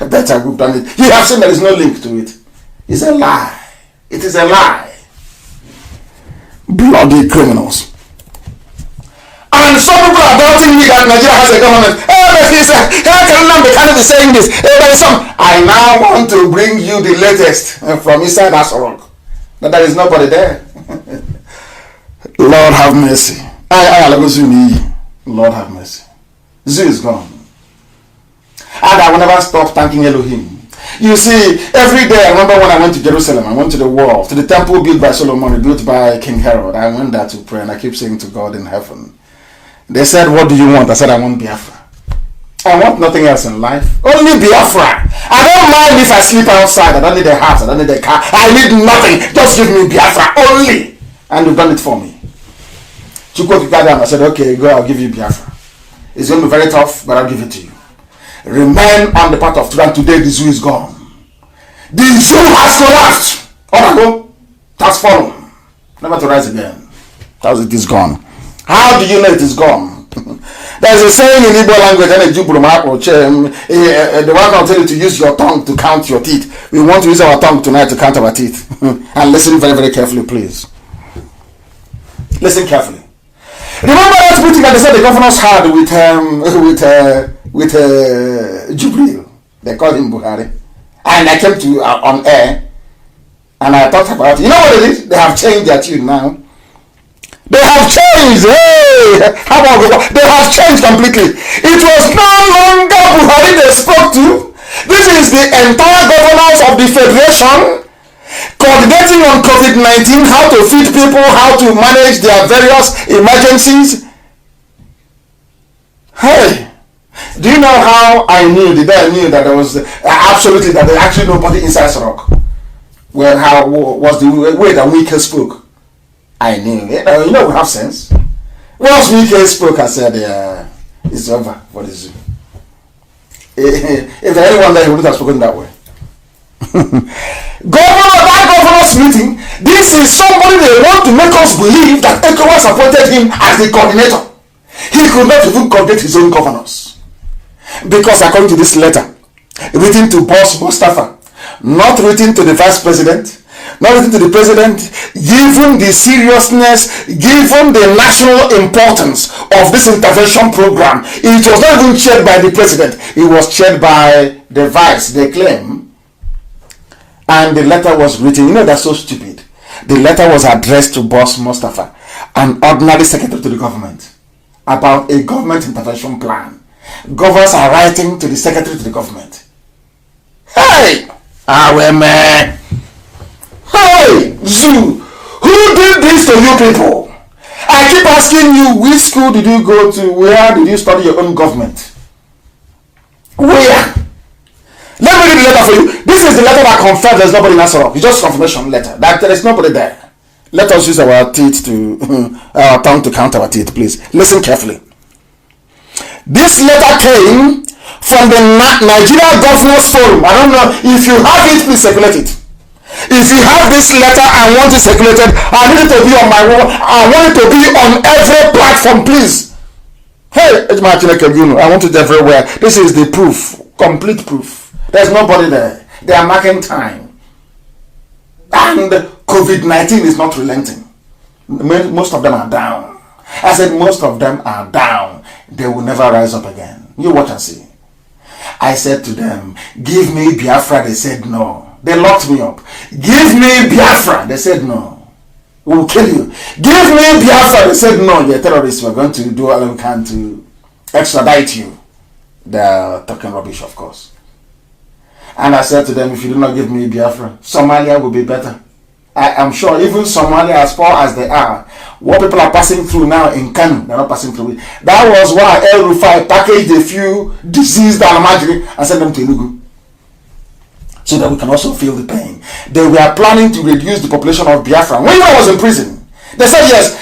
Better we've done it. You have seen there is no link to it. It's a lie. It is a lie. Bloody criminals. And some people are doubting me that Nigeria has a government. How can Nnamdi Kanu be saying this? I now want to bring you the latest from inside Asorok. But there is nobody there. Lord have mercy. Lord have mercy. Zoo is gone. And I will never stop thanking Elohim. You see, every day, I remember when I went to Jerusalem, I went to the wall, to the temple built by Solomon, built by King Herod. I went there to pray, and I keep saying to God in heaven. They said, what do you want? I said, I want Biafra. I want nothing else in life. Only Biafra. I don't mind if I sleep outside. I don't need a house. I don't need a car. I need nothing. Just give me Biafra only. And you've done it for me. I said, okay, go, I'll give you Biafra. It's going to be very tough, but I'll give it to you. Remain on the path of truth, and today the zoo is gone. The zoo has collapsed. It has fallen. Never to rise again. It is gone. How do you know it is gone? There's a saying in Igbo language, the one can tell you to use your tongue to count your teeth. We want to use our tongue tonight to count our teeth. And listen very, very carefully, please. Listen carefully. Remember that meeting that they said the governors had with Jubril? They called him Buhari, and I came to on air, and I talked about it. You know what it is? They have changed their tune now. They have changed. Hey, how about they have changed completely? It was no longer Buhari they spoke to. This is the entire governors of the federation coordinating on COVID-19, how to feed people, how to manage their various emergencies. Hey, do you know how I knew? The day I knew that there was absolutely that there actually nobody inside Rock. Well, how was the way that Wike spoke? I knew. You know we have sense. Once Wike spoke, I said, it's over for the zoo. If anyone there, he wouldn't have spoken that way. That governor's meeting, this is somebody they want to make us believe that ECOWAS appointed him as the coordinator. He could not even coordinate his own governors. Because according to this letter, written to Boss Mustafa, not written to the vice president, not written to the president, given the seriousness, given the national importance of this intervention program, it was not even chaired by the president, it was chaired by the vice, they claim. And the letter was written, you know that's so stupid. The letter was addressed to Boss Mustafa, an ordinary secretary to the government, about a government intervention plan. Governors are writing to the secretary to the government. Hey! man. Hey! Zoo! Who did this to you people? I keep asking you, which school did you go to? Where did you study your own government? Where? Let me read the letter for you. This is the letter that confirms there's nobody in Nasarok. It's just a confirmation letter. That there is nobody there. Let us use our teeth to, our tongue to count our teeth, please. Listen carefully. This letter came from the Nigeria Governors Forum. I don't know. If you have it, please circulate it. If you have this letter and want it circulated, I need it to be on my wall. I want it to be on every platform, please. Hey, I want it everywhere. This is the proof. Complete proof. There's nobody there. They are marking time. And COVID-19 is not relenting. Most of them are down. I said most of them are down. They will never rise up again. You watch and see. I said to them, give me Biafra. They said no. They locked me up. Give me Biafra. They said no. We will kill you. Give me Biafra. They said no. You're terrorists. We're going to do all we can to extradite you. They're talking rubbish, of course. And I said to them, if you do not give me Biafra, Somalia will be better. I am sure even Somalia, as far as they are, what people are passing through now in Kanu, they're not passing through it. That was why El Rufai packaged a few diseased Almajiri and sent them to Enugu, so that we can also feel the pain. They were planning to reduce the population of Biafra. When I was in prison, they said yes,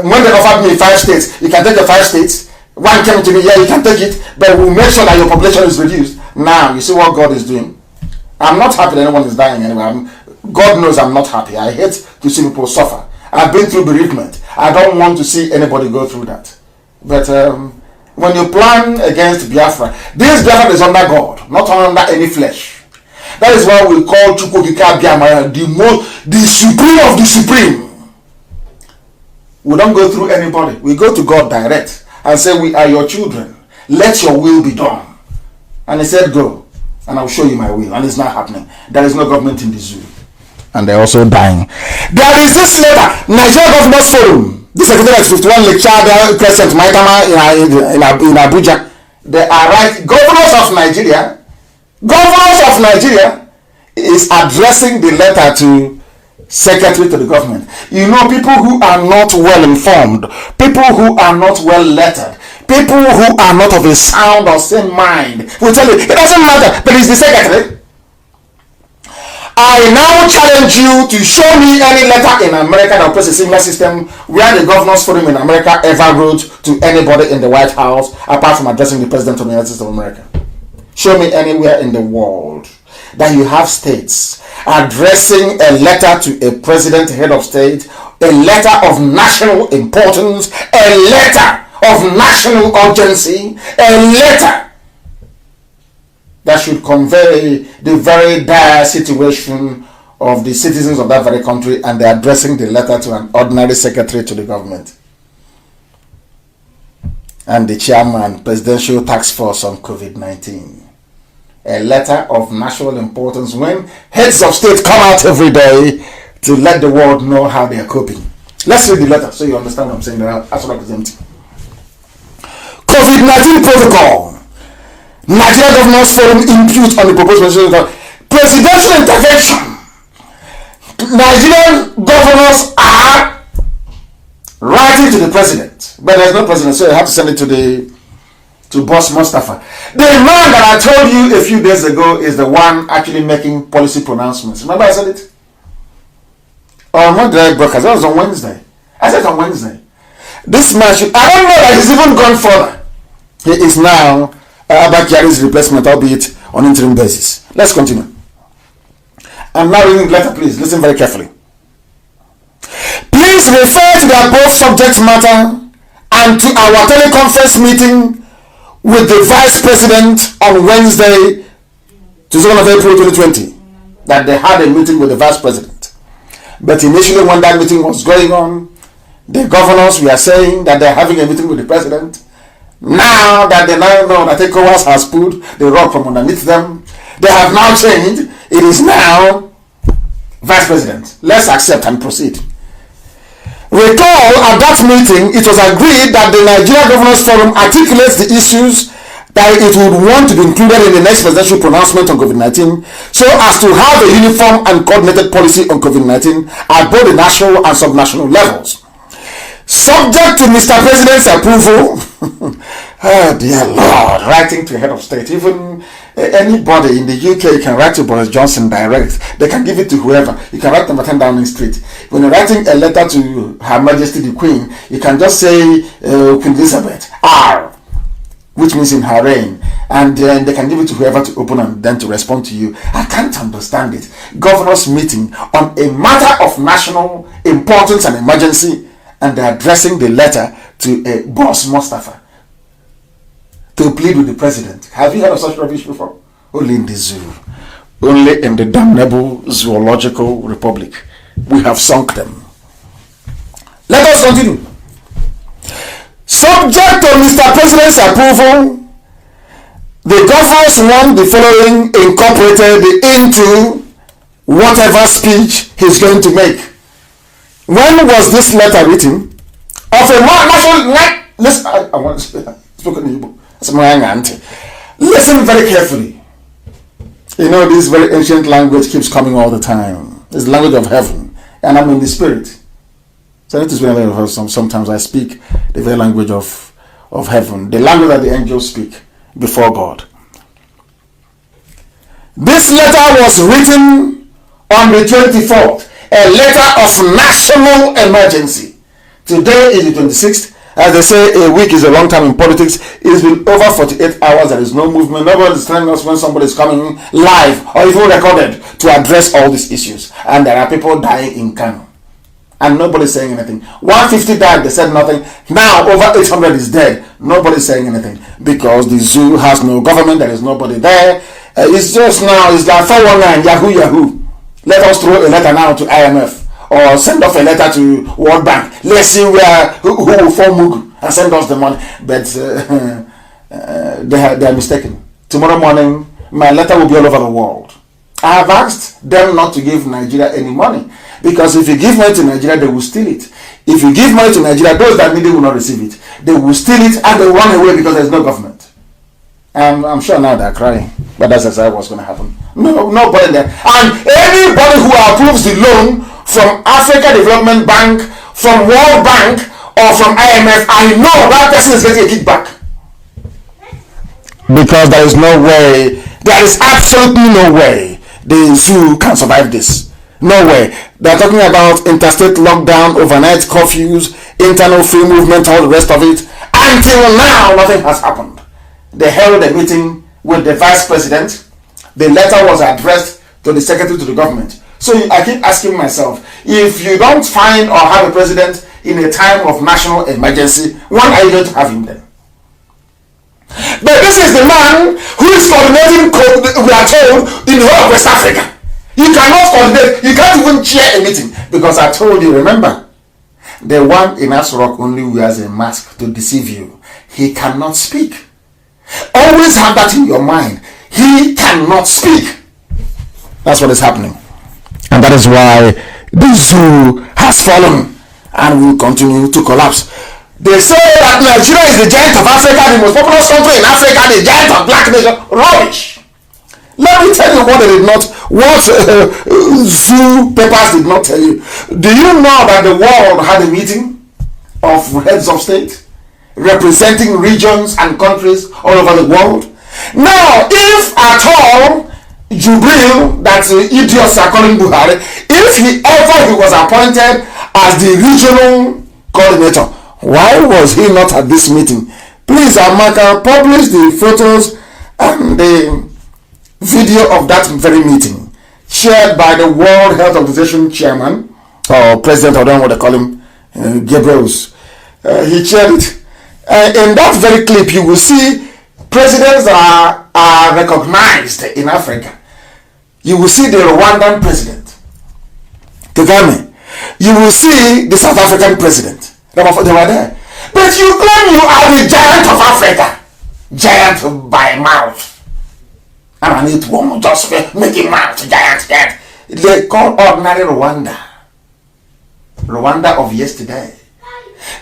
when they offered me 5 states, you can take the 5 states. One came to me, yeah, you can take it, but we'll make sure that your population is reduced. Now, you see what God is doing. I'm not happy that anyone is dying anyway. God knows I'm not happy. I hate to see people suffer. I've been through bereavement. I don't want to see anybody go through that. But when you plan against Biafra, this Biafra is under God, not under any flesh. That is why we call Chukwukika Biamaya the supreme of the supreme. We don't go through anybody. We go to God direct and say, we are your children. Let your will be done. And he said, go, and I'll show you my will. And it's not happening. There is no government in the zoo. And they're also dying. There is this letter, Nigeria Governors Forum. The secretary is 51 Lake Chad, Crescent, Maitama in Abuja. They are right. Governors of Nigeria is addressing the letter to secretary to the government. You know, people who are not well informed, people who are not well lettered, people who are not of a sound or sane mind will tell you, it doesn't matter, but it's the secretary. I now challenge you to show me any letter in America that operates a similar system where the Governors Forum in America ever wrote to anybody in the White House apart from addressing the President of the United States of America. Show me anywhere in the world that you have states addressing a letter to a president, head of state, a letter of national importance, a letter of national urgency, a letter that should convey the very dire situation of the citizens of that very country, and they're addressing the letter to an ordinary secretary to the government. and the chairman, Presidential Task Force on COVID-19. A letter of national importance when heads of state come out every day to let the world know how they are coping. Let's read the letter so you understand what I'm saying. That's what I'm empty. COVID-19 protocol. Nigeria Governors Forum impute on the proposed presidential intervention. Nigerian governors are writing to the president, but there's no president, so you have to send it to Boss Mustafa. The man that I told you a few days ago is the one actually making policy pronouncements. Remember I said it? Or what did I broadcast? That was on Wednesday. I said on Wednesday. This man should, I don't know that he's even gone further. He is now Abakari's replacement, albeit on interim basis. Let's continue. I'm now reading the letter, please. Listen very carefully. Please refer to the above subject matter and to our teleconference meeting with the Vice President on Wednesday, 2nd of April 2020, that they had a meeting with the Vice President. But initially when that meeting was going on, the governors were saying that they're having a meeting with the President. Now that they now know that ECOWAS has pulled the rug from underneath them, they have now changed. It is now Vice President. Let's accept and proceed. Recall at that meeting, it was agreed that the Nigeria Governors Forum articulates the issues that it would want to be included in the next presidential pronouncement on COVID-19 so as to have a uniform and coordinated policy on COVID-19 at both the national and subnational levels. Subject to Mr. President's approval, oh dear Lord, writing to head of state, even anybody in the UK can write to Boris Johnson direct. They can give it to whoever. You can write number 10 Downing Street. When you're writing a letter to Her Majesty the Queen, you can just say Queen Elizabeth R, which means in her reign, and then they can give it to whoever to open and then to respond to you. I can't understand it. Governors meeting on a matter of national importance and emergency, and they're addressing the letter to Boss Mustafa to plead with the president. Have you heard of such rubbish before? Only in the zoo. Only in the damnable zoological republic. We have sunk them. Let us continue. Subject to Mr. President's approval, the governors want the following incorporated into whatever speech he's going to make. When was this letter written? Of a national... Listen, I want to speak in Igbo. Listen very carefully. You know, this very ancient language keeps coming all the time. It's the language of heaven. And I'm in the spirit. So I need to speak sometimes I speak the very language of heaven. The language that the angels speak before God. This letter was written on the 24th. A letter of national emergency. Today is the 26th. As they say, a week is a long time in politics. It's been over 48 hours. There is no movement. Nobody is telling us when somebody is coming live or even recorded to address all these issues. And there are people dying in Kanu. And nobody is saying anything. 150 died, they said nothing. Now over 800 is dead. Nobody is saying anything. Because the zoo has no government. There is nobody there. It's just now, it's like 419, Yahoo. Let us throw a letter now to IMF or send off a letter to World Bank. Let's see who will form Mugu and send us the money. But they are mistaken. Tomorrow morning, my letter will be all over the world. I have asked them not to give Nigeria any money. Because if you give money to Nigeria, they will steal it. If you give money to Nigeria, those that need it will not receive it. They will steal it and they will run away because there is no government. I'm sure now they're crying. But that's exactly what's going to happen. Nobody there. And anybody who approves the loan from Africa Development Bank, from World Bank, or from IMF, I know that person is getting a kickback. Because there is no way, there is absolutely no way the zoo can survive this. No way. They're talking about interstate lockdown, overnight curfews, internal free movement, all the rest of it. Until now, nothing has happened. They held a meeting with the Vice President. The letter was addressed to the Secretary to the government. So I keep asking myself, if you don't find or have a president in a time of national emergency, when are you going to have him then? But this is the man who is coordinating, we are told, in the whole of West Africa. You cannot coordinate, you can't even chair a meeting. Because I told you, remember, the one in Asrock only wears a mask to deceive you. he cannot speak. Always have that in your mind. He cannot speak. That's what is happening. And that is why the zoo has fallen and will continue to collapse. They say that Nigeria is the giant of Africa, the most populous country in Africa, the giant of black nation. Rubbish. Let me tell you what they did not, zoo papers did not tell you. Do you know that the world had a meeting of heads of state representing regions and countries all over the world? Now, if at all Jubril, that idiots are calling Buhari, if he was appointed as the regional coordinator, why was he not at this meeting? Please, Amaka, publish the photos and the video of that very meeting, shared by the World Health Organization chairman, or president, I don't know what they call him, Gabriels. He shared it. In that very clip, you will see presidents are recognized in Africa. You will see the Rwandan president, Kagame. You will see the South African president. They were there. But you claim you are the giant of Africa. Giant by mouth. And it won't just making mouth, giant. They call ordinary Rwanda. Rwanda of yesterday.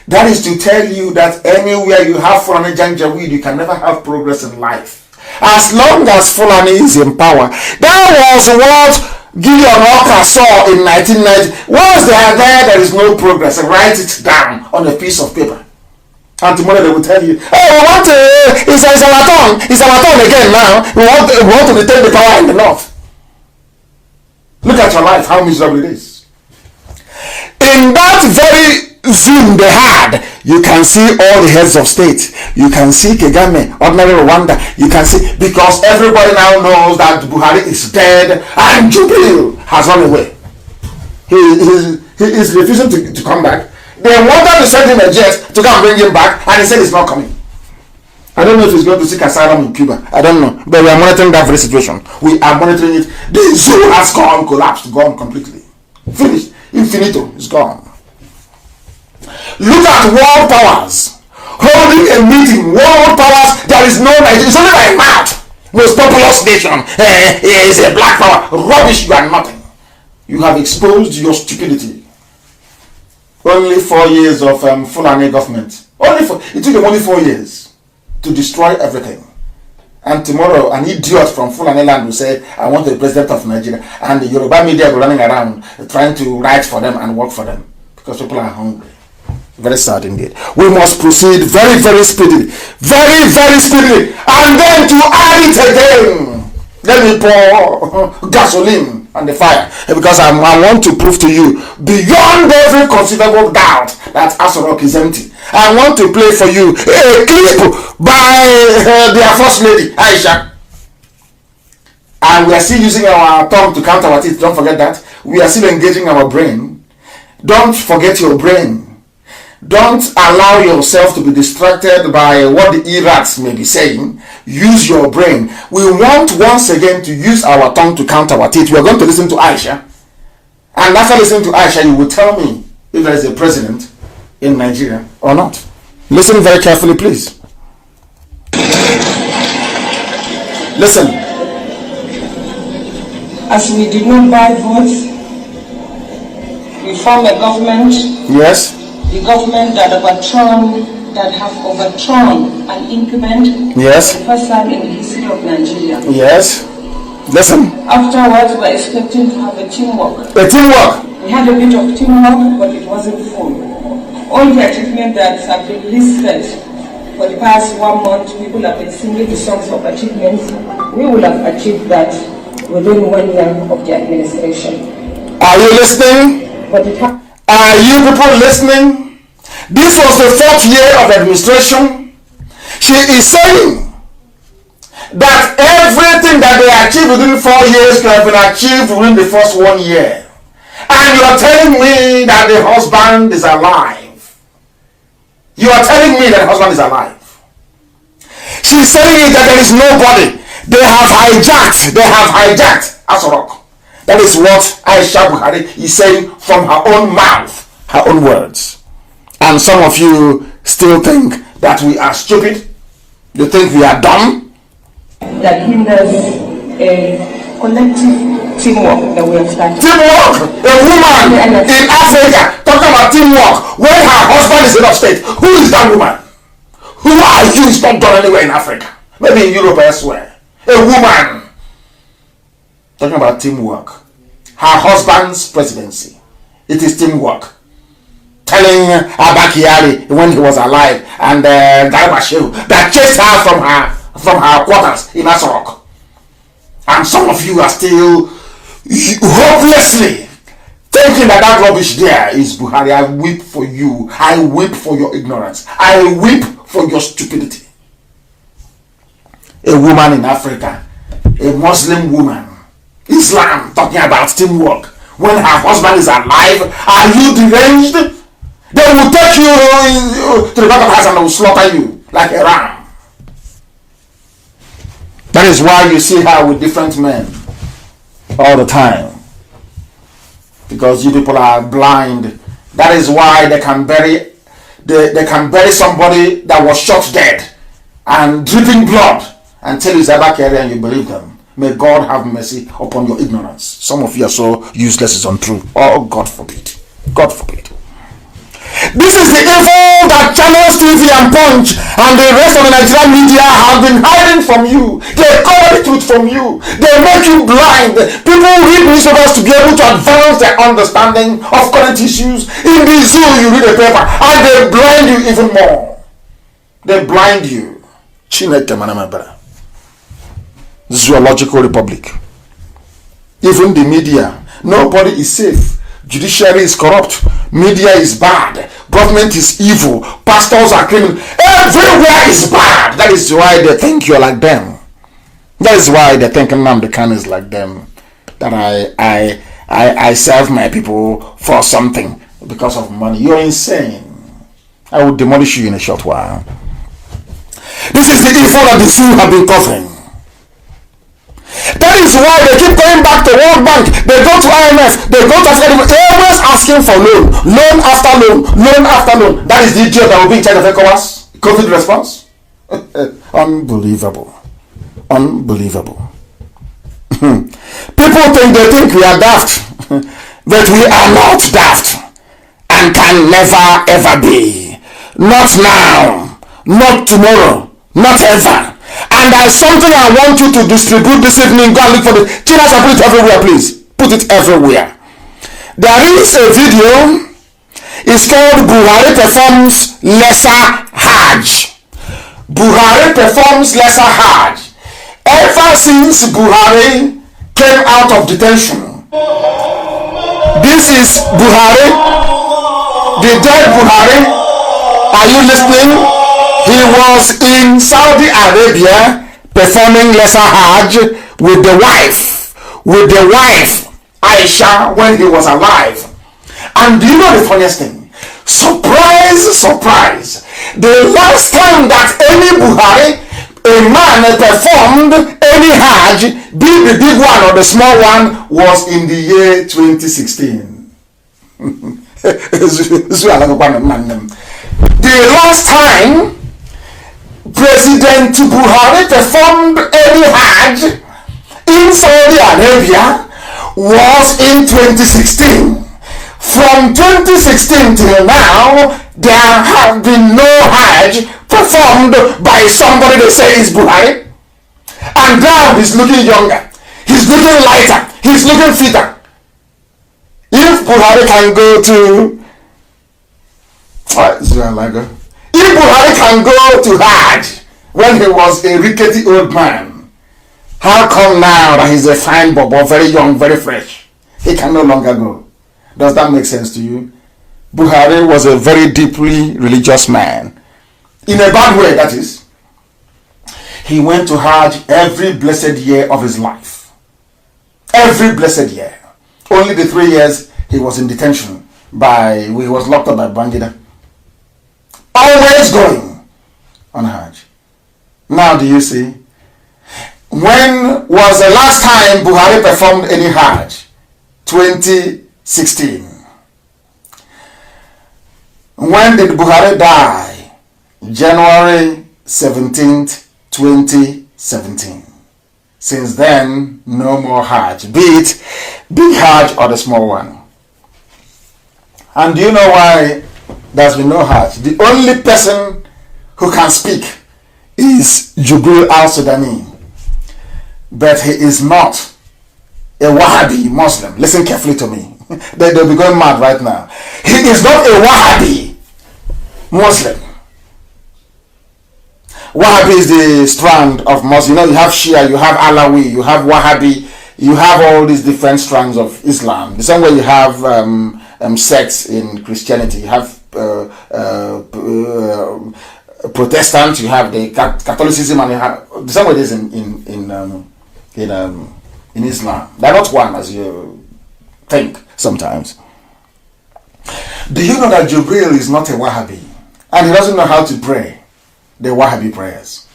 That is to tell you that anywhere you have Fulani Janjaweed, you can never have progress in life. As long as Fulani is in power. That was what Gideon Walker saw in 1990. Once they are there is no progress. Write it down on a piece of paper. And tomorrow they will tell you, hey, we want to, it's our turn again now. We want to retain the power in the north. Look at your life, how miserable it is. In that very Zoom they had, you can see all the heads of state. You can see Kagame, ordinary Rwanda. You can see, because everybody now knows that Buhari is dead and Jubril has run away. He is refusing to come back. They wanted to send him a jet to come bring him back, and he said he's not coming. I don't know if he's going to seek asylum in Cuba. I don't know. But we are monitoring that very situation. We are monitoring it. The zoo has gone, collapsed, gone completely. Finished. Infinito. It's gone. Look at world powers holding a meeting. World powers. There is no Nigeria. It's only by mouth. Most populous nation. Is a black power. Rubbish. You are nothing. You have exposed your stupidity. Only 4 years of Fulani government. It took them only 4 years to destroy everything. And tomorrow, an idiot from Fulani land will say, I want the president of Nigeria. And the Yoruba media are running around trying to write for them and work for them. Because people are hungry. Very sad indeed. We must proceed very, very speedily. Very, very speedily. And then to add it again. Let me pour gasoline on the fire. Because I want to prove to you, beyond every conceivable doubt, that Asorok is empty. I want to play for you a clip by their first lady, Aisha. And we are still using our tongue to count our teeth. Don't forget that. We are still engaging our brain. Don't forget your brain. Don't allow yourself to be distracted by what the irats may be saying. Use your brain. We want once again to use our tongue to count our teeth. We are going to listen to Aisha. And after listening to Aisha, you will tell me if there is a president in Nigeria or not. Listen very carefully, please. Listen. As we did not buy votes, we form a government. Yes. The government that have overthrown an incumbent. Yes. For the first time in the history of Nigeria. Yes. Listen. Afterwards, we were expecting to have a teamwork. A teamwork. We had a bit of teamwork, but it wasn't full. All the achievements that have been listed for the past 1 month, people have been singing the songs of achievements. We would have achieved that within 1 year of the administration. Are you listening? But it Are you people listening? This was the 4th year of administration. She is saying that everything that they achieved within 4 years could have been achieved within the first 1 year. And you are telling me that the husband is alive. You are telling me that the husband is alive. She's saying that there is nobody. They have hijacked Asorok. That is what Aisha Buhari is saying from her own mouth, her own words. And some of you still think that we are stupid? You think we are dumb? That hinders a collective teamwork that we have started. Teamwork! A woman in Africa talking about teamwork when her husband is head of state. Who is that woman? Who are you? It's not done anywhere in Africa. Maybe in Europe or elsewhere. A woman talking about teamwork. Her husband's presidency. It is teamwork. Telling Abakari when he was alive and Garba Shehu that chased her from her quarters in Asarok. And some of you are still hopelessly thinking that rubbish there is Buhari. I weep for you. I weep for your ignorance. I weep for your stupidity. A woman in Africa, a Muslim woman, Islam, talking about teamwork when her husband is alive. Are you deranged? They will take you to the back of the house and they will slaughter you like a ram. That is why you see her with different men all the time. Because you people are blind. That is why they can bury somebody that was shot dead and dripping blood and tell you Zabakari and you believe them. May God have mercy upon your ignorance. Some of you are so useless, it's untrue. Oh, God forbid. God forbid. This is the evil that Channels TV and Punch and the rest of the Nigerian media have been hiding from you. They cover the truth from you. They make you blind. People read newspapers to be able to advance their understanding of current issues. In the zoo, you read a paper and they blind you even more. They blind you. Chineke Manamabara. Zoological Republic. Even the media. Nobody is safe. Judiciary is corrupt. Media is bad. Government is evil. Pastors are criminals. Everywhere is bad. That is why they think you're like them. That is why they think Nnamdi Kanu is like them. That I serve my people for something because of money. You're insane. I will demolish you in a short while. This is the evil that the zoo have been covering. That is why they keep going back to World Bank. They go to IMF. They go to Africa. They're always asking for loan. Loan after loan. Loan after loan. That is the idiot that will be in charge of ECOWAS. COVID response. Unbelievable. Unbelievable. People think we are daft. But we are not daft. And can never ever be. Not now. Not tomorrow. Not ever. And there's something I want you to distribute this evening. Go and look for it. Chinas, and put it everywhere, please. Put it everywhere. There is a video. It's called Buhari Performs Lesser Hajj. Buhari Performs Lesser Hajj. Ever since Buhari came out of detention. This is Buhari. The dead Buhari. Are you listening? He was in Saudi Arabia performing Lesser Hajj with the wife Aisha when he was alive. And do you know the funniest thing? Surprise, surprise. The last time that any Buhari, a man performed any Hajj, be the big one or the small one, was in the year 2016. The last time President Buhari performed any Hajj in Saudi Arabia was in 2016. From 2016 till now, there have been no Hajj performed by somebody they say is Buhari. And now he's looking younger, he's looking lighter, he's looking fitter. If Buhari can go to if Buhari can go to Hajj when he was a rickety old man, how come now that he's a fine bobo, very young, very fresh, he can no longer go? Does that make sense to you? Buhari was a very deeply religious man. In a bad way, that is. He went to Hajj every blessed year of his life. Every blessed year. Only the 3 years he was in detention he was locked up by Bangida. Always going on Hajj. Now do you see? When was the last time Buhari performed any Hajj? 2016. When did Buhari die? January 17th, 2017. Since then, no more Hajj, be it big Hajj or the small one. And do you know why there's been no Hajj? The only person who can speak is Jubril al-Sudani. But he is not a Wahhabi Muslim. Listen carefully to me. They'll be going mad right now. He is not a Wahhabi Muslim. Wahhabi is the strand of Muslim. You know, you have Shia, you have Alawi, you have Wahhabi, you have all these different strands of Islam. The same way you have sects in Christianity. You have Protestant, you have the Catholicism, and you have the same way it is in Islam. They're not one as you think sometimes. Do you know that Jubril is not a Wahhabi, and he doesn't know how to pray the Wahhabi prayers?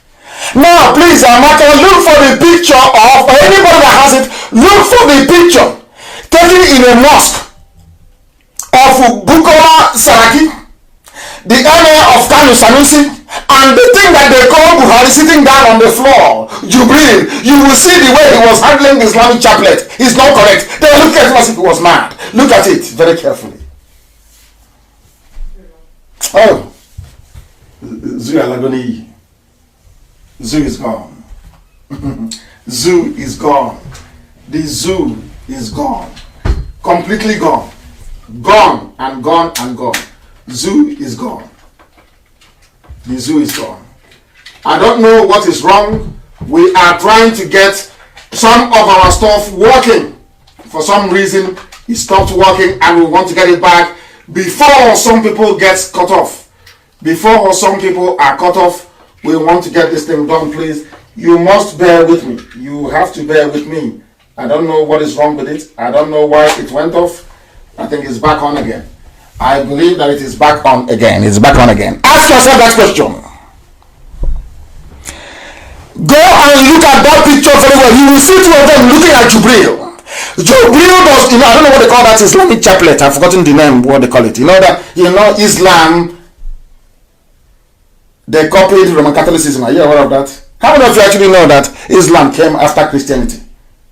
Now, please, Amaka, look for the picture of, or anybody that has it, look for the picture taken in a mosque of Bukola Saraki, the emir of Kanu Sanusi, and the thing that they call Buhari sitting down on the floor, Jubril. You will see the way he was handling the Islamic chaplet. It's not correct. They were looking at him as if he was mad. Look at it very carefully. Oh, Zoo Alagoni. Zoo is gone. Zoo is gone. The zoo is gone. Completely gone. Gone and gone and gone. Zoo is gone. The zoo is gone. I don't know what is wrong. We are trying to get some of our stuff working. For some reason, it stopped working and we want to get it back before some people get cut off. Before some people are cut off, we want to get this thing done, please. You must bear with me. You have to bear with me. I don't know what is wrong with it. I don't know why it went off. I think it's back on again. I believe that it is back on again. It's back on again. Ask yourself that question. Go and look at that picture very well. You will see two of them looking at Jubril. Jubril does, I don't know what they call that Islamic chaplet. I've forgotten the name, what they call it. Islam, they copied Roman Catholicism. Are you aware of that? How many of you actually know that Islam came after Christianity?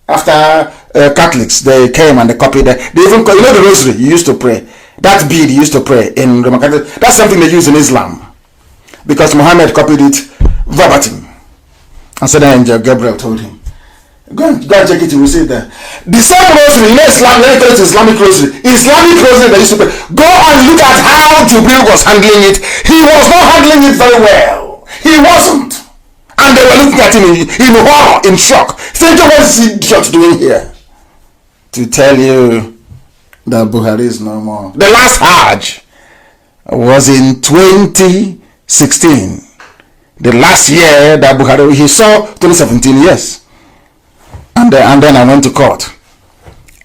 After Catholics, they came and they copied it. They even, the rosary you used to pray. That bead you used to pray in Roman Catholic, that's something they use in Islam. Because Muhammad copied it verbatim. And so then Angel Gabriel told him, go and check it, you will see it there. The same rosary, Islam, let me call it Islamic rosary. Islamic rosary they used to pray. Go and look at how Jubril was handling it. He was not handling it very well. He wasn't. And they were looking at him in horror, in shock. Thinking, what is he just doing here? To tell you that Buhari is no more. The last Hajj was in 2016. The last year that Buhari, he saw 2017, yes. And then I went to court.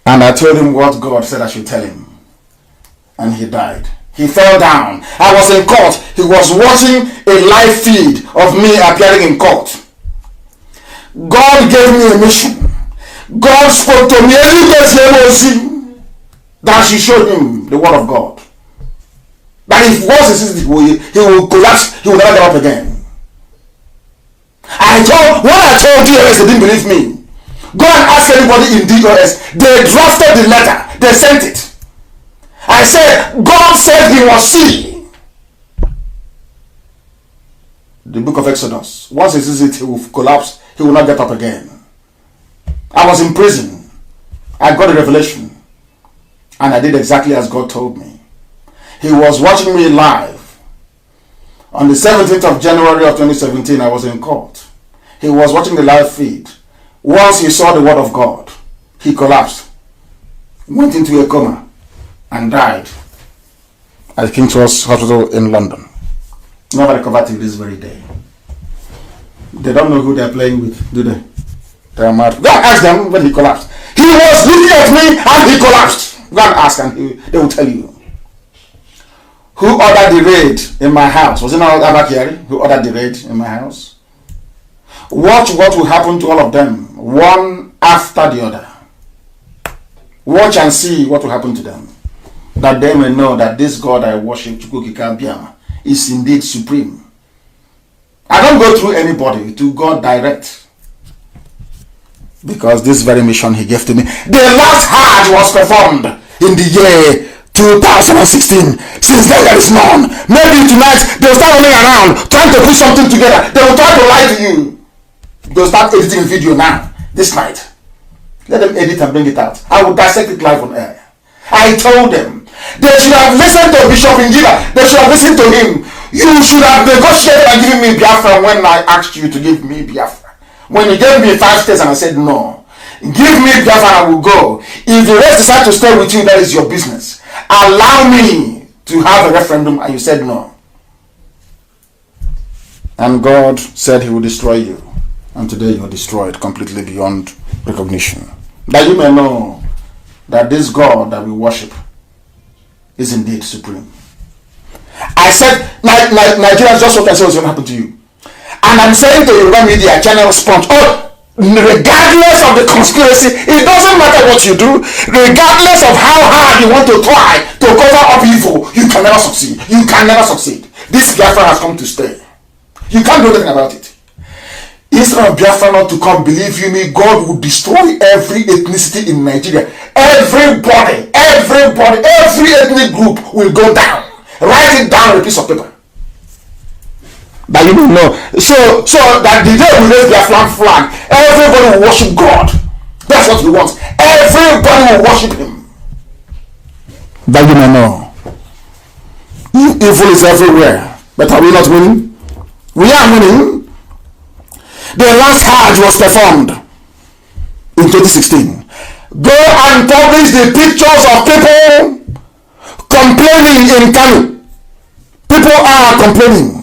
And I told him what God said I should tell him. And he died. He fell down. I was in court. He was watching a live feed of me appearing in court. God gave me a mission. God spoke to me. That I should show him the word of God. That if once he will collapse, he will never get up again. When I told DOS, they didn't believe me. Go and ask anybody in DOS. They drafted the letter. They sent it. I said, God said he must see. The book of Exodus. Once he sees it, he will collapse. He will not get up again. I was in prison. I got a revelation. And I did exactly as God told me. He was watching me live. On the 17th of January of 2017, I was in court. He was watching the live feed. Once he saw the word of God, he collapsed. Went into a coma. And died at King's Hospital in London. Never recovered till this very day. They don't know who they're playing with, do they? They are mad. Go and ask them when he collapsed. He was looking at me and he collapsed. Go and ask and they will tell you. Who ordered the raid in my house? Was it not Abakari who ordered the raid in my house? Watch what will happen to all of them, one after the other. Watch and see what will happen to them. That they may know that this God I worship, is indeed supreme. I don't go through anybody, to God direct. Because this very mission he gave to me. The last Hajj was performed in the year 2016. Since then there is none. Maybe tonight they will start running around trying to put something together. They will try to lie to you. They will start editing a video now, this night. Let them edit and bring it out. I will dissect it live on air. I told them they should have listened to Bishop Ngiba. They should have listened to him. You should have negotiated and given me Biafra when I asked you to give me Biafra. When you gave me 5 states and I said no. Give me Biafra and I will go. If the rest decide to stay with you, that is your business. Allow me to have a referendum, and you said no. And God said he will destroy you. And today you are destroyed completely beyond recognition. That you may know that this God that we worship is indeed supreme. I said, Nigerians, just what I said was going to happen to you. And I'm saying to Yoruba media, channel response, regardless of the conspiracy, it doesn't matter what you do, regardless of how hard you want to try to cover up evil, you can never succeed. You can never succeed. This Biafra has come to stay. You can't do anything about it. Instead of Biafra not to come, believe you me, God will destroy every ethnicity in Nigeria. Everybody, every ethnic group will go down. Write it down on a piece of paper. That you don't know. So that the day we raise Biafran flag, everybody will worship God. That's what we want. Everybody will worship him. That you may know. Evil is everywhere. But are we not winning? We are winning. The last Hajj was performed in 2016. Go and publish the pictures of people complaining in Kanu. People are complaining.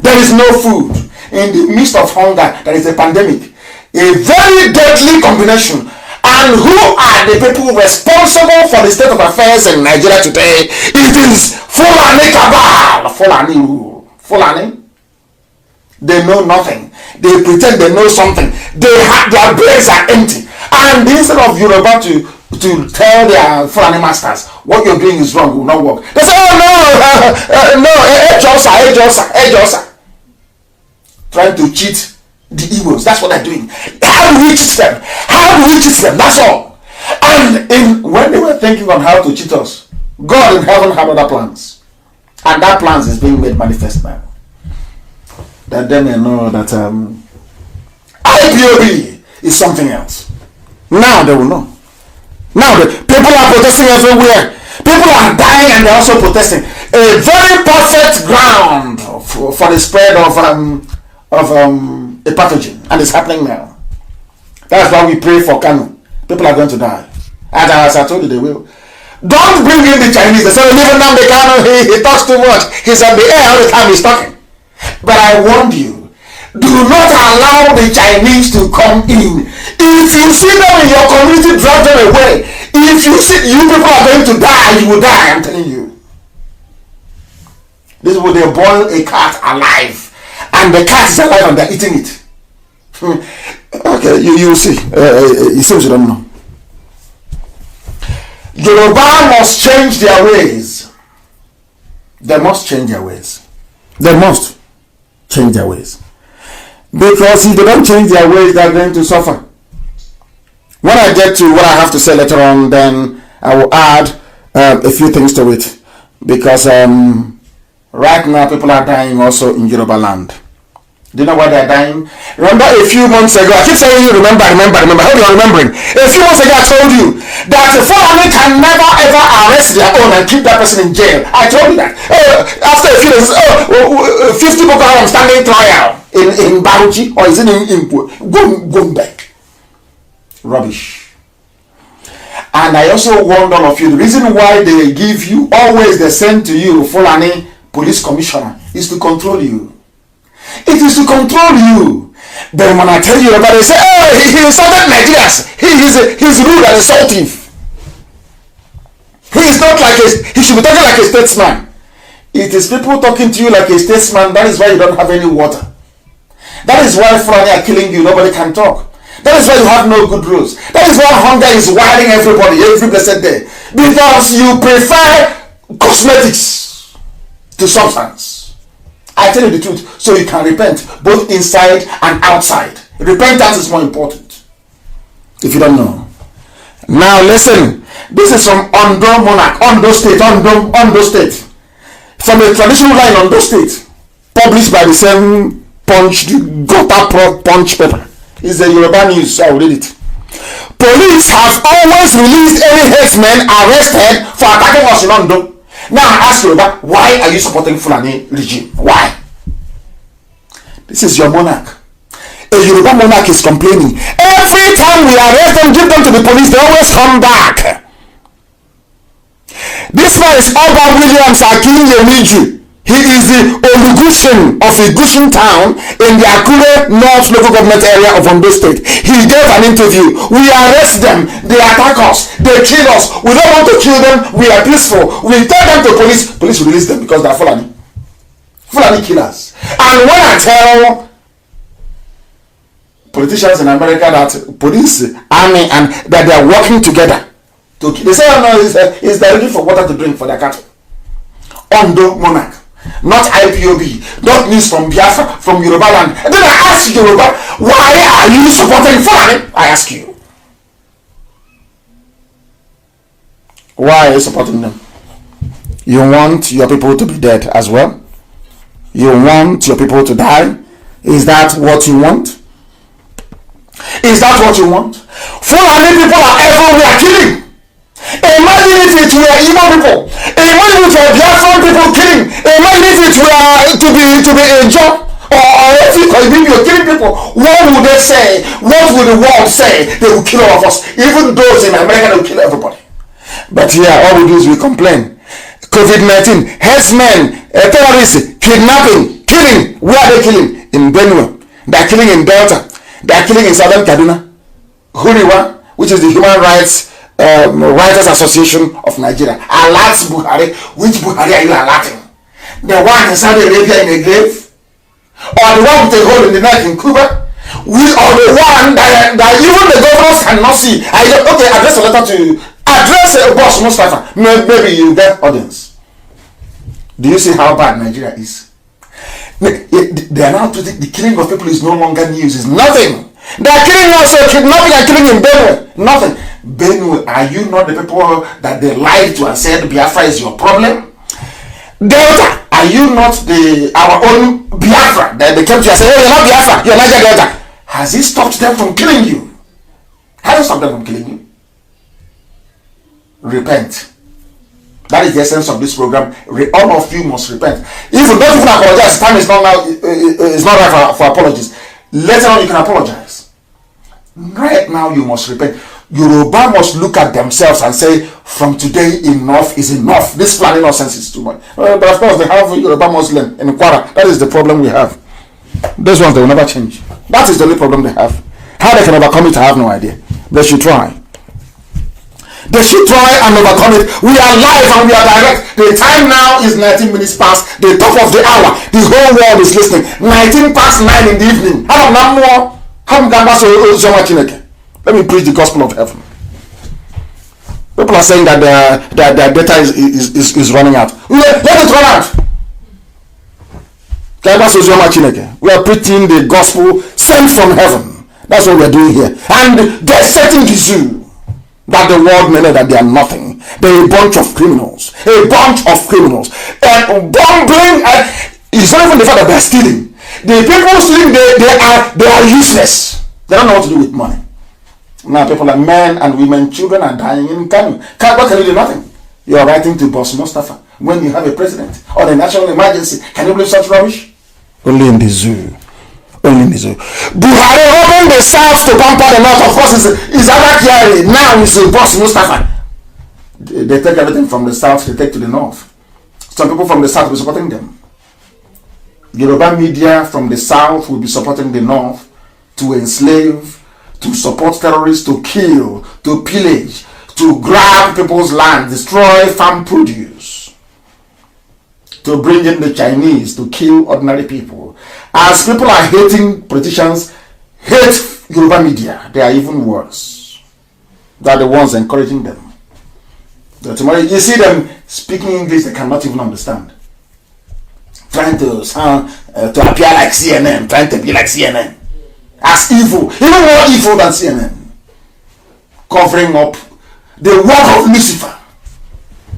There is no food. In the midst of hunger, there is a pandemic. A very deadly combination. And who are the people responsible for the state of affairs in Nigeria today? It is Fulani cabal. Fulani rule. Fulani. They know nothing. They pretend they know something. Their brains are empty. And instead of Yoruba to tell their Fulani masters what you're doing is wrong, will not work, they say, oh no, trying to cheat the Igbos. That's what they're doing. How do we cheat them? That's all. And when they were thinking on how to cheat us, God in heaven had other plans. And that plans is being made manifest now. That they may know that IPOB is something else. Now they will know. Now the people are protesting everywhere. People are dying and they're also protesting. A very perfect ground for the spread of a pathogen, and it's happening now. That's why we pray for Kanu. People are going to die, and as I told you, they will. Don't bring in the Chinese. They say, leave Nnamdi Kanu. He talks too much. He's on the air all the time. He's talking. But I warned you, do not allow the Chinese to come in. If you see them in your community, drive them away. If you see you people are going to die, you will die, I'm telling you. This is where they boil a cat alive, and the cat is alive and they're eating it. Okay, you will see. It seems you don't know. Yoruba must change their ways. They must change their ways. They must change their ways. Because if they don't change their ways, they're going to suffer. When I get to what I have to say later on, then I will add a few things to it. Because right now people are dying also in Yoruba land. Do you know why they're dying? Remember a few months ago, I keep saying you remember. How are you remembering? A few months ago I told you that the Fulani can never ever arrest their own and keep that person in jail. I told you that. After a few days, 50 Boko Haram standing trial in Baruchi, or is it in Gombe? Rubbish. And I also warned all of you, the reason why they give you, always they send to you Fulani police commissioner, is to control you. It is to control you. But when I tell you about it, they say, oh, he insulted Nigerians. He's rude and insultive. He is not like he should be talking like a statesman. It is people talking to you like a statesman. That is why you don't have any water. That is why Fulani are killing you. Nobody can talk. That is why you have no good roads. That is why hunger is wiring everybody every blessed day. Because you prefer cosmetics to substance. I tell you the truth, so you can repent both inside and outside. Repentance is more important. If you don't know. Now listen, this is from Ondo Monarch, Ondo State, Ondo State. From a traditional line Ondo State, published by the same Punch, the Gota Punch paper. It's the Yoruba news, I will read it. Police have always released any herdsmen arrested for attacking us in Ondo. Now I ask Yoruba, why are you supporting Fulani regime? Why? This is your monarch. A Yoruba monarch is complaining. Every time we arrest them, give them to the police, they always come back. This man is Oba Williams Akin Yemiju. He is the Olugushin of Igushin town in the Akure North local government area of Ondo State. He gave an interview. We arrest them, they attack us, they kill us. We don't want to kill them, we are peaceful. We tell them to police, police release them because they are Fulani. Fulani killers. And when I tell politicians in America that police, army, and that they are working together, they say, oh no, it's directly for water to drink for their cattle. Ondo Monarch. Not IPOB, not news from Biafra, from Yoruba land. And then I ask Yoruba, why are you supporting Fulani? I ask you. Why are you supporting them? You want your people to be dead as well? You want your people to die? Is that what you want? Is that what you want? Fulani people are everywhere killing. Imagine if it were Igbo people. Imagine if it were Biafran people killing. Imagine if it were to be a job. Or if you're killing people, what would they say? What would the world say? They will kill all of us. Even those in America, they will kill everybody. But here, all we do is we complain. COVID-19, herdsmen, terrorists, kidnapping, killing. Where are they killing? In Benue. They are killing in Delta. They are killing in Southern Kaduna. Huriwa, which is the Human Rights Writers Association of Nigeria, alerts Buhari. Which Buhari are you alerting? The one in Saudi Arabia in a grave? Or the one with a hole in the neck in Cuba? Or the one that even the governors cannot see? Okay, address a letter to address a boss Mustafa. Maybe you get audience. Do you see how bad Nigeria is? They are now treating the killing of people is no longer news. It's nothing. They are killing us, kidnapping and killing in Benue. Nothing. Benue, are you not the people that they lied to and said Biafra is your problem? Delta, are you not our own Biafra that they came to you and said, oh, you're not Biafra, you're Niger Delta? Has he stopped them from killing you? Has he stopped them from killing you? Repent. That is the essence of this program. All of you must repent. If you don't even apologize, time is not now. It's not right for apologies. Later on, you can apologize. Right now, you must repent. Yoruba must look at themselves and say, from today, enough is enough. This Fulani nonsense is too much. But of course, they have Yoruba Muslim in Kwara. That is the problem we have. Those ones, they will never change. That is the only problem they have. How they can overcome it, I have no idea. They should try. They should try and overcome it. We are live and we are direct. The time now is 19 minutes past the top of the hour. The whole world is listening. 19 past 9 in the evening. Let me preach the gospel of heaven. People are saying that their data is running out. Let it run out. We are preaching the gospel sent from heaven. That's what we are doing here. And they're setting the zoo that the world may know that they are nothing. They're a bunch of criminals. A bunch of criminals. And bumbling. It's not even the fact that they're stealing. The people stealing, they are useless. They don't know what to do with money. Now people like men and women, children are dying in Kanu. What can you do? Nothing. You are writing to Boss Mustafa when you have a president or a national emergency. Can you believe such rubbish? Only in the zoo. Only in the zoo. Buhari opened the south to pamper the north. Of course, it's Abakari. Now it's Boss Mustafa. They take everything from the south, they take to the north. Some people from the south will be supporting them. Yoruba media from the south will be supporting the north to enslave, to support terrorists, to kill, to pillage, to grab people's land, destroy farm produce, to bring in the Chinese, to kill ordinary people. As people are hating politicians, hate Yoruba media, they are even worse. They are the ones encouraging them. Tomorrow you see them speaking English they cannot even understand. trying to sound, to appear like CNN, trying to be like CNN. As evil, even more evil than CNN. Covering up the work of Lucifer.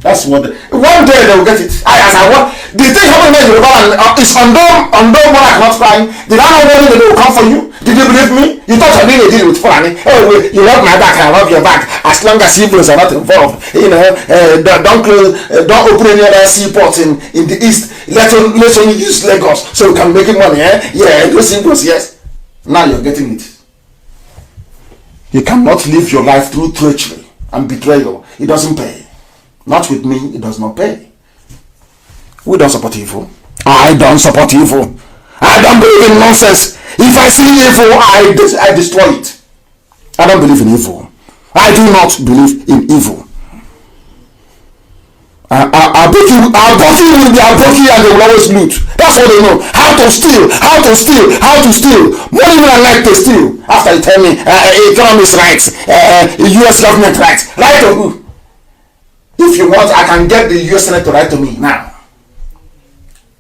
That's what. One day they will get it. The thing happened in Yoruba is undone when I cannot crying. Did I know when they will come for you? Did you believe me? You thought I did a deal with Fulani. Oh, you love my back, I love your back. As long as Hebrews are not involved, don't open any other seaport in the east. Let's only use Lagos so we can make money. Yeah, those Hebrews, yes. Now you're getting it. You cannot live your life through treachery and betrayal. It doesn't pay. Not with me, it does not pay. We don't support evil. I don't support evil. I don't believe in nonsense. If I see evil, I destroy it. I don't believe in evil. I do not believe in evil. I'll book you will be Aboki and they will always loot. That's what they know. How to steal. More even I like to steal. After you tell me economist rights, US government rights. Right to who? If you want, I can get the US Senate to write to me now.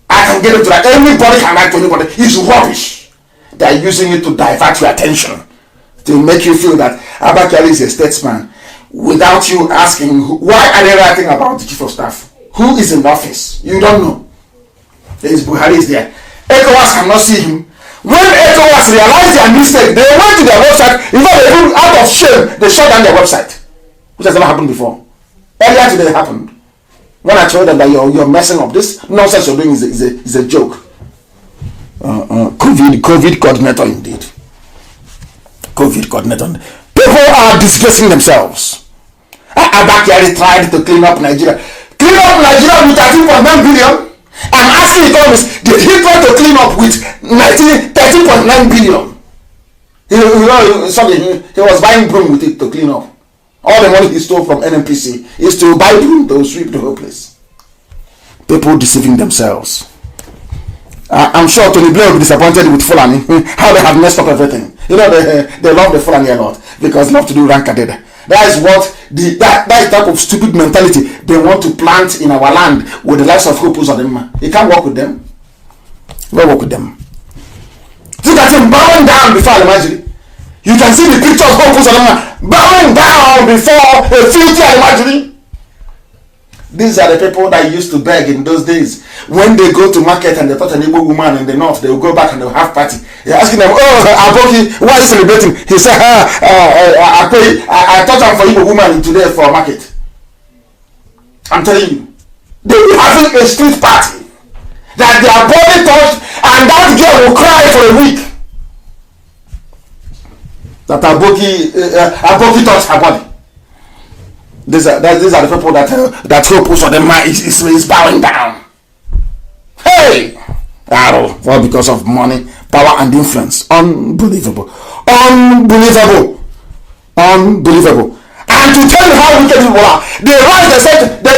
I can get it to write. Anybody can write to anybody. It's rubbish. They are using it to divert your attention, to make you feel that Abakari is a statesman, without you asking why are they writing about the chief of staff? Who is in office? You don't know. There is Buhari is there. ECOWAS cannot see him. When ECOWAS realized their mistake, they went to their website. In fact, they out of shame, they shut down their website, which has never happened before. Earlier today it happened. When I told them that you're messing up, this nonsense you're doing is a joke. COVID coordinator indeed. COVID coordinator. People are disgracing themselves. Abakari tried to clean up Nigeria. Clean up Nigeria with 13.9 billion. I'm asking economists, did he try to clean up with 13.9 billion? He was buying broom with it to clean up. All the money he stole from NNPC is to buy broom to sweep the whole place. People deceiving themselves. I'm sure Tony Blair will be disappointed with Fulani, how they have messed up everything. They love the Fulani a lot because they love to do rankadeda. That is what that type of stupid mentality they want to plant in our land with the likes of Hopus or them. You can't work with them. Don't work with them. Look at him bowing down before Al-Majri. You can see the picture of Hopus or them bowing down before a filthy Al-Majri. These are the people that used to beg in those days. When they go to market and they thought an Igbo woman in the north, they will go back and they will have party. You're asking them, oh, Aboki, why are you celebrating? He said, I thought I'm for Igbo woman today for market. I'm telling you. They will be having a street party that their body touched and that girl will cry for a week. That Aboki touched her body. These are the people that hope for the man is bowing down. Hey! Well, because of money, power, and influence. Unbelievable. And to tell you how wicked people are, they said the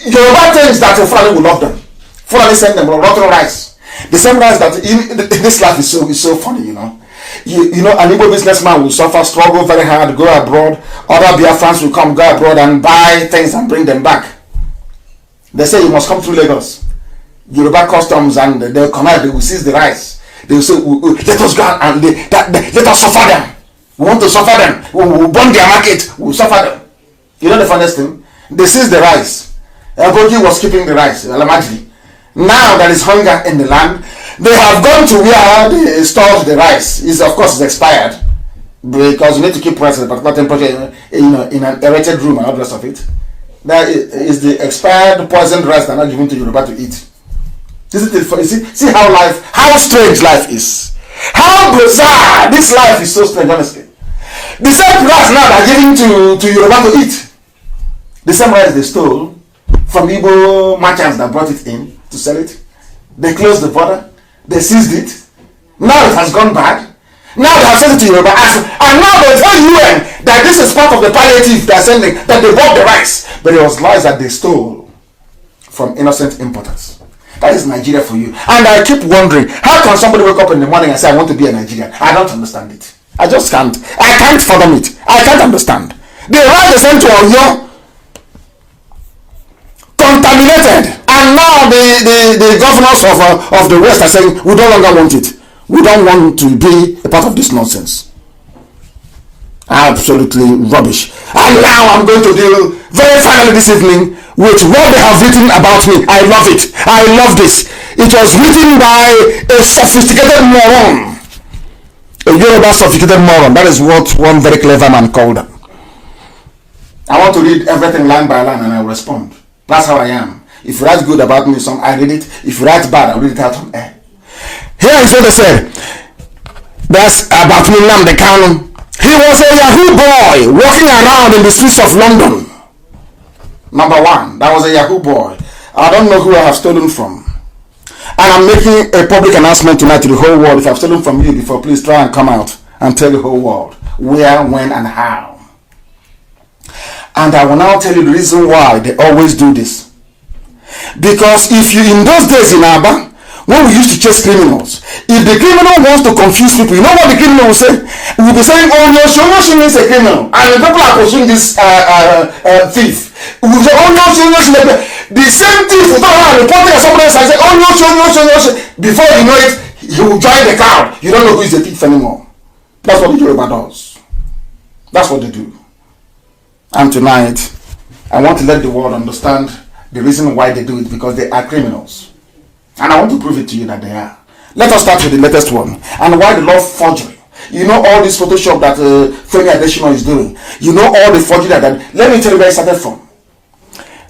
Yoruba things that Fulani will love them. Fulani send them rotten rice. The same rice that this life is so funny, you know. An Igbo businessman will suffer, struggle very hard, go abroad. Other Biafrans will come, go abroad and buy things and bring them back. They say you must come through Lagos. Yoruba customs and they'll come out, they will seize the rice. They will say, let us go and let us suffer them. We want to suffer them. We will burn their market. We will suffer them. You know the funniest thing? They seize the rice. Aboki was keeping the rice. Now there is hunger in the land. They have gone to where they stored the rice. Of course, it's expired because you need to keep rice at a particular temperature, in an aerated room and all the rest of it. That is the expired poisoned rice that are not given to Yoruba to eat. See how strange life is. How bizarre this life is. So strange, honestly. The same rice now they are giving to Yoruba to eat. The same rice they stole from Igbo merchants that brought it in to sell it. They closed the border. They seized it. Now it has gone bad. Now they have sent it to Yoruba. And now they tell UN that this is part of the palliative they are sending, that they bought the rice. But it was lies that they stole from innocent importers. That is Nigeria for you. And I keep wondering, how can somebody wake up in the morning and say, I want to be a Nigerian? I don't understand it. I just can't. I can't fathom it. I can't understand. The rice they sent to Oyo, contaminated. And now the governors of the West are saying, we no longer want it. We don't want to be a part of this nonsense. Absolutely rubbish. And now I'm going to deal very finally this evening with what they have written about me. I love it. I love this. It was written by a sophisticated moron. A Yoruba sophisticated moron. That is what one very clever man called them. I want to read everything line by line and I will respond. That's how I am. If you write good about me, I read it. If you write bad, I read it out on air. Here is what they said. That's about Nnamdi Kanu. He was a Yahoo boy walking around in the streets of London. Number one, that was a Yahoo boy. I don't know who I have stolen from. And I'm making a public announcement tonight to the whole world. If I've stolen from you before, please try and come out and tell the whole world where, when, and how. And I will now tell you the reason why they always do this. Because if you, in those days in Aba, when we used to chase criminals, if the criminal wants to confuse people, you know what the criminal will say? We'll be saying, oh, no, she is a criminal. And the people are pursuing this thief. We'll say, oh, no, she. The same thief will turn around and report it to somebody else and say, oh, no, she. Before you know it, he will join the crowd. You don't know who is the thief anymore. That's what the Yoruba does. That's what they do. And tonight, I want to let the world understand the reason why they do it, because they are criminals. And I want to prove it to you that they are. Let us start with the latest one. And why the law forgery. You know all this Photoshop that Femi Adesina is doing. You know all the forgery that. Let me tell you where it started from.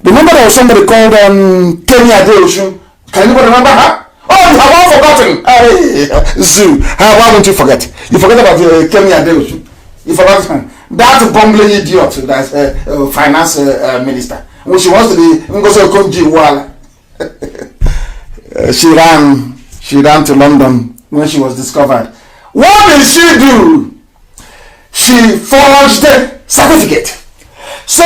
Remember there was somebody called Kemi Adeosun. Can anybody remember her? Oh, you have all forgotten. Zoo. Why won't you forget? You forget about Kemi Adeosun. You forgot that bumbling idiot that's finance minister. When she wants to be she ran to London when she was discovered. What did she do? She forged a certificate. So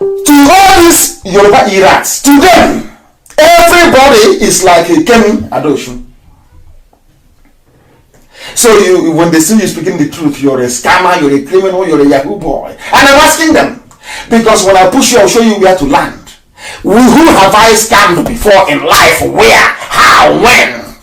to all these Yoruba Irats, to them, everybody is like a Kemi Adeosun. So when they see you speaking the truth, you're a scammer, you're a criminal, you're a Yahoo boy. And I'm asking them, because when I push you, I'll show you where to land. Who have I scammed before in life? Where? How? When?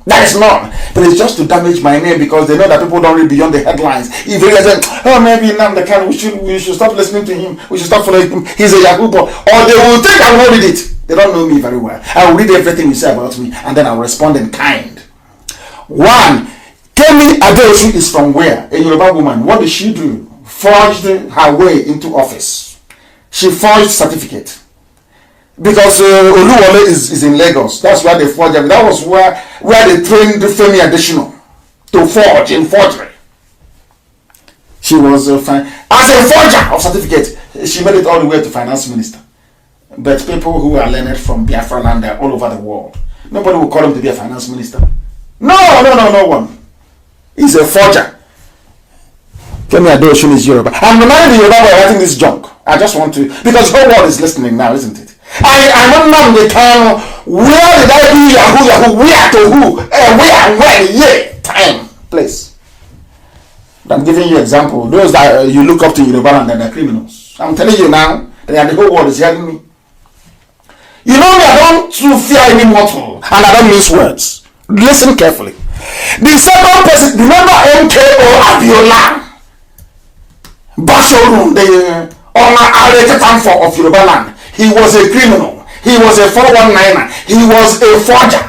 That is none. But it's just to damage my name, because they know that people don't read beyond the headlines. If they say, oh, maybe Nnamdi Kanu, we should stop listening to him, we should stop following him, he's a Yahoo boy. Or they will think I will not read it. They don't know me very well. I will read everything you say about me, and then I will respond in kind. One, Kemi Adeosun is from where? A Yoruba woman. What did she do? Forged her way into office. She forged certificate. Because Oluwole is in Lagos. That's why they forged it. That was where they trained Femi Adesina to forge in forgery. She was as a forger of certificate. She made it all the way to finance minister. But people who are learned from Biafra land are all over the world. Nobody will call him to be a finance minister. No one. He's a forger. Kemi Adeosun is Yoruba. I'm reminding the Yoruba by writing this junk. I just want to, because the whole world is listening now, isn't it? I don't know the time. Where did I do Yahoo? Where to who? Where? When? Yeah. Time. Place. But I'm giving you example. Those that you look up to Yoruba and they're criminals. I'm telling you now, the whole world is hearing me. You know me, I don't fear any mortal. And I don't mince words. Listen carefully. The second person, remember MKO Abiola? Bashorum, the honor of Yoruba land. He was a criminal. He was a 419er. He was a forger.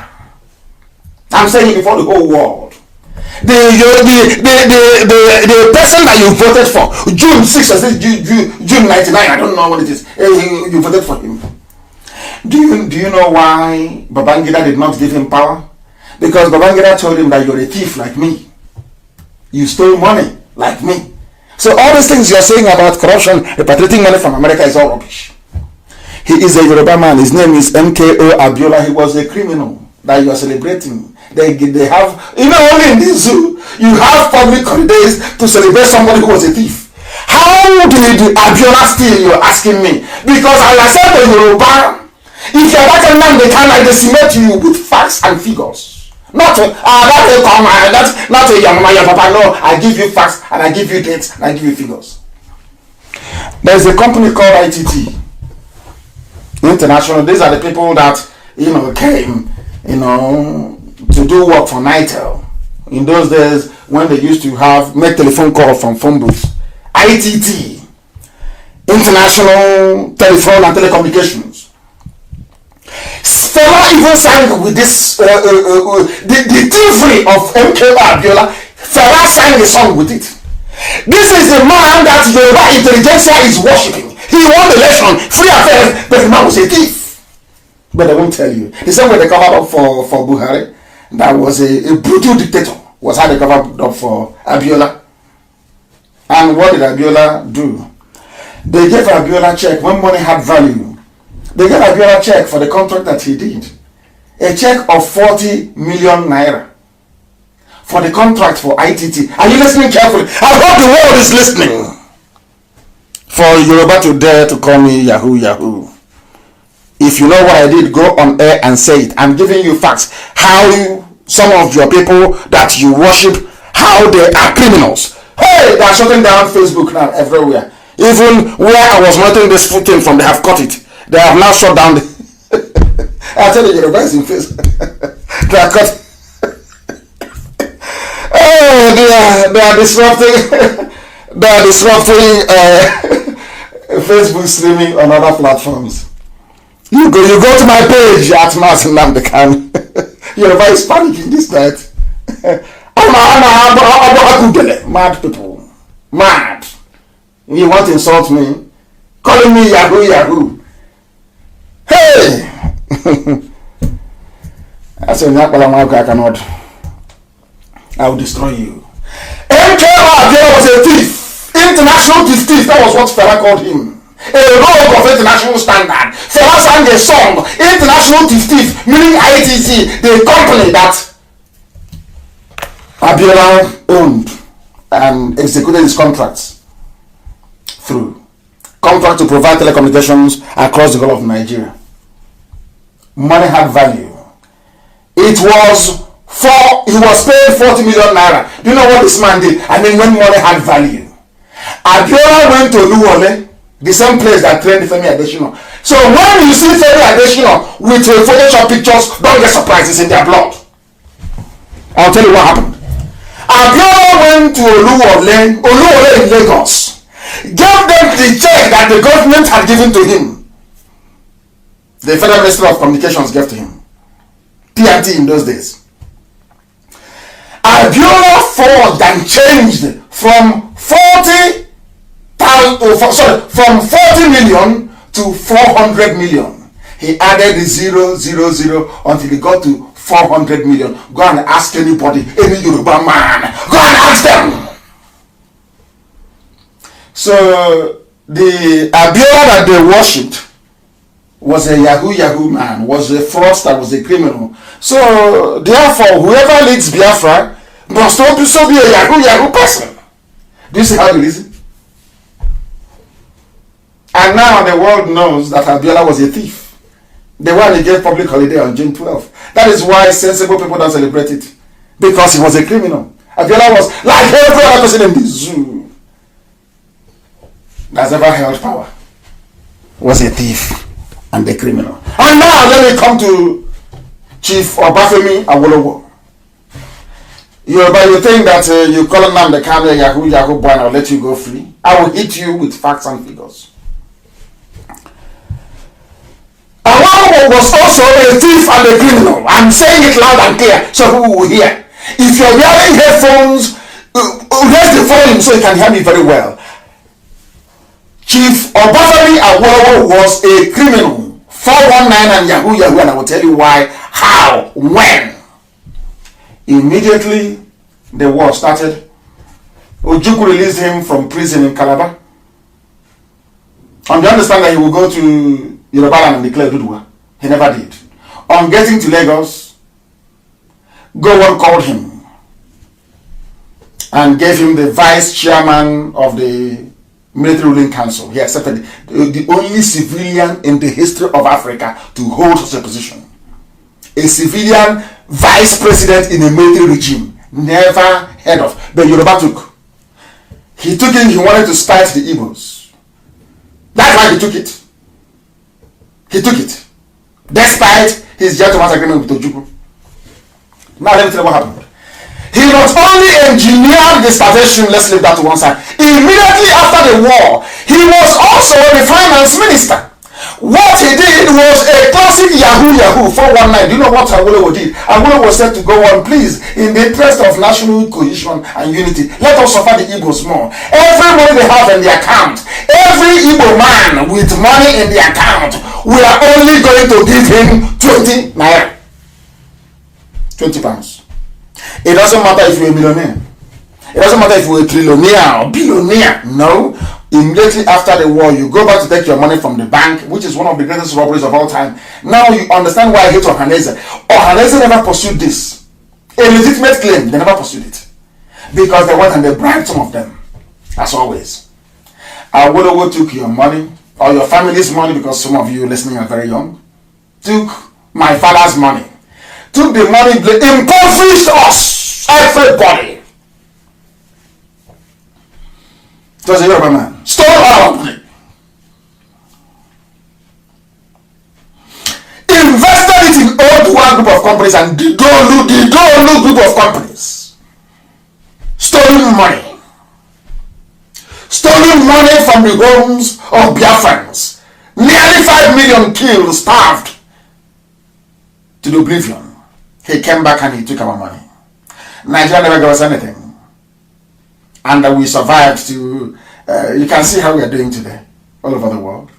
I'm saying it before the whole world. The person that you voted for, June 6th, or June 99, I don't know what it is. You voted for him. Do you know why Babangida did not give him power? Because Babangida told him that you're a thief like me. You stole money like me. So all these things you're saying about corruption, repatriating money from America is all rubbish. He is a Yoruba man. His name is MKO Abiola. He was a criminal that you are celebrating. They have, only in this zoo, you have public holidays to celebrate somebody who was a thief. How did Abiola steal, you're asking me? Because I said to Yoruba, if you're that man, they can I decimate you with facts and figures. Not a Yamama Papa. No, I give you facts and I give you dates and I give you figures. There's a company called ITT. International, these are the people that, came, to do work for NITEL. In those days, when they used to make telephone calls from phone booths. ITT, International Telephone and Telecommunications. Fela even sang with this, the thievery of MK Abiola. Fela sang a song with it. This is the man that Yoruba intelligentsia is worshipping. He won the election, free affairs, but the man was a thief. But they won't tell you. The same way they covered up for Buhari, that was a brutal dictator, was how they covered up for Abiola. And what did Abiola do? They gave Abiola check when money had value. They gave Abiola check for the contract that he did. A check of 40 million naira for the contract for ITT. Are you listening carefully? I hope the world is listening. For Yoruba to dare to call me Yahoo Yahoo. If you know what I did, go on air and say it. I'm giving you facts. How some of your people that you worship, how they are criminals. Hey, they are shutting down Facebook now everywhere. Even where I was monitoring this thing from, they have cut it. They have now shut down the... I tell you, Yoruba is in Facebook. They are cut. Oh, they are disrupting. They are disrupting Facebook streaming on other platforms. You go to my page at Mazi Nnamdi Kanu. Yoruba is panicking this night. Mad people. Mad. You want to insult me? Calling me Yahoo Yahoo. Hey! I said, I will destroy you. MK Abiola was a thief. International thief. That was what Fela called him. A rogue of international standard. Fela sang a song. International thief, meaning ITC, the company that Abiola owned and executed his contracts through. Contract to provide telecommunications across the whole of Nigeria. Money had value. He was paid 40 million naira. Do you know what this man did? I mean, when money had value. Abiola went to Oluwole, the same place that trained Femi Adesina. So when you see Femi Adesina with Photoshop pictures, don't get surprised, it's in their blood. I'll tell you what happened. Abiola went to Oluwole in Lagos, gave them the check that the government had given to him. The Federal Ministry of Communications gave to him. PRT in those days. Abiola forged and changed from 40 million to 400 million. He added the 000 until he got to 400 million. Go and ask anybody, any Yoruba man. Go and ask them. So the Abiola that they worshipped was a Yahoo man, was a fraudster, was a criminal. So therefore, whoever leads Biafra must also be a Yahoo person. Do you see how they listen? And now the world knows that Abiola was a thief. The one he gave public holiday on June 12th. That is why sensible people don't celebrate it. Because he was a criminal. Abiola was like every other person in the zoo that's ever held power. Was a thief and a criminal. And now let me come to Chief Obafemi Awolowo. You think that you call Nnamdi Kanu Yahoo boy and I'll let you go free? I will hit you with facts and figures. Awolowo was also a thief and a criminal. I'm saying it loud and clear so who will hear. If you're wearing headphones, raise the volume so you can hear me very well. Chief Obafemi Awolowo was a criminal. 419 and Yahoo and I will tell you why, how, when. Immediately the war started, Ojukwu released him from prison in Calabar. On the understanding that he will go to Yoruba land and declare Dudua. He never did. On getting to Lagos, Gowon called him and gave him the vice chairman of the military ruling council. He accepted the only civilian in the history of Africa to hold such a position. A civilian vice president in a military regime. Never heard of. But Yoruba took. He took it, he wanted to spite the Igbos. That's why he took it. He took it. Despite his gentleman's agreement with Ojukwu. Now let me tell you what happened. He not only engineered the starvation, let's leave that to one side. Immediately after the war, he was also the finance minister. What he did was a classic Yahoo 419. Do you know what Awolowo did? Awolowo said to go on, please, in the interest of national cohesion and unity, let us suffer the Igbos more. Every money they have in the account, every Igbo man with money in the account, we are only going to give him 20 naira. 20 pounds. It doesn't matter if you're a millionaire. It doesn't matter if you're a trillionaire or billionaire. No. Immediately after the war, you go back to take your money from the bank, which is one of the greatest robberies of all time. Now you understand why I hate Ohaneze. Ohaneze never pursued this. A legitimate claim, they never pursued it. Because they went and they bribed some of them. As always. Awolowo took your money, or your family's money, because some of you listening are very young. Took my father's money. Took the money, impoverished us, everybody. It was a Yoruba man. Stole our money. Invested it in Oduwa group of companies and the Dolu group of companies. Stolen money. Stolen money from the homes of Biafrans. Nearly 5 million killed, starved to the oblivion. He came back and he took our money. Nigeria never gave us anything. And we survived to, you can see how we are doing today, all over the world.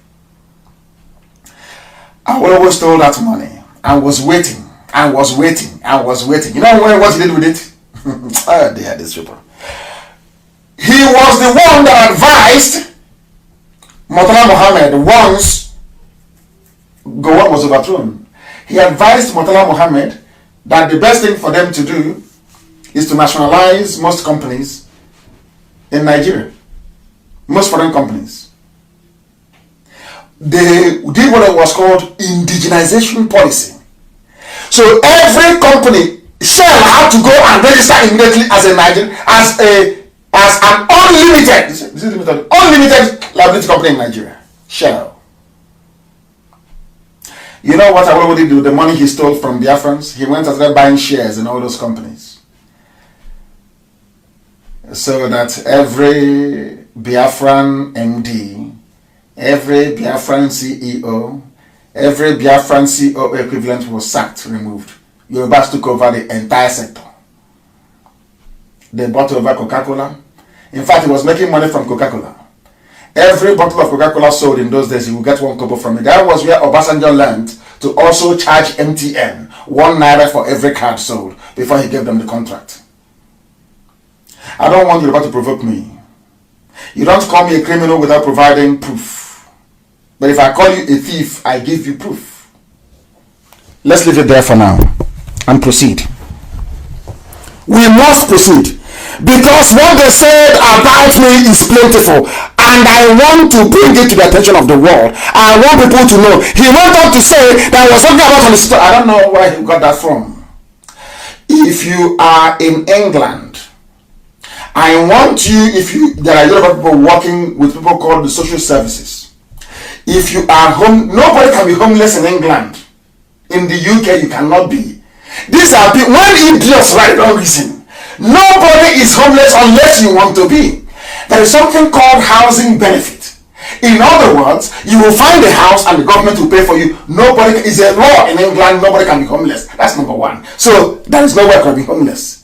I always stole that money and was waiting, and was waiting, and was waiting. You know what he did with it? Oh dear, this people. He was the one that advised Murtala Muhammad once Gowon was overthrown. He advised Murtala Muhammad that the best thing for them to do is to nationalize most companies in Nigeria. Most foreign companies. They did what was called indigenization policy. So every company shall have to go and register immediately as a Nigerian, as an unlimited liability company in Nigeria. Shell. You know what Awolowo did with the money he stole from Biafrans? He went and started buying shares in all those companies. So that every Biafran MD, every Biafran CEO, every Biafran CEO equivalent was sacked, removed. Yorubas took over the entire sector. They bought over Coca-Cola. In fact, he was making money from Coca-Cola. Every bottle of Coca-Cola sold in those days, he would get 1 kobo from it. That was where Obasanjo learned to also charge MTN 1 naira for every card sold before he gave them the contract. I don't want Yoruba to provoke me. You don't call me a criminal without providing proof. But if I call you a thief, I give you proof. Let's leave it there for now and proceed. We must proceed. Because what they said about me is plentiful, and I want to bring it to the attention of the world. I want people to know. He went on to say that was something about on the story. I don't know where he got that from. If you are in England, I want you, there are a lot of people working with people called the social services. If you are home, nobody can be homeless in England. In the UK, you cannot be. These are people, when idiots write wrong reason. Nobody is homeless unless you want to be. There is something called housing benefit. In other words, you will find a house and the government will pay for you. Nobody is a law in England. Nobody can be homeless. That's number one. So there is nowhere can be homeless.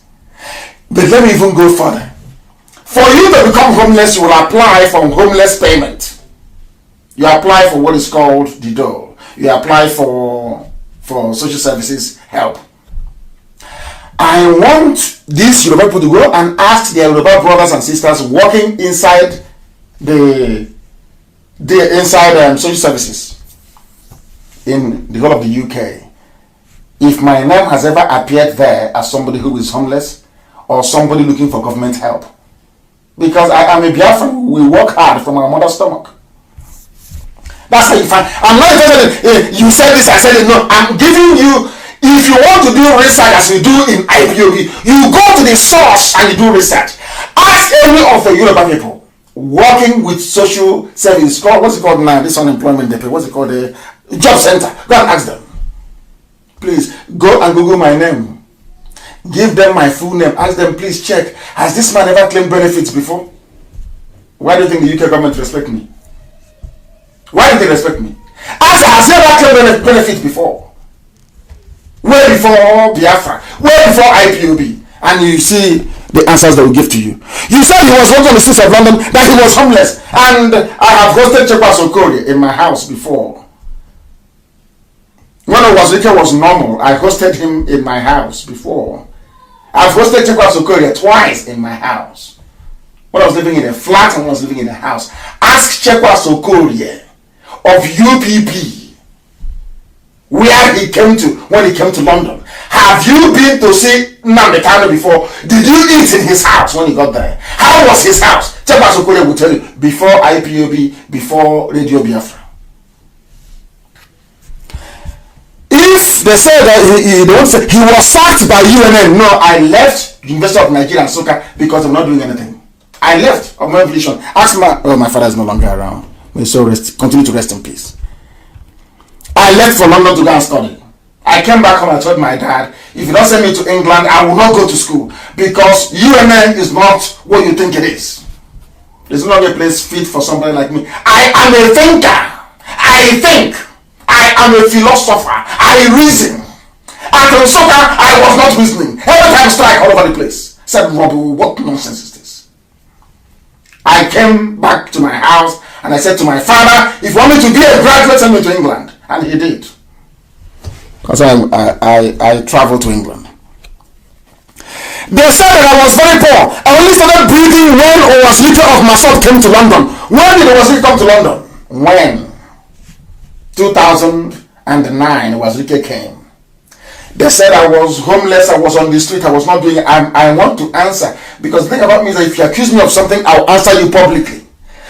But let me even go further. For you to become homeless, you will apply for homeless payment. You apply for what is called the dole. You apply for social services help. I want these Yoruba people to go and ask their Yoruba brothers and sisters working inside social services in the whole of the UK, if my name has ever appeared there as somebody who is homeless or somebody looking for government help. Because I am a Biafran, we work hard from our mother's stomach. That's how you find. I'm not interested in, you said this, I said it. No, I'm giving you. If you want to do research as you do in IPOB, you go to the source and you do research. Ask any of the Yoruba people working with social service. What's it called now? This unemployment they pay. What's it called? job center. Go and ask them. Please, go and Google my name. Give them my full name. Ask them, please check. Has this man ever claimed benefits before? Why do you think the UK government respect me? Why do they respect me? Ask, has he ever claimed benefits before? Way before Biafra. Way before IPOB. And you see the answers they will give to you. You said he was working on the streets of London, that he was homeless. And I have hosted Chekwas Okorie in my house before. When Owazirike was normal, I hosted him in my house before. I've hosted Chekwas Okorie twice in my house. When I was living in a flat and when I was living in a house. Ask Chekwas Okorie of UPP where he came to when he came to London. Have you been to see Nnamdi Kanu before? Did you eat in his house when he got there? How was his house? Chekwas Okorie will tell you before IPOB, before Radio Biafra. If they say that he was sacked by UNN, no, I left University of Nigeria and Soka because I'm not doing anything. I left of my volition. Ask my father is no longer around. May so continue to rest in peace. I left for London to go and study. I came back home and told my dad, if you don't send me to England, I will not go to school because UNN is not what you think it is. It's not a place fit for somebody like me. I am a thinker. I think. I am a philosopher. I reason. And in soccer, I was not reasoning. Every time strike all over the place. I said, Robbie, what nonsense is this? I came back to my house and I said to my father, if you want me to be a graduate, send me to England. And he did. Because I traveled to England. They said that I was very poor. I only started breathing when Owazirike of Masop came to London. When did Owazirike come to London? When? 2009 Owazirike came. They said I was homeless, I was on the street, I was not doing it. I want to answer. Because the thing about me is that if you accuse me of something, I'll answer you publicly.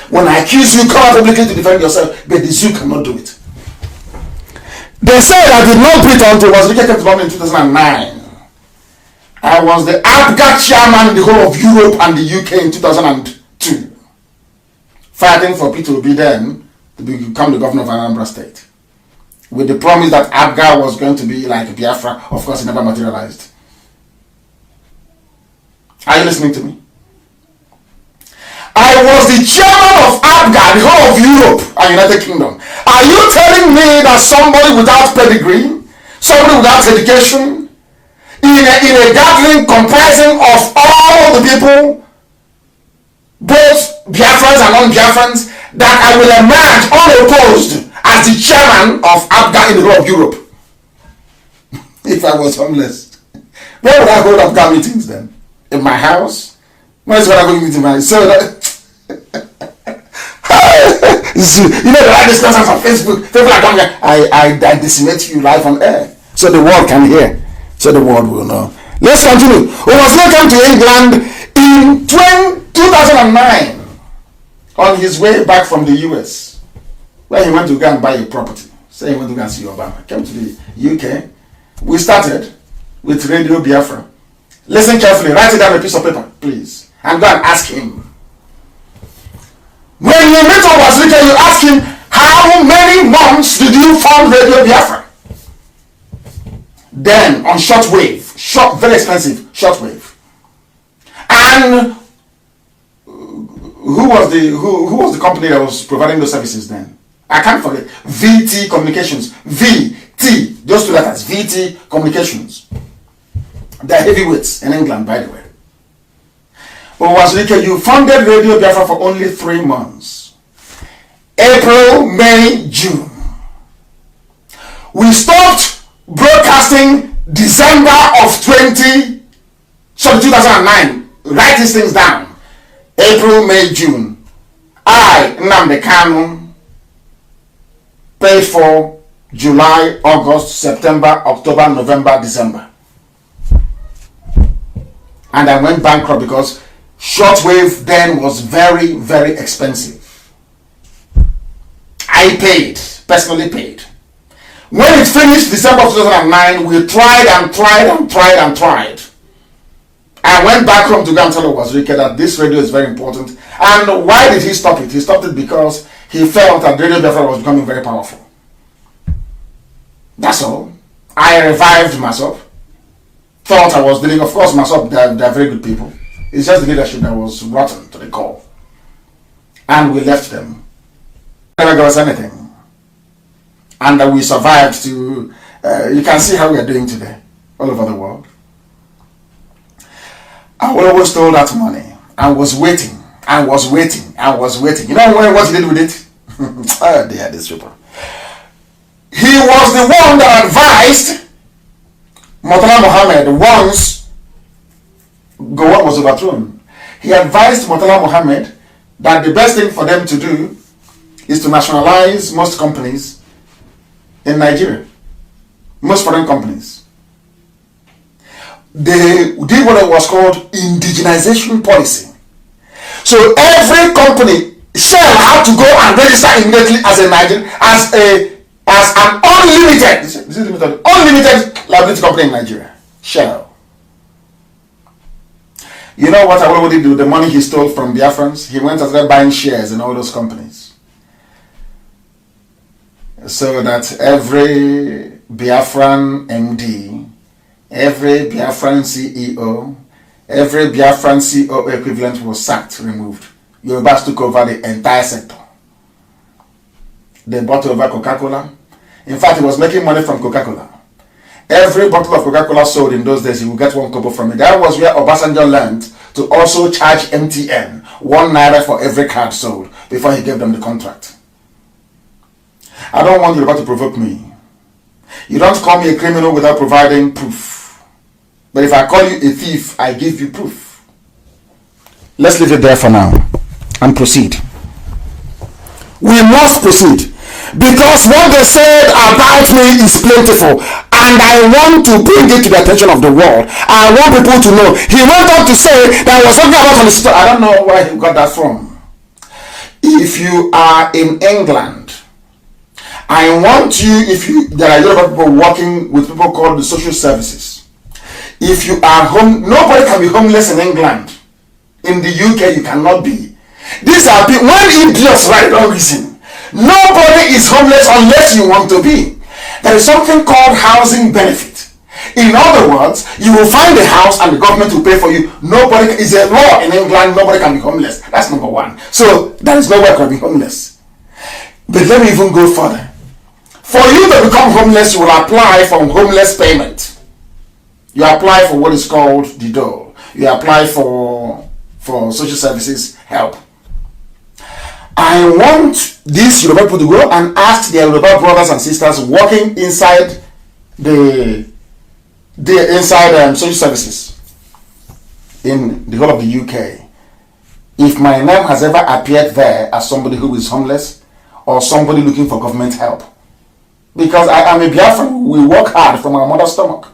When I accuse you, come out publicly to defend yourself. But the zoo cannot do it. They said I did not breathe until Owazirike came to London in 2009. I was the ABGA chairman in the whole of Europe and the UK in 2002. Fighting for Peter Obi then to become the governor of Anambra State. With the promise that ABGA was going to be like Biafra. Of course, it never materialized. Are you listening to me? I was the chairman of ABGA, the whole of Europe and United Kingdom. Are you telling me that somebody without pedigree, somebody without education, in a gathering comprising of all the people, both Biafrans and non-Biafrans, that I will emerge unopposed as the chairman of ABGA in the whole of Europe? If I was homeless, where would I hold ABGA meetings then? In my house? Where is what I'm going to meet in my house? So that you know the right discussions on Facebook. People are coming. I decimate you live on air, so the world can hear, so the world will know. Let's continue. Owazirike came to England in 2009 on his way back from the US, where he went to go and buy a property. Say he went to go and see Obama. Came to the UK. We started with Radio Biafra. Listen carefully. Write it down on a piece of paper, please, and go and ask him. When you meet Owazirike, you ask him, how many months did you found Radio Biafra? Then on shortwave, very expensive shortwave. And who was the company that was providing those services then? I can't forget. VT Communications. VT. Those two letters. VT Communications. They're heavyweights in England, by the way. Owazirike, you funded Radio Biafra for only 3 months. April, May, June. We stopped broadcasting December of 2009. Write these things down. April, May, June. I, Nnamdi Kanu, paid for July, August, September, October, November, December. And I went bankrupt because shortwave then was very, very expensive. I paid, personally paid. When it finished December of 2009, we tried and tried and tried and tried. I went back home to go and tell Owazirike that this radio is very important. And why did he stop it? He stopped it because he felt that Radio Biafra was becoming very powerful. That's all. I revived myself. Thought I was dealing, of course, myself, they're very good people. It's just the leadership that was rotten to the core. And we left them. Never gave us anything. And we survived to, you can see how we are doing today, all over the world. I always stole that money and was waiting, and was waiting, and was waiting. You know what he did with it? Oh dear, this people. He was the one that advised Murtala Muhammad once Gowon was overthrown. He advised Murtala Muhammad that the best thing for them to do is to nationalize most companies in Nigeria. Most foreign companies. They did what was called indigenization policy. So every company, Shell had to go and register immediately as a Nigerian, as an unlimited liability company in Nigeria. Shell. You know what Awolowo did with the money he stole from Biafrans? He went and started buying shares in all those companies. So that every Biafran MD, every Biafran CEO, every Biafran CEO equivalent was sacked, removed. Yorubas took over the entire sector. They bought over Coca-Cola. In fact, he was making money from Coca-Cola. Every bottle of Coca-Cola sold in those days, he would get 1 kobo from it. That was where Obasanjo learned to also charge MTN 1 naira for every card sold before he gave them the contract. I don't want Yoruba to provoke me. You don't call me a criminal without providing proof. But if I call you a thief, I give you proof. Let's leave it there for now and proceed. We must proceed. Because what they said about me is plentiful, and I want to bring it to the attention of the world. I want people to know. He went on to say that I was talking about constitution. I don't know where he got that from. If you are in England, I want you, there are a lot of people working with people called the social services. If you are home, nobody can be homeless in England. In the UK, you cannot be. These are people, when idiots write wrong reason, nobody is homeless unless you want to be. There is something called housing benefit. In other words, you will find a house and the government will pay for you. Nobody is a law in England, nobody can be homeless. That's number one. So there is nowhere can be homeless. But let me even go further. For you to become homeless, you will apply for homeless payment. You apply for what is called the dole. You apply for social services help. I want these Yoruba people to go and ask their Yoruba brothers and sisters working inside social services in the whole of the UK, if my name has ever appeared there as somebody who is homeless or somebody looking for government help. Because I am a Biafran, we work hard from our mother's stomach.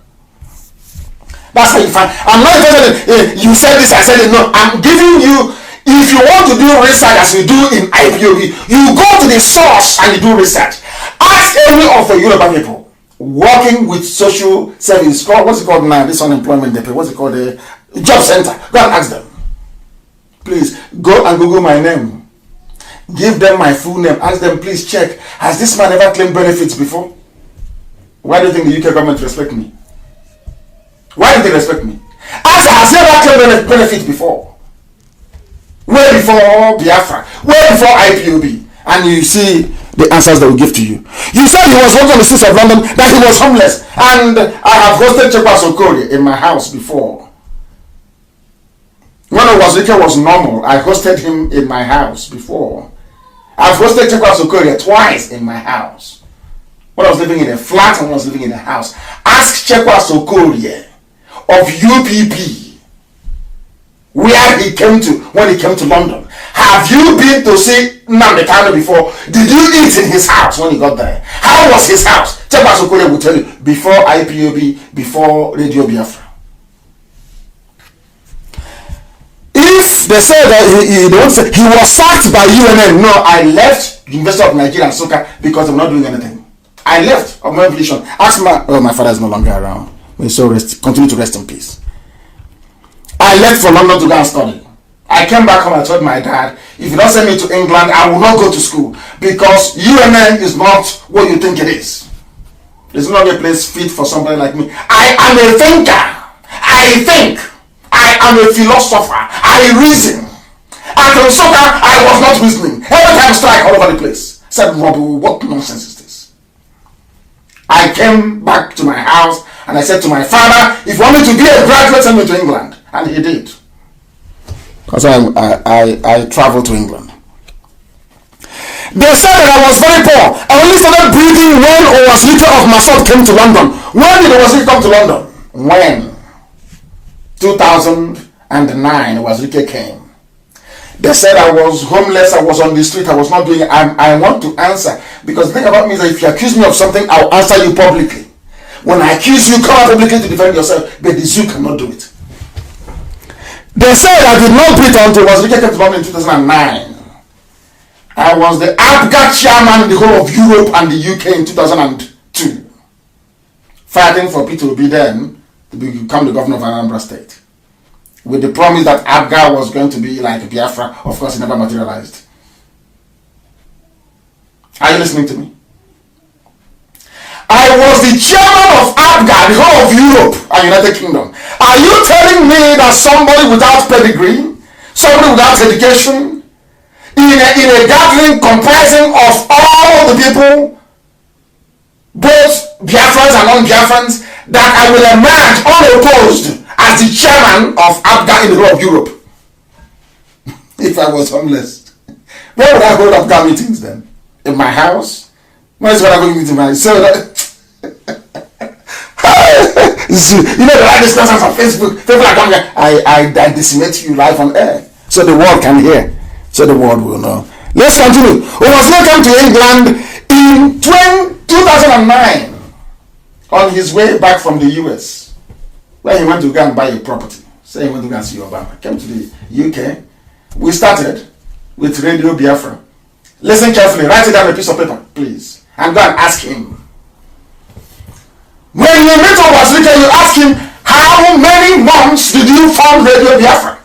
That's how you find. I'm not interested in, you said this, I said it. No, I'm giving you, if you want to do research as we do in IPOB, you go to the source and you do research. Ask any of the Yoruba people working with social service, what's it called now, this unemployment depot, what's it called, the job center. Go and ask them. Please, go and Google my name. Give them my full name. Ask them, please check. Has this man ever claimed benefits before? Why do you think the UK government respect me? Why do they respect me? Ask, has he ever claimed benefits before? Way before Biafra. Way before IPOB. And you see the answers they will give to you. You said he was working on the streets of London, that he was homeless. And I have hosted Chekwa Sokori in my house before. When Owazike was normal, I hosted him in my house before. I've hosted Chekwa Sokori twice in my house. When I was living in a flat and when I was living in a house. Ask Chekwa Sokori of UPP where he came to when he came to London. Have you been to see Nnamdi Kanu before? Did you eat in his house when he got there? How was his house? Chekwa Sokori will tell you before IPOB, before Radio Biafra. If they say that he was sacked by UNN, no, I left University of Nigeria and Soka because I'm not doing anything. I left of my volition. Ask my father is no longer around. May so continue to rest in peace. I left for London to go and study. I came back home and told my dad, if you don't send me to England, I will not go to school because UNN is not what you think it is. There's not a place fit for somebody like me. I am a thinker. I think. I am a philosopher. I reason. At Osaka, I was not reasoning. Every time strike all over the place. I said, Robbie, what nonsense is this? I came back to my house and I said to my father, if you want me to be a graduate, send me to England. And he did. Because I traveled to England. They said that I was very poor. I only started breathing when Owasrika of Masot came to London. When did Owasrika come to London? When? 2009, Owasrika came. They said I was homeless, I was on the street, I was not doing it. I want to answer. Because the thing about me is that if you accuse me of something, I'll answer you publicly. When I accuse you, come out publicly to defend yourself. But the zoo cannot do it. They said I did not do it until Owasrika came to London in 2009. I was the ABGA chairman in the whole of Europe and the UK in 2002. Fighting for Peter Obi then to become the governor of Anambra State. With the promise that ABGA was going to be like Biafra. Of course, it never materialized. Are you listening to me? I was the chairman of ABGA, the whole of Europe and United Kingdom. Are you telling me that somebody without pedigree, somebody without education, in a gathering comprising of all the people, both Biafrans and non-Biafrans, that I will emerge unopposed as the chairman of ABGA in the whole of Europe? If I was homeless, where would I hold ABGA meetings then? In my house? Where is when I go meeting my so that you know the right discussions on Facebook. People are coming. I decimate you live on air, so the world can hear. So the world will know. Let's continue. Owasrika came to England in 2009 on his way back from the US, where he went to go and buy a property. So he went to go and see Obama. Came to the UK. We started with Radio Biafra. Listen carefully. Write it down on a piece of paper, please. And go and ask him. When you meet Owasrika, you ask him, how many months did you found Radio Biafra?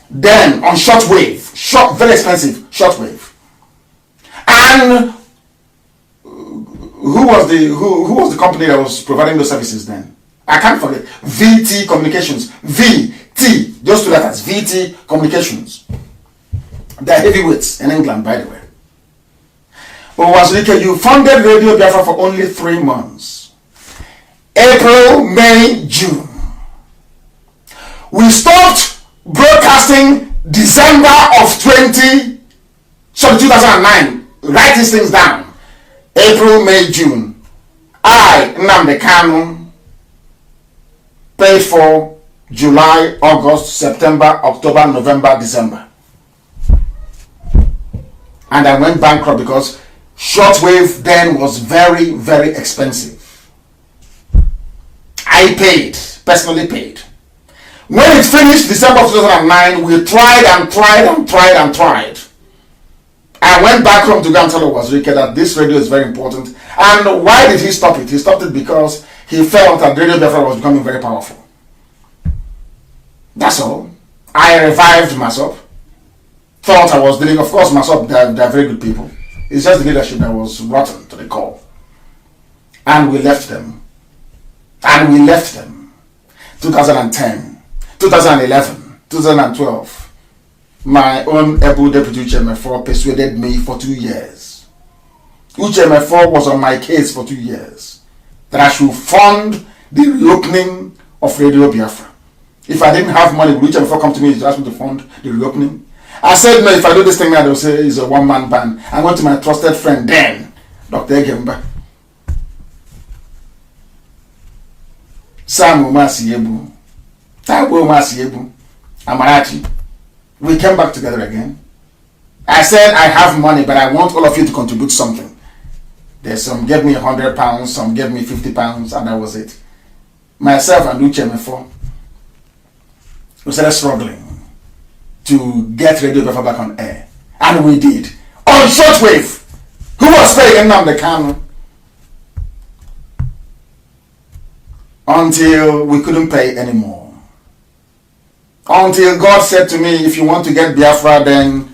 Then on shortwave, very expensive shortwave. And who was the company that was providing those services then? I can't forget. VT Communications. VT. Those two letters. VT Communications. They're heavyweights in England, by the way. Owasrika, you funded Radio Biafra for only 3 months. April, May, June. We stopped broadcasting December of 2009. Write these things down. April, May, June. I, Nnamdi Kanu, paid for July, August, September, October, November, December. And I went bankrupt because shortwave then was very, very expensive. I paid, personally paid. When it finished December of 2009, we tried and tried and tried and tried. I went back home to go and tell Owasrika that this radio is very important. And why did he stop it? He stopped it because he felt that Radio Biafra was becoming very powerful. That's all. I revived Masop. Thought I was dealing, of course, Masop, they're very good people. It's just the leadership that was rotten to the core. And we left them. 2010. 2011, 2012, my own able deputy Uchemefo persuaded me for 2 years. Uchemefo was on my case for 2 years that I should fund the reopening of Radio Biafra. If I didn't have money, would Uchemefo come to me to ask me to fund the reopening? I said, no, if I do this thing, they'll say it's a one-man band. I went to my trusted friend then, Dr. Egemba. Sam Umasiebu. Amarachi. We came back together again. I said I have money, but I want all of you to contribute something. There's some gave me £100, some gave me £50, and that was it. Myself and Uchemefo, we started struggling to get Radio Biafra back on air, and we did on shortwave. Who was paying Nnamdi Kanu? Until we couldn't pay anymore. Until God said to me, if you want to get Biafra, then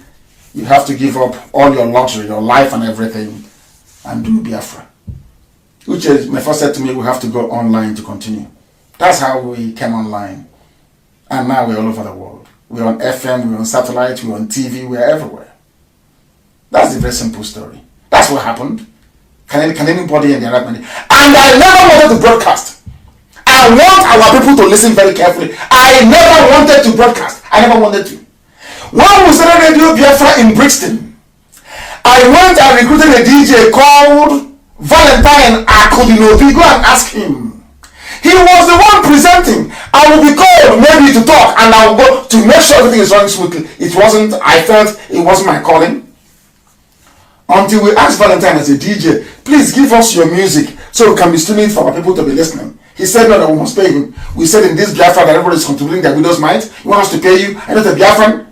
you have to give up all your luxury, your life and everything, and do Biafra. Which my first said to me, we have to go online to continue. That's how we came online. And now we're all over the world. We're on FM, we're on satellite, we're on TV, we're everywhere. That's the very simple story. That's what happened. Can anybody in the right mind? And I never wanted to broadcast. I want our people to listen very carefully. I never wanted to broadcast. I never wanted to. When we started Radio Biafra in Brixton, I went and recruited a DJ called Valentine Akudinobi. Go and ask him. He was the one presenting. I will be called maybe to talk, and I will go to make sure everything is running smoothly. It wasn't, I felt it wasn't my calling. Until we asked Valentine as a DJ, please give us your music so we can be streaming for our people to be listening. He said no, that we must pay him. We said in this Biafra that everybody is contributing their widow's mite. You want us to pay you? I know the Biafran.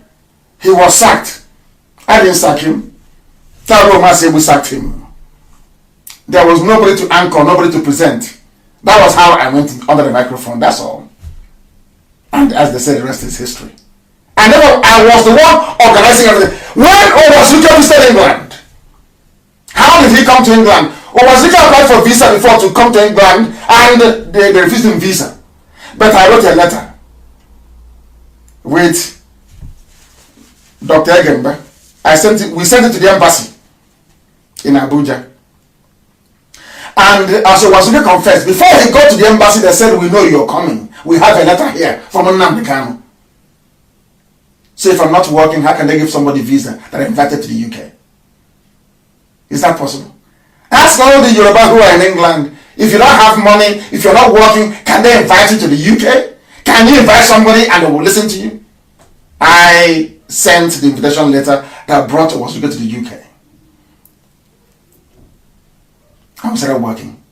He was sacked. I didn't sack him. Taroma said we sacked him. There was nobody to anchor, nobody to present. That was how I went under the microphone, that's all. And as they said, the rest is history. I was the one organizing everything. When Obasuka visited England, how did he come to England? Obasuka applied for visa before to come to England, and they refused him visa. But I wrote a letter with Dr. Egemba. We sent it to the embassy in Abuja. And as Obasuka confessed, before he got to the embassy, they said, we know you're coming. We have a letter here from Nnamdi Kanu. So if I'm not working, how can they give somebody visa that are invited to the UK? Is that possible? Ask all the Yoruba who are in England, if you don't have money, if you're not working, can they invite you to the UK? Can you invite somebody and they will listen to you? I sent the invitation letter that brought Obasuka to the UK. I started working.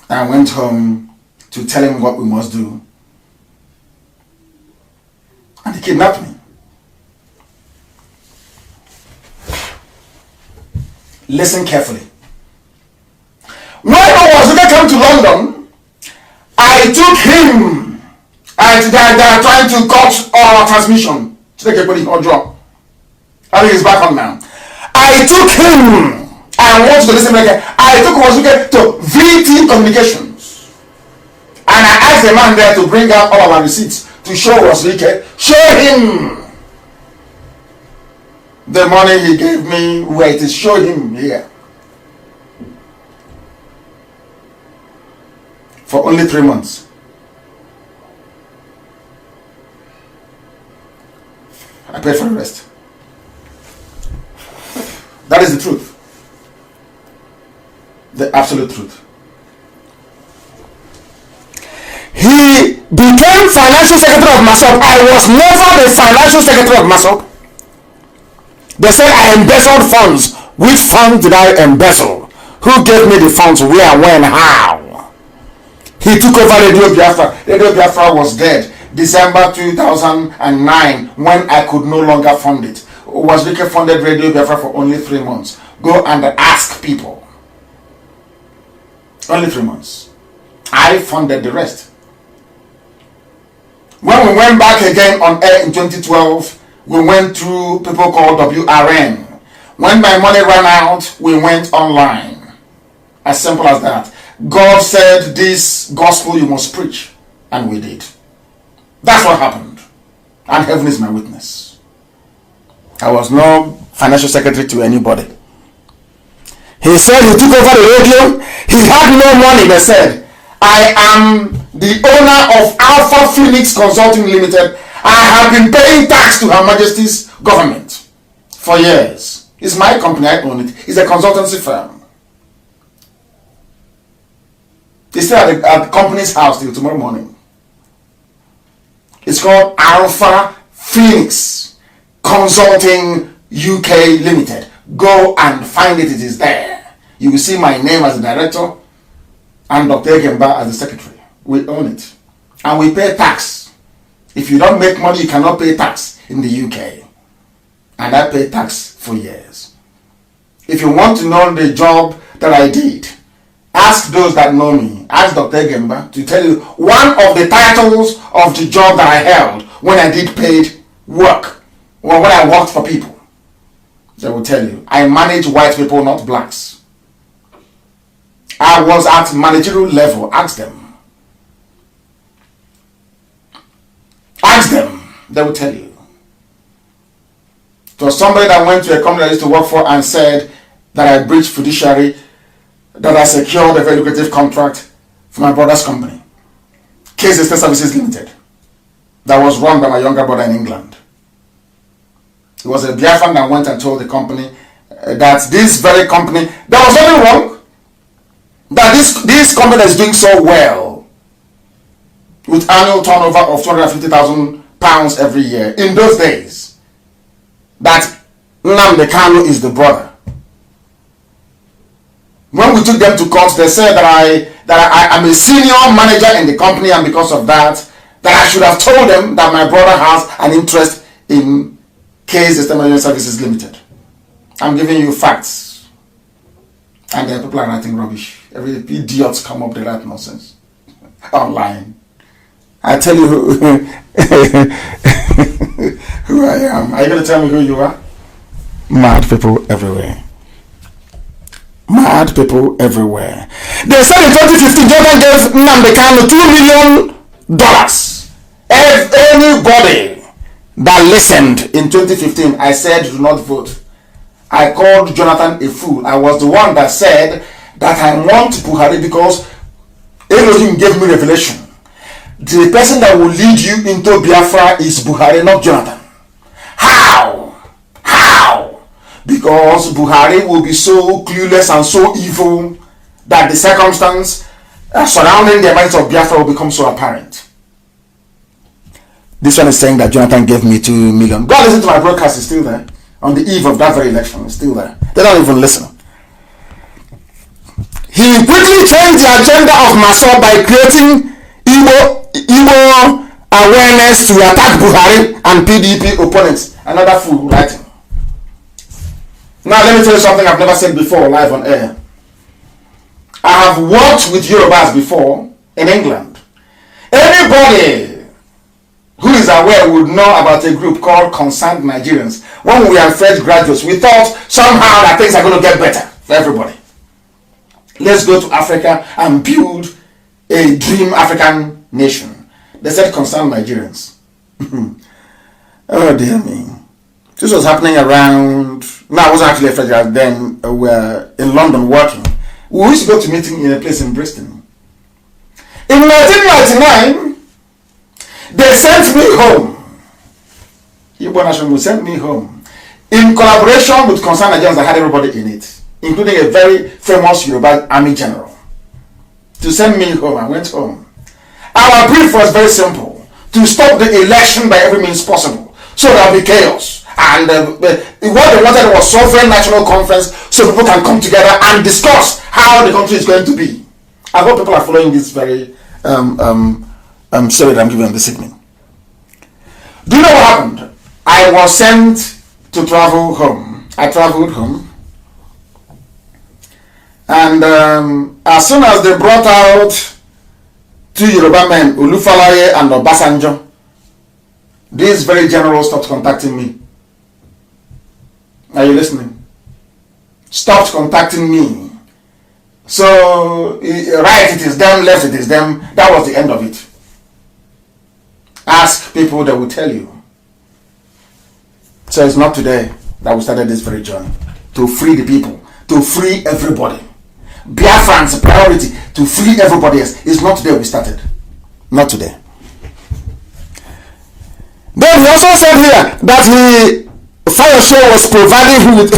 I went home to tell him what we must do. And he kidnapped me. Listen carefully. When Obasuka came to London, I took him, and they are trying to cut our transmission. I think he's back on now. I took him, I want you to listen again. I took Obasuka to VT Communications. And I asked the man there to bring out all our receipts to show Obasuka. Show him the money he gave me, where it is. Show him here. For only 3 months. I paid for the rest. That is the truth. The absolute truth. He became financial secretary of MASOP. I was never the financial secretary of MASOP. They said I embezzled funds. Which fund did I embezzle? Who gave me the funds? Where, when, how? He took over Radio Biafra. Radio Biafra was dead. December 2009, when I could no longer fund it. Obasuka funded Radio Biafra for only 3 months. Go and ask people. Only 3 months. I funded the rest. When we went back again on air in 2012, we went through people called WRN. When my money ran out, we went online. As simple as that. God said, this gospel you must preach. And we did. That's what happened. And heaven is my witness. I was no financial secretary to anybody. He said he took over the radio. He had no money. They said, I am the owner of Alpha Phoenix Consulting Limited. I have been paying tax to Her Majesty's government for years. It's my company, I own it. It's a consultancy firm. It's still at the company's house till tomorrow morning. It's called Alpha Phoenix Consulting UK Limited. Go and find it, it is there. You will see my name as the director and Dr. Egemba as the secretary. We own it. And we pay tax. If you don't make money, you cannot pay tax in the UK. And I paid tax for years. If you want to know the job that I did, ask those that know me. Ask Dr. Egemba to tell you one of the titles of the job that I held when I did paid work or when I worked for people. They will tell you. I manage white people, not blacks. I was at managerial level. Ask them. Ask them. They will tell you. It was somebody that went to a company I used to work for and said that I breached fiduciary, that I secured a very lucrative contract for my brother's company, Case Estate Services Limited, that was run by my younger brother in England. It was a Biafran that went and told the company that this very company, there was nothing wrong, that this company is doing so well, with annual turnover of £250,000 every year. In those days, that Nnamdi Kanu is the brother. When we took them to court, they said that I am a senior manager in the company, and because of that I should have told them that my brother has an interest in Case Estate Services Limited. I'm giving you facts, and the people are writing rubbish. Every idiots come up with that nonsense online. I tell you who I am. Are you going to tell me who you are? Mad people everywhere. Mad people everywhere. They said in 2015, Jordan gave Nnamdi Kanu $2 million. If anybody that listened in 2015, I said do not vote. I called Jonathan a fool. I was the one that said that I want Buhari because Elohim gave me revelation. The person that will lead you into Biafra is Buhari, not Jonathan. How? Because Buhari will be so clueless and so evil that the circumstance surrounding the events of Biafra will become so apparent. This one is saying that Jonathan gave me $2 million. Go listen to my broadcast, it's still there. On the eve of that very election, it's still there. They don't even listen. He quickly changed the agenda of Maso by creating Igbo awareness to attack Buhari and PDP opponents. Another fool writing. Now let me tell you something I've never said before live on air. I have worked with Yorubas before in England. Anybody who is aware would know about a group called Concerned Nigerians. When we were fresh graduates, we thought somehow that things are going to get better for everybody. Let's go to Africa and build a dream African nation. They said Concerned Nigerians. Oh dear me. This was happening around, no, I wasn't actually a fresh graduate then, we were in London working. We used to go to meeting in a place in Bristol. In 1999, they sent me home. Igbo Nation will send me home in collaboration with Concerned Nigerians that had everybody in it, including a very famous Yoruba army general. To send me home, I went home. Our brief was very simple: to stop the election by every means possible, so there will be chaos. And what they wanted was sovereign national conference, so people can come together and discuss how the country is going to be. I hope people are following this very story that I'm giving this evening. Do you know what happened? I was sent to travel home. I traveled home. And as soon as they brought out two Yoruba men, Olufalaye and Obasanjo, these very generals stopped contacting me. Are you listening? Stopped contacting me. So, right, it is them, left, it is them. That was the end of it. Ask people, they will tell you. So it's not today that we started this very journey. To free the people. To free everybody. Biafran's priority to free everybody else. It's not today we started. Not today. Then he also said here that the fire show was providing him with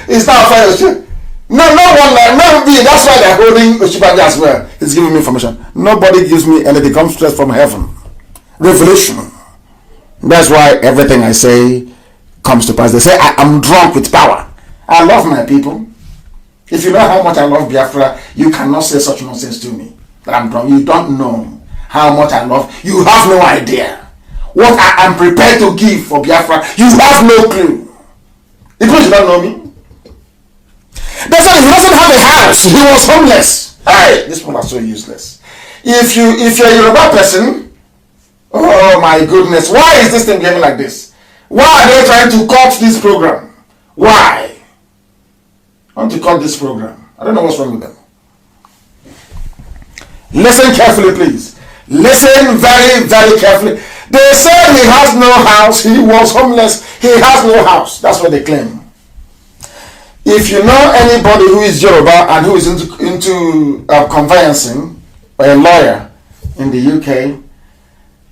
it's not a fire show. No one like me. That's why they're holding Oshibaji as well. He's giving me information. Nobody gives me anything. Comes straight from heaven. Revelation. That's why everything I say comes to pass. They say I am drunk with power. I love my people. If you know how much I love Biafra, you cannot say such nonsense to me. That I'm drunk. You don't know how much I love. You have no idea what I am prepared to give for Biafra. You have no clue. If you don't know me, they said he doesn't have a house. He was homeless. Hey, these people are so useless. If you're a Yoruba person, oh my goodness, why is this thing behaving like this? Why are they trying to cut this program? Why? I want to cut this program. I don't know what's wrong with them. Listen carefully, please. Listen very, very carefully. They said he has no house. He was homeless. He has no house. That's what they claim. If you know anybody who is Yoruba and who is into conveyancing, or a lawyer in the UK,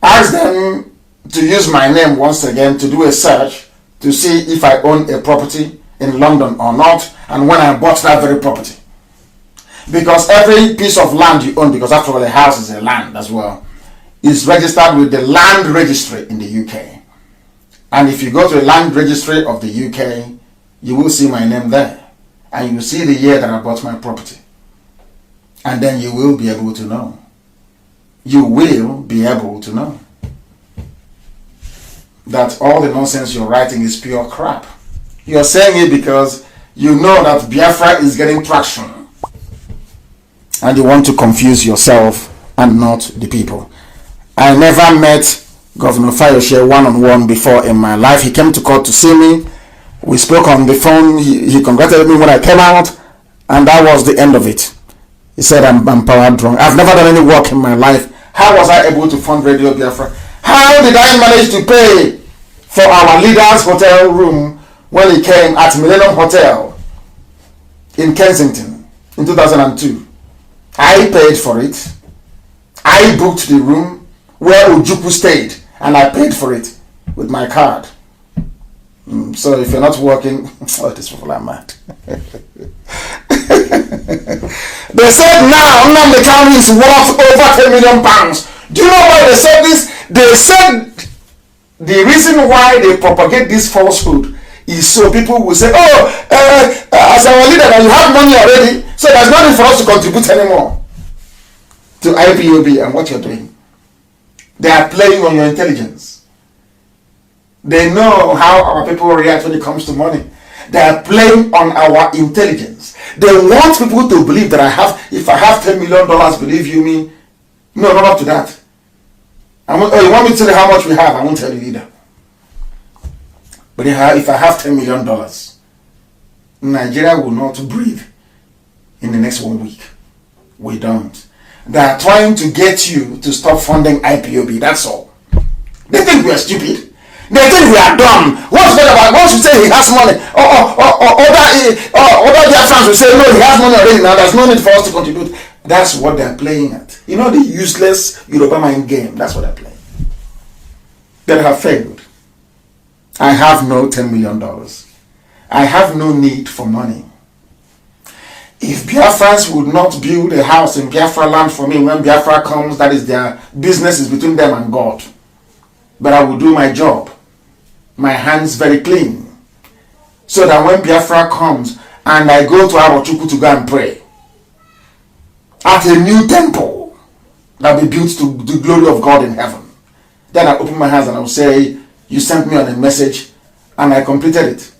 ask them to use my name once again to do a search to see if I own a property in London or not, and when I bought that very property. Because every piece of land you own, because after all a house is a land as well, is registered with the land registry in the UK. And if you go to the land registry of the UK, you will see my name there. And you will see the year that I bought my property. And then you will be able to know. You will be able to know that all the nonsense you're writing is pure crap. You're saying it because you know that Biafra is getting traction. And you want to confuse yourself and not the people. I never met Governor Fayose one-on-one before in my life. He came to court to see me. We spoke on the phone. He congratulated me when I came out, and that was the end of it. He said I'm power drunk. I've never done any work in my life. How was I able to fund Radio Biafra? How did I manage to pay for our leader's hotel room when he came at Millennium Hotel in Kensington in 2002? I paid for it. I booked the room where Ojukwu stayed, and I paid for it with my card. So if you're not working, oh, these people are mad. They said now Nnamdi Kanu is worth over £10 million. Do you know why they said this? They said the reason why they propagate this falsehood is so people will say, oh, as our leader, you have money already, so there's nothing for us to contribute anymore to IPOB and what you're doing. They are playing on your intelligence. They know how our people react when it comes to money. They are playing on our intelligence. They want people to believe that if I have $10 million, believe you me? No, not up to that. You want me to tell you how much we have? I won't tell you either. But if I have $10 million, Nigeria will not breathe in the next 1 week. We don't. They are trying to get you to stop funding IPOB, that's all. They think we are stupid. They think we are dumb. What's that about? Once you say he has money, other their friends will say, no, he has money already now, there's no need for us to contribute. That's what they're playing at. You know the useless Yoruba mind game, that's what they're playing. They have failed. I have no $10 million. I have no need for money. If Biafrans would not build a house in Biafra land for me when Biafra comes, that is their business, is between them and God. But I will do my job. My hands very clean. So that when Biafra comes and I go to Arochukwu to go and pray at a new temple that will be built to the glory of God in heaven, then I open my hands and I will say, you sent me on a message and I completed it.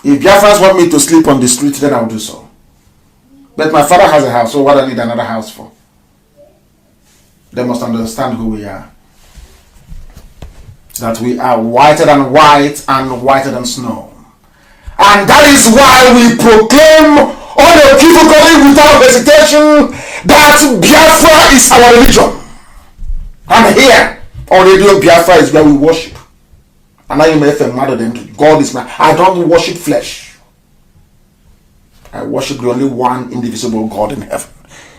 If Biafrans want me to sleep on the street, then I will do so. But my father has a house, so what do I need another house for? They must understand who we are. That we are whiter than white and whiter than snow. And that is why we proclaim unequivocally without hesitation that Biafra is our religion. And here on Radio Biafra is where we worship. And I may think mother than God is my. I don't worship flesh. I worship the only one indivisible God in heaven.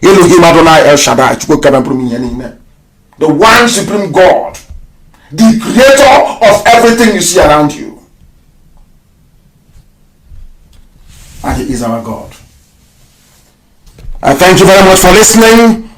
Elohim Adonai El Shaddai. The one supreme God. The creator of everything you see around you. And he is our God. I thank you very much for listening.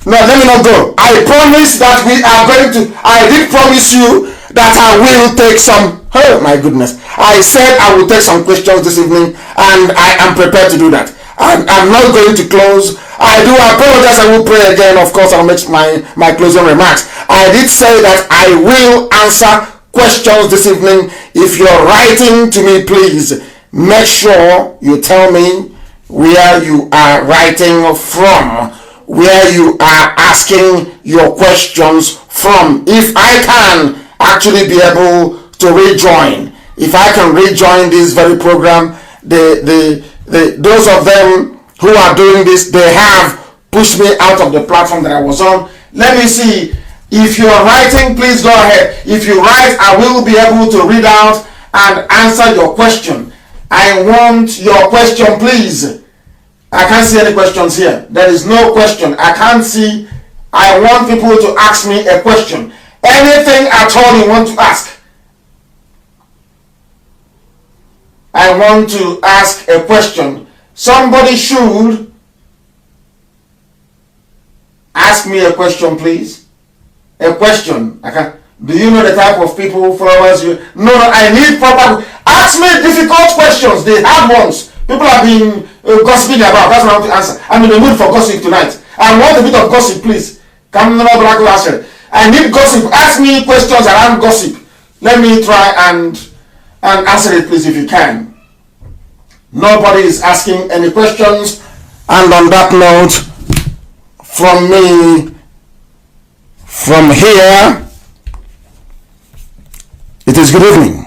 No, let me not go. I promise that I did promise you that I will take some, oh my goodness. I said I will take some questions this evening and I am prepared to do that. I'm not going to close. I do apologize. I will pray again. Of course, I'll make my closing remarks. I did say that I will answer questions this evening. If you're writing to me, please make sure you tell me where you are writing from, where you are asking your questions from if I can actually be able to rejoin. If I can rejoin this very program, those of them who are doing this, they have pushed me out of the platform that I was on. Let me see. If you are writing, please go ahead. If you write, I will be able to read out and answer your question. I want your question, please. I can't see any questions here. There is no question. I can't see. I want people to ask me a question. Anything at all you want to ask. I want to ask a question. Somebody should ask me a question, please. A question. Do you know the type of people, followers you? No, I need proper. Ask me difficult questions, the hard ones. People have been gossiping about. That's what I want to answer. I'm in the mood for gossip tonight. I want a bit of gossip, please. Come on, Black Lasher. I need gossip. Ask me questions around gossip. Let me try and answer it, please, if you can. Nobody is asking any questions. And on that note, from me, from here, it is good evening.